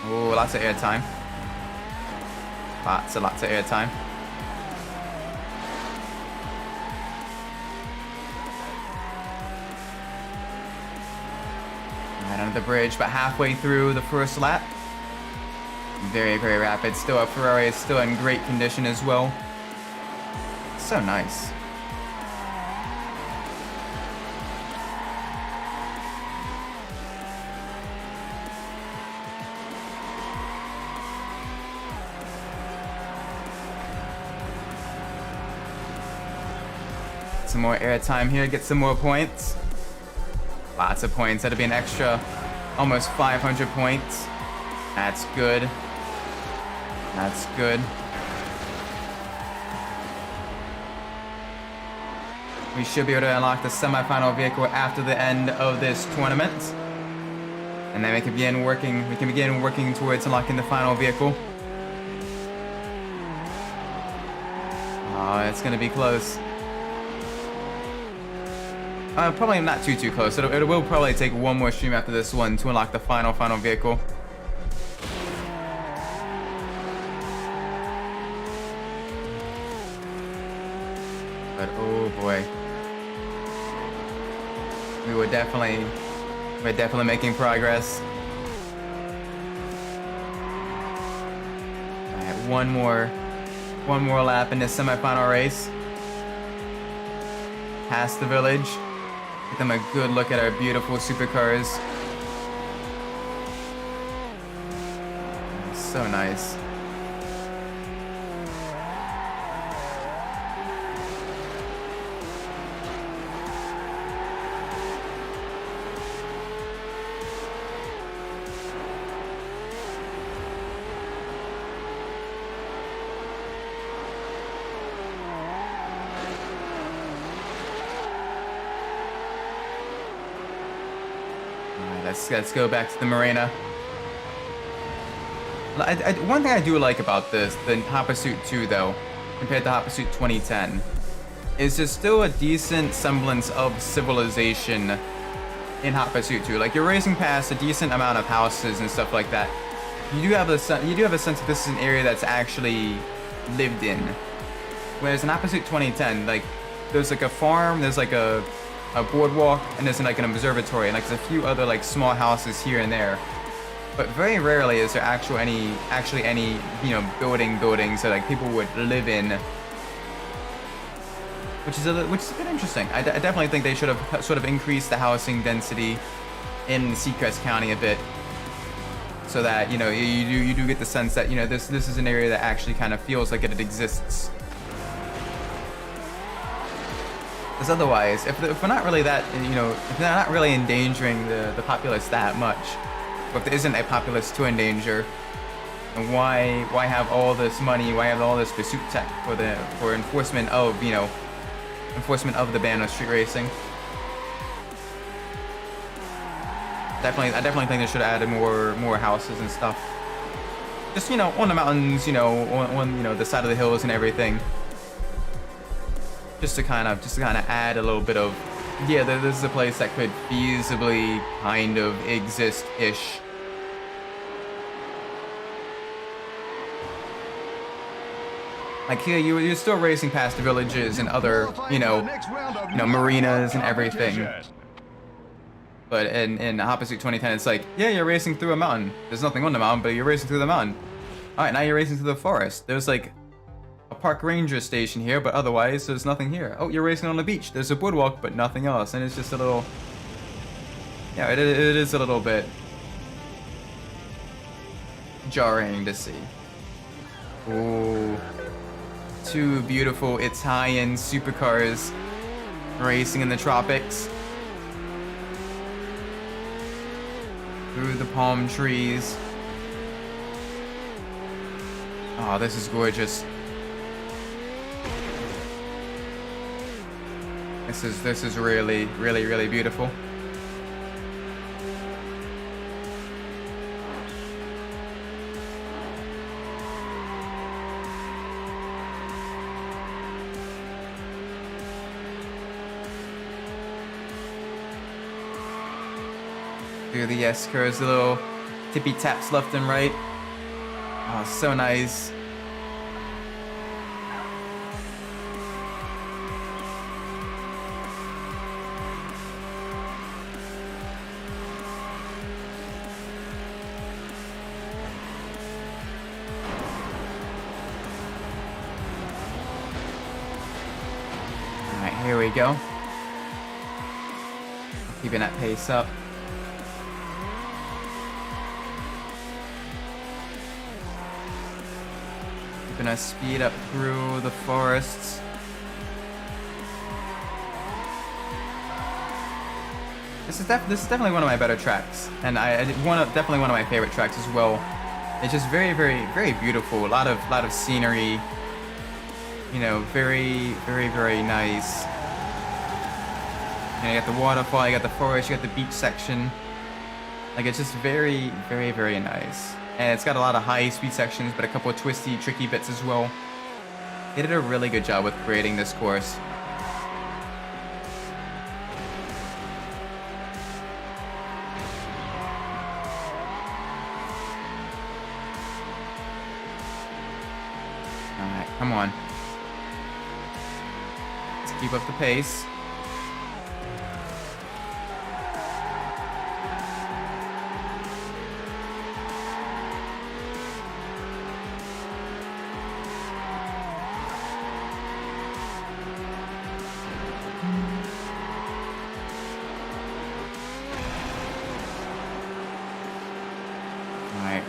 Oh, lots of airtime. Lots of airtime. Right under the bridge, but halfway through the first lap. Very, very rapid. Still, a Ferrari is still in great condition as well. So nice. Some more airtime here, get some more points. Lots of points, that'll be an extra almost 500 points. That's good. That's good. We should be able to unlock the semi-final vehicle after the end of this tournament. And then we can begin working towards unlocking the final vehicle. Oh, it's gonna be close. Probably not too close. It will probably take one more stream after this one to unlock the final vehicle. But oh boy, we're definitely making progress. All right, one more lap in this semi-final race. Past the village. Get them a good look at our beautiful supercars. So nice. Let's go back to the marina. One thing I do like about the Hot Pursuit 2 though, compared to Hot Pursuit 2010, is there's still a decent semblance of civilization in Hot Pursuit 2. Like, you're racing past a decent amount of houses and stuff like that. You do have a sense that this is an area that's actually lived in. Whereas in Hot Pursuit 2010, like, there's like a farm, there's like a boardwalk, and there's like an observatory, and like there's a few other like small houses here and there. But very rarely is there actually any buildings that like people would live in. which is a bit interesting. I definitely think they should have sort of increased the housing density in Seacrest County a bit, so that, you know, you do get the sense that, you know, this is an area that actually kind of feels like it exists. Because otherwise, if we're not really that, you know, if they're not really endangering the populace that much, or if there isn't a populace to endanger, and why have all this money? Why have all this pursuit tech for enforcement of, you know, enforcement of the ban of street racing? I definitely think they should have added more houses and stuff. Just, you know, on the mountains, you know, on you know, the side of the hills and everything. Just to kind of add a little bit of, yeah, this is a place that could feasibly kind of exist-ish. Like here, you're still racing past the villages and other, you know, marinas and everything. But in Hot Pursuit 2010, it's like, yeah, you're racing through a mountain. There's nothing on the mountain, but you're racing through the mountain. All right, now you're racing through the forest. There's like a park ranger station here, but otherwise there's nothing here. Oh, you're racing on the beach. There's a boardwalk, but nothing else. And it's just a little, yeah, it is a little bit jarring to see. Ooh, two beautiful Italian supercars racing in the tropics. Through the palm trees. Oh, this is gorgeous. This is really, really, really beautiful. Through the S-curves, the little tippy taps left and right. Oh, so nice. Alright, here we go. Keeping that pace up. Gonna speed up through the forests. This is definitely one of my better tracks, and definitely one of my favorite tracks as well. It's just very, very, very beautiful. A lot of scenery. You know, very, very, very nice. You got the waterfall, you got the forest, you got the beach section. Like, it's just very, very, very nice. And it's got a lot of high-speed sections, but a couple of twisty, tricky bits as well. They did a really good job with creating this course. Alright, come on. Let's keep up the pace.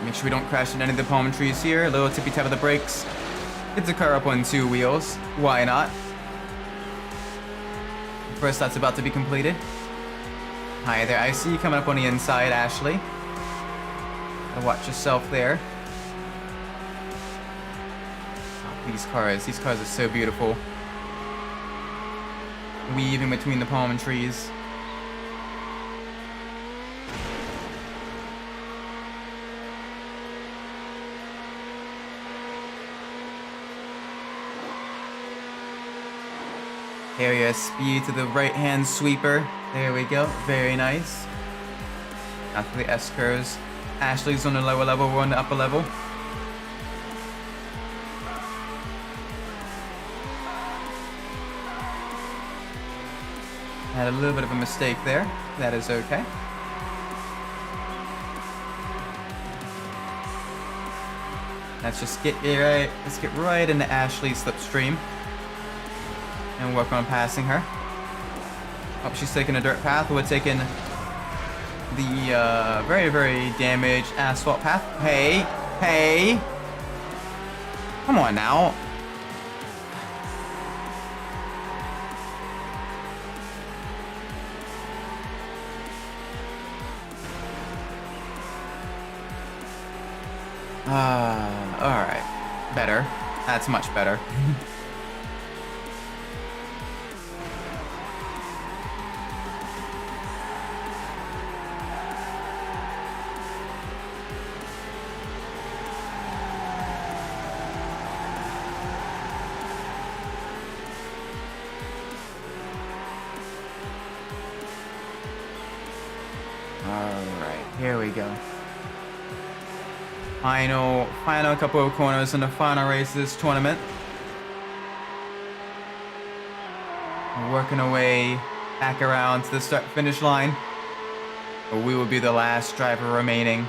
Make sure we don't crash into any of the palm trees here. A little tippy tap of the brakes. Get the car up on two wheels. Why not? First that's about to be completed. Hi there, I see you coming up on the inside, Ashley. Gotta watch yourself there. Oh, these cars are so beautiful. Weaving between the palm trees. Area speed to the right-hand sweeper. There we go. Very nice. After the S-curves. Ashley's on the lower level, we're on the upper level. Had a little bit of a mistake there. That is okay. Let's just get right into Ashley's slipstream. and work on passing her. Oh, she's taking a dirt path. We're taking the very, very damaged asphalt path. Hey, hey. Come on now. Alright. Better. That's much better. Alright, here we go. Final couple of corners in the final race of this tournament. Working our way back around to the start-finish line. But we will be the last driver remaining.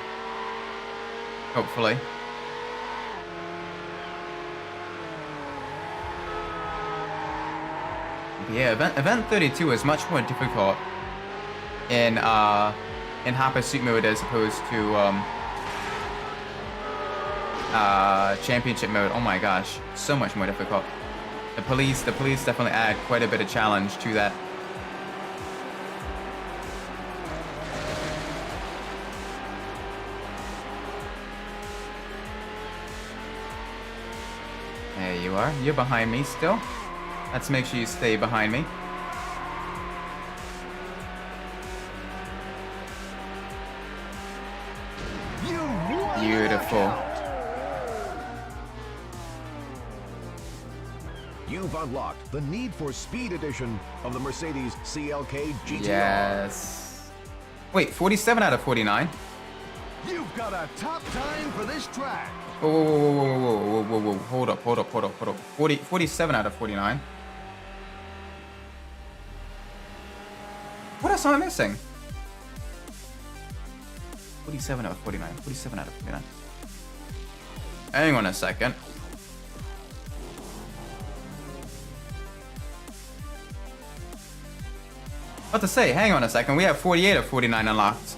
Hopefully. But yeah, event 32 is much more difficult in hot pursuit mode as opposed to championship mode. Oh my gosh, so much more difficult. The police definitely add quite a bit of challenge to that. There you are. You're behind me still. Let's make sure you stay behind me. Beautiful. You've unlocked the Need for Speed edition of the Mercedes CLK GTR. Yes. Wait, 47 out of 49? You've got a top time for this track. Whoa. Hold up. 47 out of 49. What else am I missing? 47 out of 49. 47 out of 49. Hang on a second. What to say? Hang on a second. We have 48 of 49 unlocked.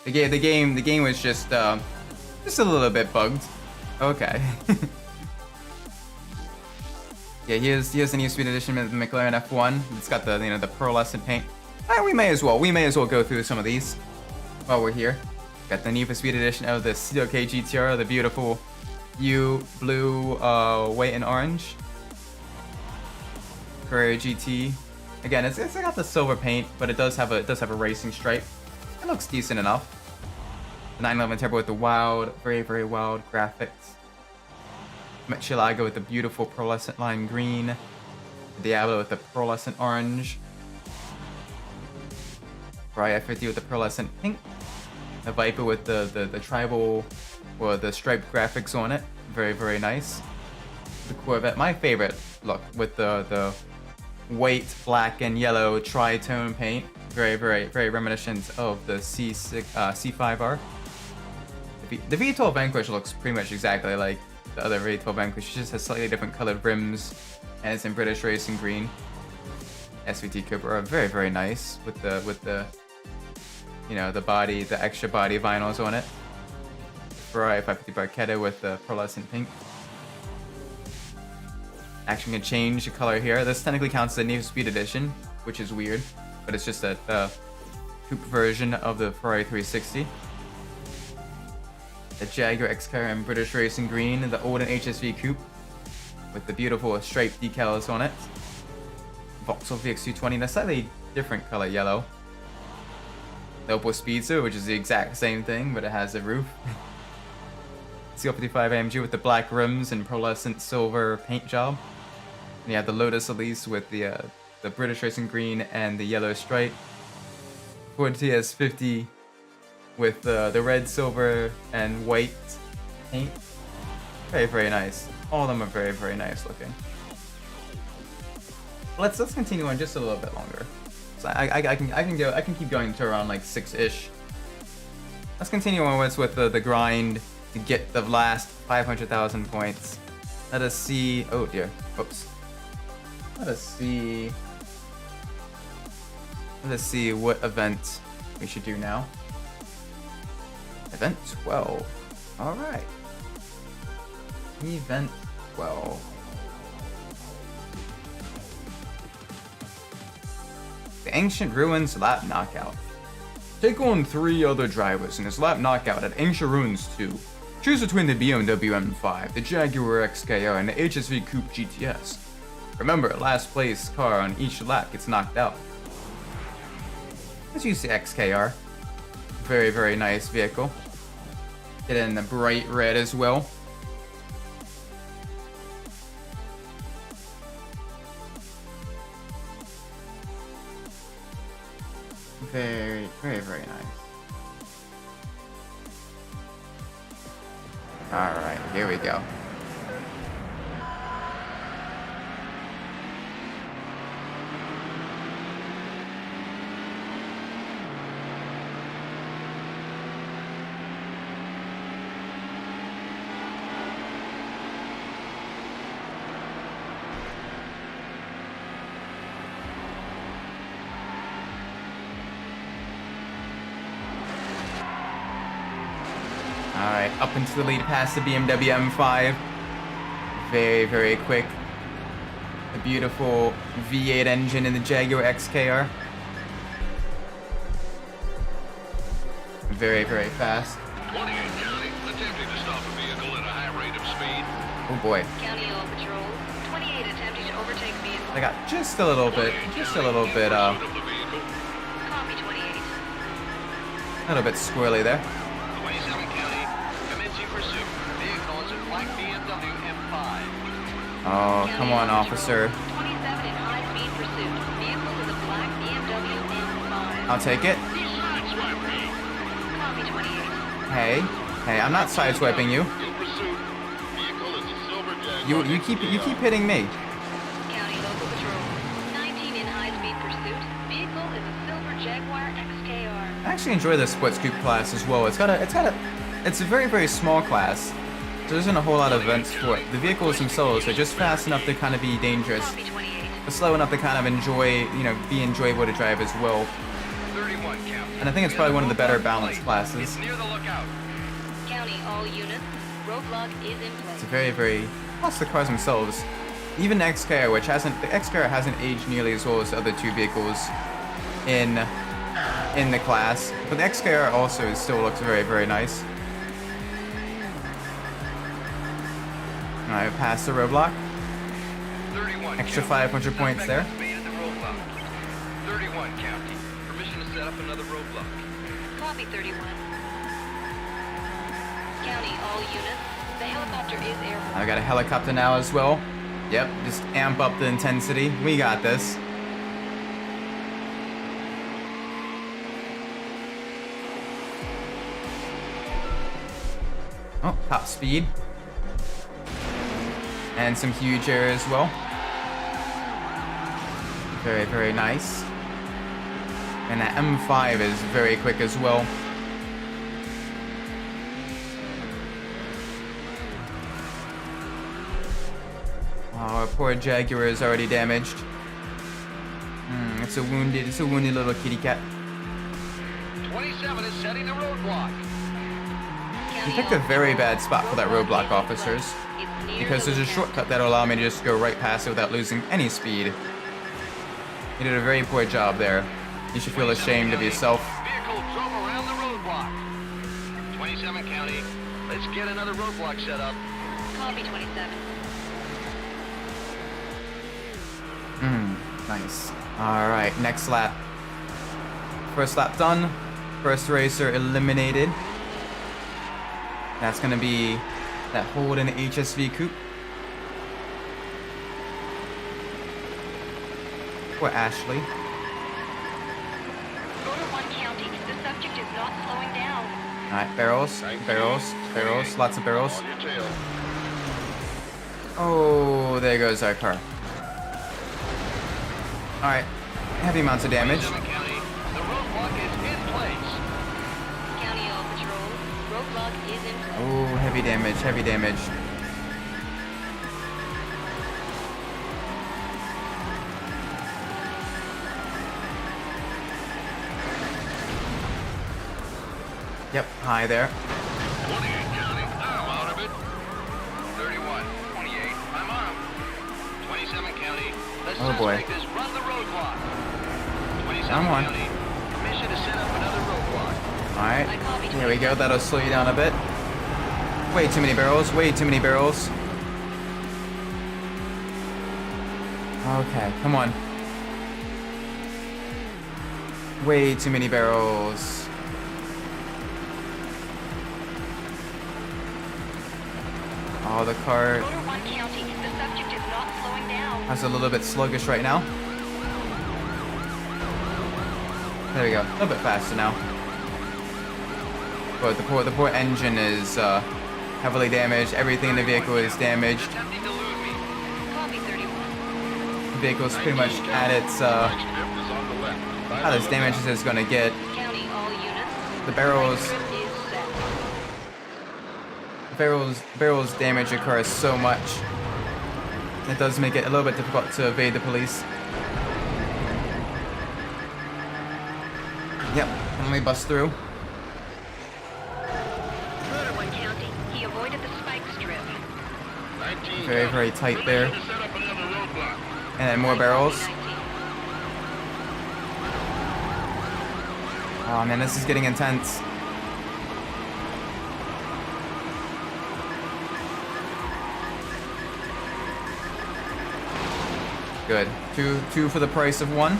The game was just a little bit bugged. Okay. Yeah, here's the new Speed Edition of the McLaren F1. It's got the the pearlescent paint. We may as well go through some of these while we're here. Got the Need for Speed Edition of the CLK GTR, the beautiful blue, white and orange. Carrera GT. Again, it's got the silver paint, but it does have a racing stripe. It looks decent enough. The 911 Turbo with the wild, very, very wild graphics. Murcielago with the beautiful pearlescent lime green. The Diablo with the pearlescent orange. Ferrari F50 with the pearlescent pink. The Viper with the tribal, or the striped graphics on it. Very, very nice. The Corvette, my favorite look, with the white, black, and yellow tri-tone paint. Very, very, very reminiscent of the C5R. The V12 Vanquish looks pretty much exactly like the other V12 Vanquish. It just has slightly different colored rims, and it's in British racing green. SVT Cobra are very, very nice with the the body, the extra body vinyls on it. Ferrari 550 Barchetta with the pearlescent pink. Action can change the color here. This technically counts as a Need for Speed Edition, which is weird, but it's just a coupe version of the Ferrari 360. The Jaguar X-Car in British Racing Green, and the Olden HSV Coupe with the beautiful striped decals on it. Vauxhall VX220 in a slightly different color yellow. The Opel Speedster, which is the exact same thing, but it has a roof. CL55 AMG with the black rims and pearlescent silver paint job. And you have the Lotus Elise with the British Racing Green and the yellow stripe. Ford TS50 with the red, silver, and white paint. Very, very nice. All of them are very, very nice looking. Let's continue on just a little bit longer. So I can keep going to around like 6-ish. Let's continue onwards with the grind to get the last 500,000 points Let us see. Oh dear. Oops. Let us see. Let us see what event we should do now. Event 12. Alright. Event 12. The Ancient Ruins Lap Knockout. Take on 3 other drivers in this lap knockout at Ancient Ruins 2. Choose between the BMW M5, the Jaguar XKR, and the HSV Coupe GTS. Remember, last place car on each lap gets knocked out. Let's use the XKR. Very, very nice vehicle. Get it in the bright red as well. Very, very, very nice. Alright, here we go. Alright, up into the lead past the BMW M5. Very, very quick. The beautiful V8 engine in the Jaguar XKR. Very, very fast. 28 County, attempting to stop a vehicle at a high rate of speed. Oh boy. County All Patrol, 28 attempting to overtake vehicle. I got just a little bit, Copy 28. a little bit squirrely there. 27 County, commencing pursuit. Vehicle is a black BMW M5. Oh, come on, officer. 27 in high-speed pursuit. Vehicle is a black BMW M5. I'll take it. Copy 28. Hey, I'm not sideswiping you. In pursuit. Vehicle is a silver Jaguar. You keep hitting me. County Local Patrol, 19 in high-speed pursuit. Vehicle is a silver Jaguar XKR. I actually enjoy the sports coupe class as well. It's a very, very small class. So there isn't a whole lot of events for it. The vehicles themselves are just fast enough to kind of be dangerous, Copy 28. but slow enough to kind of be enjoyable to drive as well. 31 County. And I think it's probably one of the better balanced classes. It's near the lookout. County all units, roadblock is in place. It's a very, very, plus the cars themselves. Even the XKR, the XKR hasn't aged nearly as well as the other 2 vehicles in the class, but the XKR also still looks very, very nice. Alright, past the roadblock. 31 Extra County. 500 points Suspect there. has evaded the roadblock. 31 County. Permission to set up another roadblock. Copy 31. County all units, the helicopter is airborne. I got a helicopter now as well. Yep, just amp up the intensity. We got this. Oh, top speed. And some huge air as well. Very, very nice. And that M5 is very quick as well. Oh, our poor Jaguar is already damaged. It's a wounded little kitty cat. 27 is setting the roadblock. You picked a very bad spot for that roadblock, officers. Because there's a shortcut that'll allow me to just go right past it without losing any speed. You did a very poor job there. You should feel ashamed of yourself. Vehicle drove around the roadblock. 27 County. Let's get another roadblock set up. Copy 27. Nice. Alright, next lap. First lap done. First racer eliminated. That's gonna be that Holden HSV Coupe. Poor Ashley. Go to 1 County. The subject is not slowing down. Alright, barrels. Lots of barrels. On your tail. Oh, there goes our car. Alright, heavy amounts of damage. 27 County. The roadblock is in place. County all patrol, roadblock is in place. Oh, heavy damage. Yep, hi there. 28 County, I'm out of it. 31, 28. I'm on 'em. 27 County. Let's Oh, boy. suspect is run the roadblock. 27 Come on. County. Permission to set up another roadblock. Alright, there we go. That'll slow you down a bit. Way too many barrels, way too many barrels. Okay, come on. Way too many barrels. Oh, the car Rotor 1 County, the subject is not slowing down. is a little bit sluggish right now. There we go, a little bit faster now. But the poor engine is heavily damaged. Everything in the vehicle is damaged. Attempting to lose me. Copy 31. The vehicle's pretty much at its Right strip is on the left. about as damaged as it's gonna get. County, all units. The barrels Right strip is set. barrels damage occurs so much. It does make it a little bit difficult to evade the police. Yep, let me bust through. Rotor 1 County, he avoided the spike strip. 19 Very, County. very tight there. Permission to set up another roadblock. And then more barrels. 19. Oh man, this is getting intense. Good. Two for the price of one.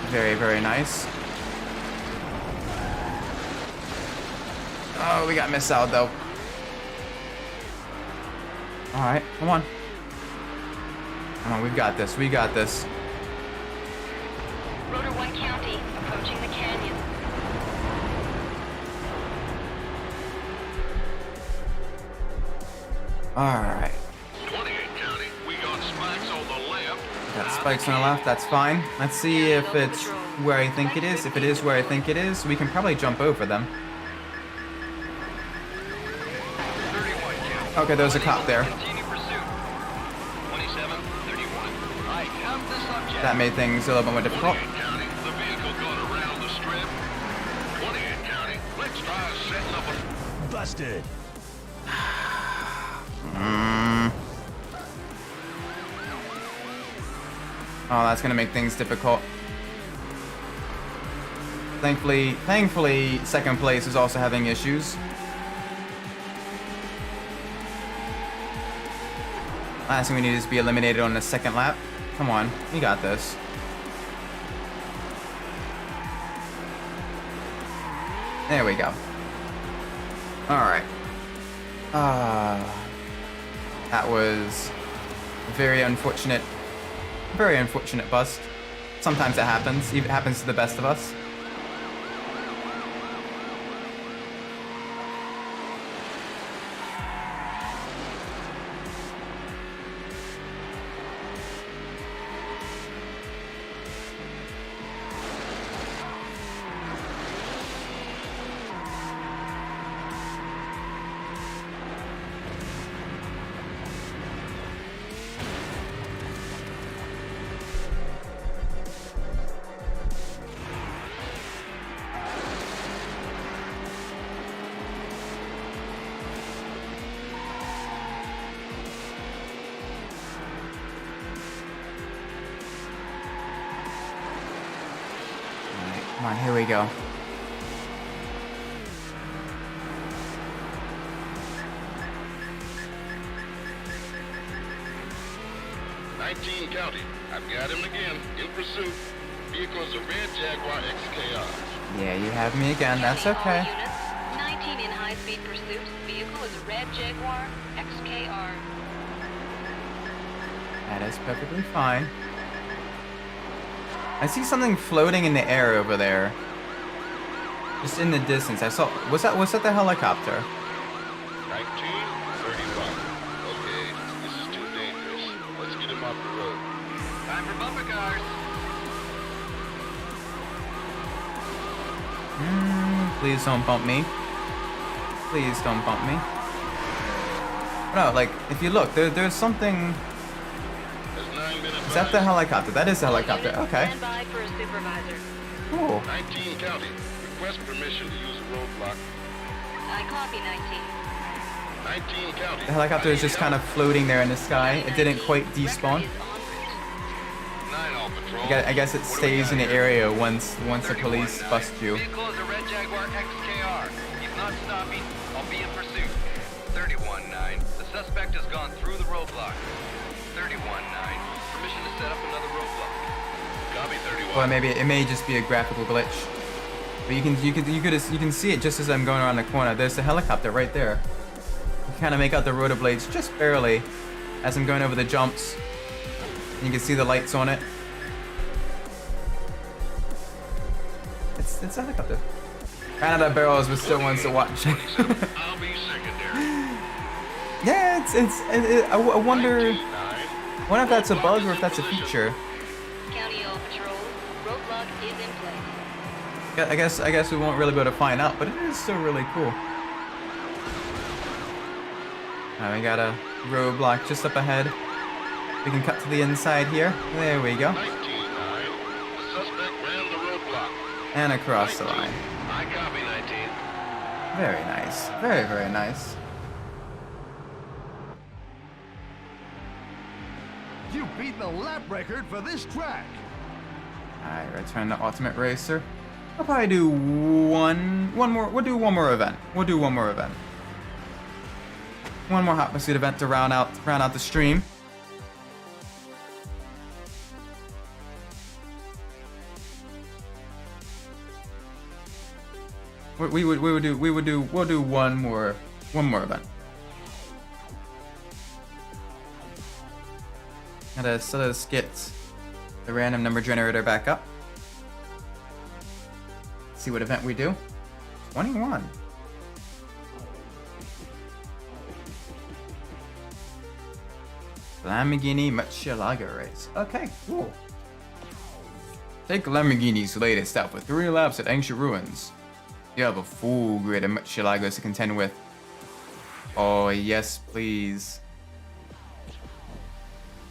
Very, very nice. Oh, we got missed out though. Alright, come on. Come on, we've got this. We got this. Rotor 1 County, approaching the canyon. Alright. 28 County, we got spikes on the left. Got spikes on the left, that's fine. Let's see if it's where I think it is. If it is where I think it is, we can probably jump over them. 31 County. Okay, there's a cop there. Continue pursuit. 27, 31. I count the subject. That made things a little bit more difficult. 28 County, the vehicle got around the strip. 28 County, let's try setting up a... Busted. Oh, that's gonna make things difficult. Thankfully, second place is also having issues. Last thing we need is to be eliminated on the second lap. Come on, we got this. There we go. Alright. That was very unfortunate bust. Sometimes it happens. It happens to the best of us. Come on, here we go. County, I've got him again, in pursuit. Vehicle is a red Jaguar XKR. Yeah, you have me again. That's County, all okay. units. 19 in high-speed pursuit. Vehicle is a red Jaguar XKR. That is perfectly fine. I see something floating in the air over there. Just in the distance. I saw. Was that the helicopter? 1931. Okay, this is too dangerous. Let's get him off the road. Time for bumper cars. Please don't bump me. Please don't bump me. No, like if you look, there's something. There's 9 minutes. Is that the helicopter? That is the helicopter. Units, Okay. stand by for a supervisor. Cool. 19 County. request permission to use a roadblock. I copy 19. 19 county. The helicopter is just kind of floating there in the sky. It didn't quite despawn. Record is en route. 9 all patrol. I guess it stays in the area once the police bust you. Vehicle is a red Jaguar XKR. He's not stopping. I'll be in pursuit. 31-9. The suspect has gone through the roadblock. 31-9. Permission to set up another roadblock. Copy 31. Well, maybe it may just be a graphical glitch. But you can see it just as I'm going around the corner. There's the helicopter right there. You kind of make out the rotor blades just barely as I'm going over the jumps. And you can see the lights on it. It's a helicopter. Canada Barrels was still ones to watch. I'll be secondary. Yeah, I wonder 19-9. if that's a bug or if that's a feature. County all patrols. Roadblock is in place. I guess we won't really be able to find out, but it is still really cool. Now we got a roadblock just up ahead. We can cut to the inside here. There we go. 19-9. The suspect ran the roadblock. And across the line. I copy 19. Very nice. Very, very nice. You beat the lap record for this track. Alright, return to Ultimate Racer. I'll probably do one more. We'll do one more event. We'll do one more event. One more Hot Pursuit event to round out the stream. We'll do one more event. So let's get the random number generator back up. See what event we do. 21. Lamborghini Murcielago race. Okay, cool. Take Lamborghini's latest out for 3 laps at Ancient Ruins. You have a full grid of Murcielagos to contend with. Oh, yes, please.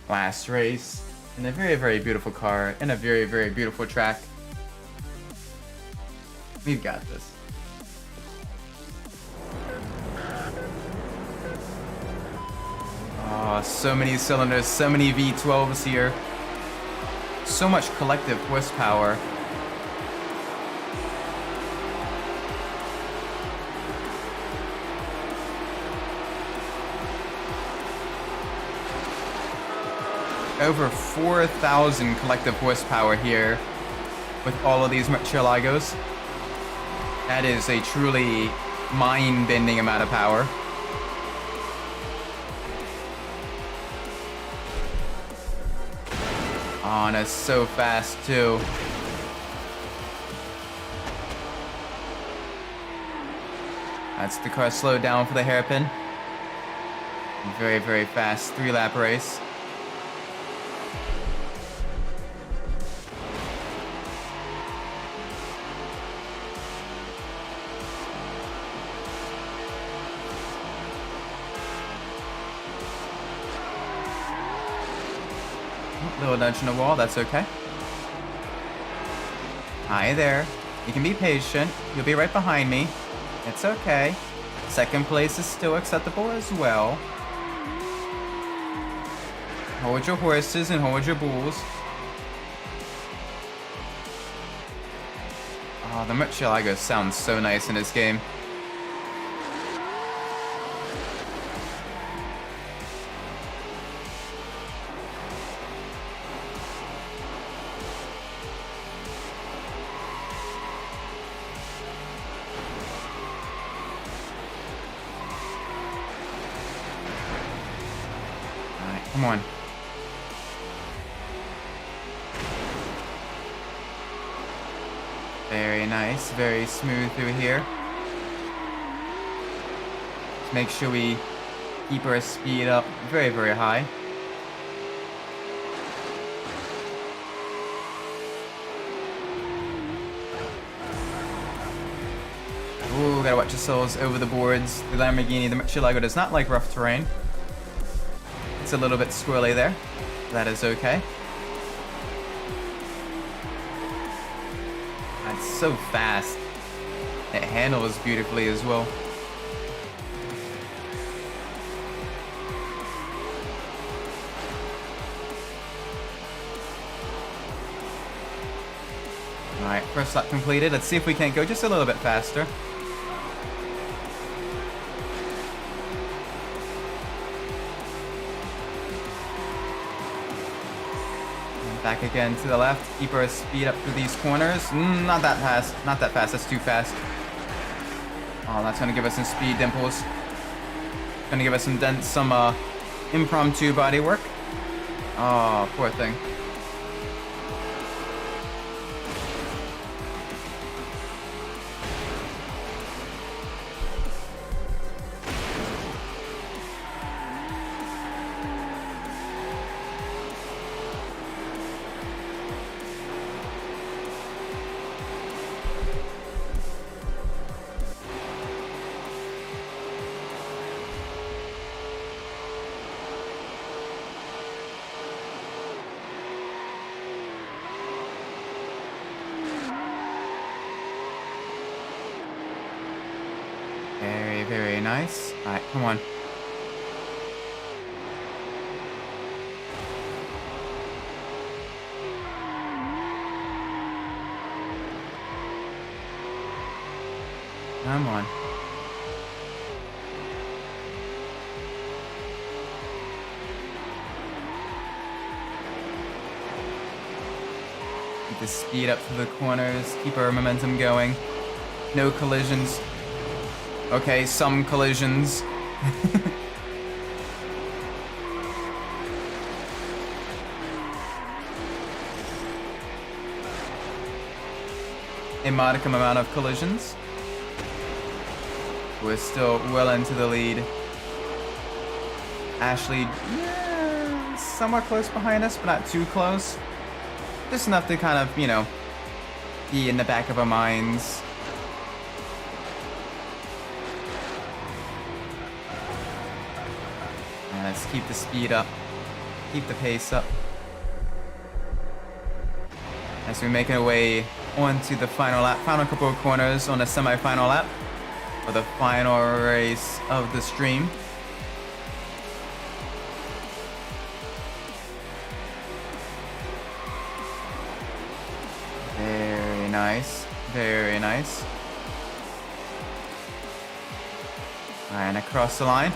Last race. In a very, very beautiful car. In a very, very beautiful track. We've got this. Oh, so many cylinders, so many V12s here. So much collective horsepower. Over 4,000 collective horsepower here with all of these Murcielagos. That is a truly mind-bending amount of power. Oh, and it's so fast too. That's the car slowed down for the hairpin. Very, very fast 3-lap race. Little nudge in the wall, that's okay. Hi there. You can be patient. You'll be right behind me. It's okay. Second place is still acceptable as well. Hold your horses and hold your bulls. Oh, the Murcielago sounds so nice in this game. Come on. Very nice, very smooth through here. Just make sure we keep our speed up very, very high. Ooh, gotta watch yourselves over the boards. The Lamborghini, the Murcielago does not like rough terrain. It's a little bit squirrely there. That is okay. That's so fast. It handles beautifully as well. Alright, first lap completed. Let's see if we can't go just a little bit faster. And back again to the left. Keep our speed up through these corners. Not that fast. Not that fast. That's too fast. Oh, that's going to give us some speed dimples. Going to give us some dents, some impromptu body work. Oh, poor thing. Very, very nice. Alright, come on. Come on. Keep the speed up to the corners. Keep our momentum going. No collisions. Okay, some collisions. A modicum amount of collisions. We're still well into the lead. Ashley, yeah, somewhat close behind us, but not too close. Just enough to kind of, you know, be in the back of our minds. And let's keep the speed up. Keep the pace up. As we make our way onto the final lap, final couple of corners on the semi-final lap for the final race of the stream. Very nice, very nice. And across the line.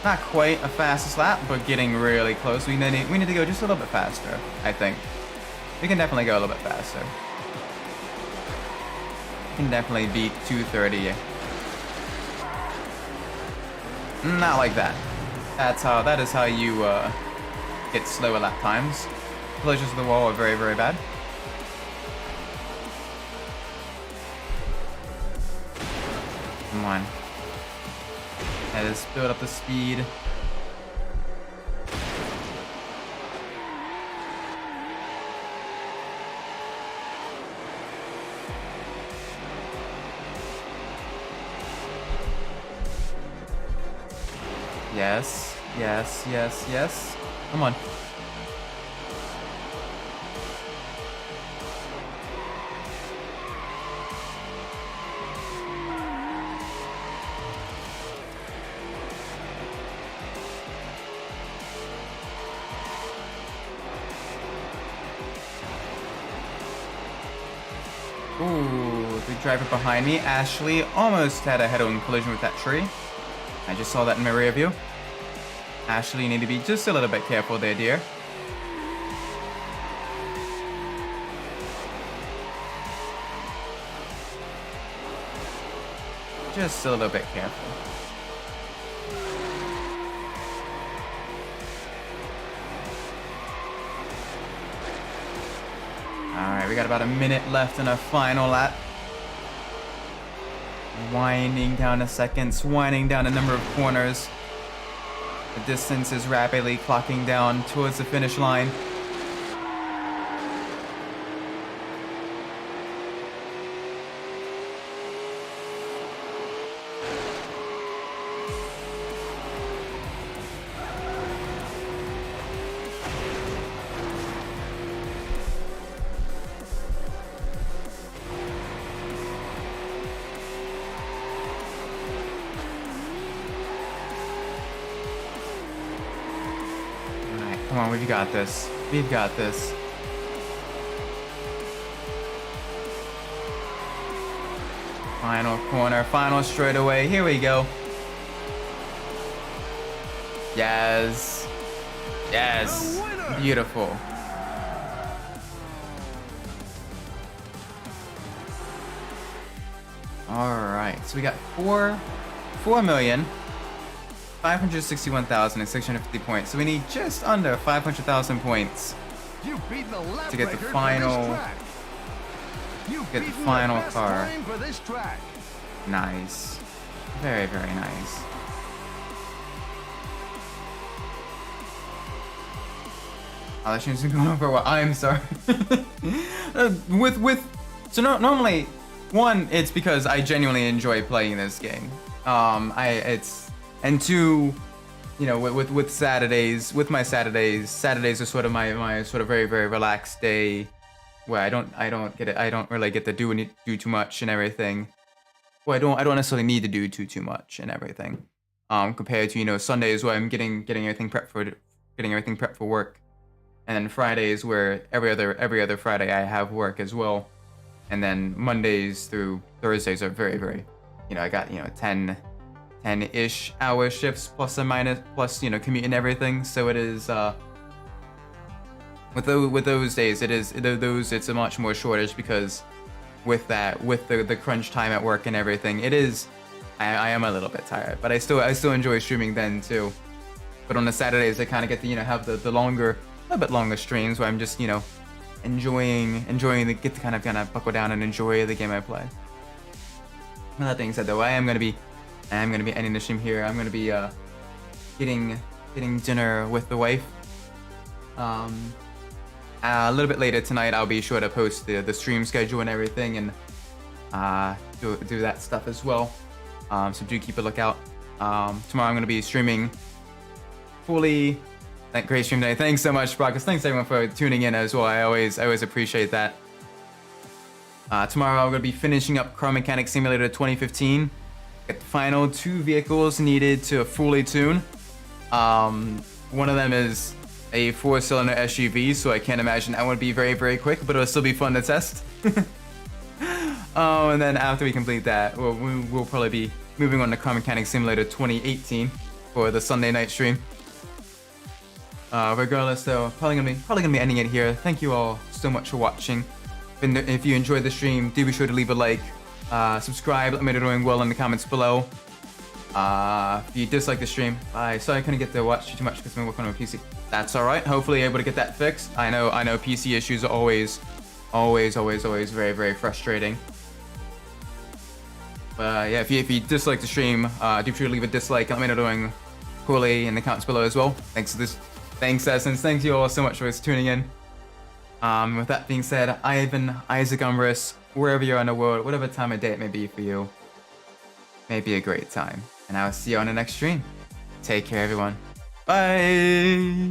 Not quite a fastest lap, but getting really close. We need to go just a little bit faster, I think. We can definitely go a little bit faster. We can definitely beat 230. Not like that. That is how you get slower lap times. Collisions with the wall are very, very bad. Come on. Let us build up the speed. Yes, yes, yes, yes. Come on. Ooh, the driver behind me, Ashley, almost had a head-on collision with that tree. I just saw that in my rear view. Ashley, you need to be just a little bit careful there, dear. Just a little bit careful. Alright, we got about a minute left in our final lap. Winding down the seconds, winding down a number of corners. The distance is rapidly clocking down towards the finish line. on, we've got this. We've got this. Final corner, final straightaway. Here we go. Yes. Yes. Beautiful. Alright, so we got 4,561,650 points. So we need just under 500,000 points You've beaten the lap to get the record final- for this track. You've get the beaten final best car. time for this track. Nice. Very, very nice. Oh, that shouldn't have been going on for a while. I'm sorry. Normally, one, it's because I genuinely enjoy playing this game. And two, you know, with Saturdays, Saturdays are sort of my sort of very, very relaxed day where I don't really get to do too much and everything. Well, I don't necessarily need to do too much and everything. Compared to, you know, Sundays where I'm getting everything prepped for work. And then Fridays where every other Friday I have work as well. And then Mondays through Thursdays are very, very, you know, I got, you know, 10-ish hour shifts plus or minus, plus, you know, commute and everything. So it is, with those days, it's a much more shortage because with the crunch time at work and everything, I am a little bit tired, but I still enjoy streaming then too. But on the Saturdays, I kind of get to, you know, have the a little bit longer streams where I'm just, you know, enjoying get to kind of buckle down and enjoy the game I play. With that being said, though, I am gonna be ending the stream here. I'm gonna be getting dinner with the wife. A little bit later tonight, I'll be sure to post the stream schedule and everything, and do that stuff as well. So do keep a lookout. Tomorrow I'm gonna be streaming fully. Great stream today. Thanks so much, Brockers. Thanks everyone for tuning in as well. I always appreciate that. Tomorrow I'm going to be finishing up Car Mechanic Simulator 2015. Got the final 2 vehicles needed to fully tune. One of them is a 4-cylinder SUV, so I can't imagine that would be very, very quick, but it'll still be fun to test. And then after we complete that, we'll probably be moving on to Car Mechanic Simulator 2018 for the Sunday night stream. Regardless, though, probably gonna be ending it here. Thank you all so much for watching. If you enjoyed the stream, do be sure to leave a like, subscribe, let me know doing well in the comments below. If you dislike the stream, sorry I couldn't get to watch too much because I've been working on my PC. That's all right. Hopefully, able to get that fixed. I know PC issues are always very, very frustrating. But yeah, if you dislike the stream, do be sure to leave a dislike. Let me know doing poorly in the comments below as well. Thanks, Essence. Thank you all so much for tuning in. With that being said, I've been Isaac Umbras. Wherever you are in the world, whatever time of day it may be for you, may be a great time. And I will see you on the next stream. Take care, everyone. Bye!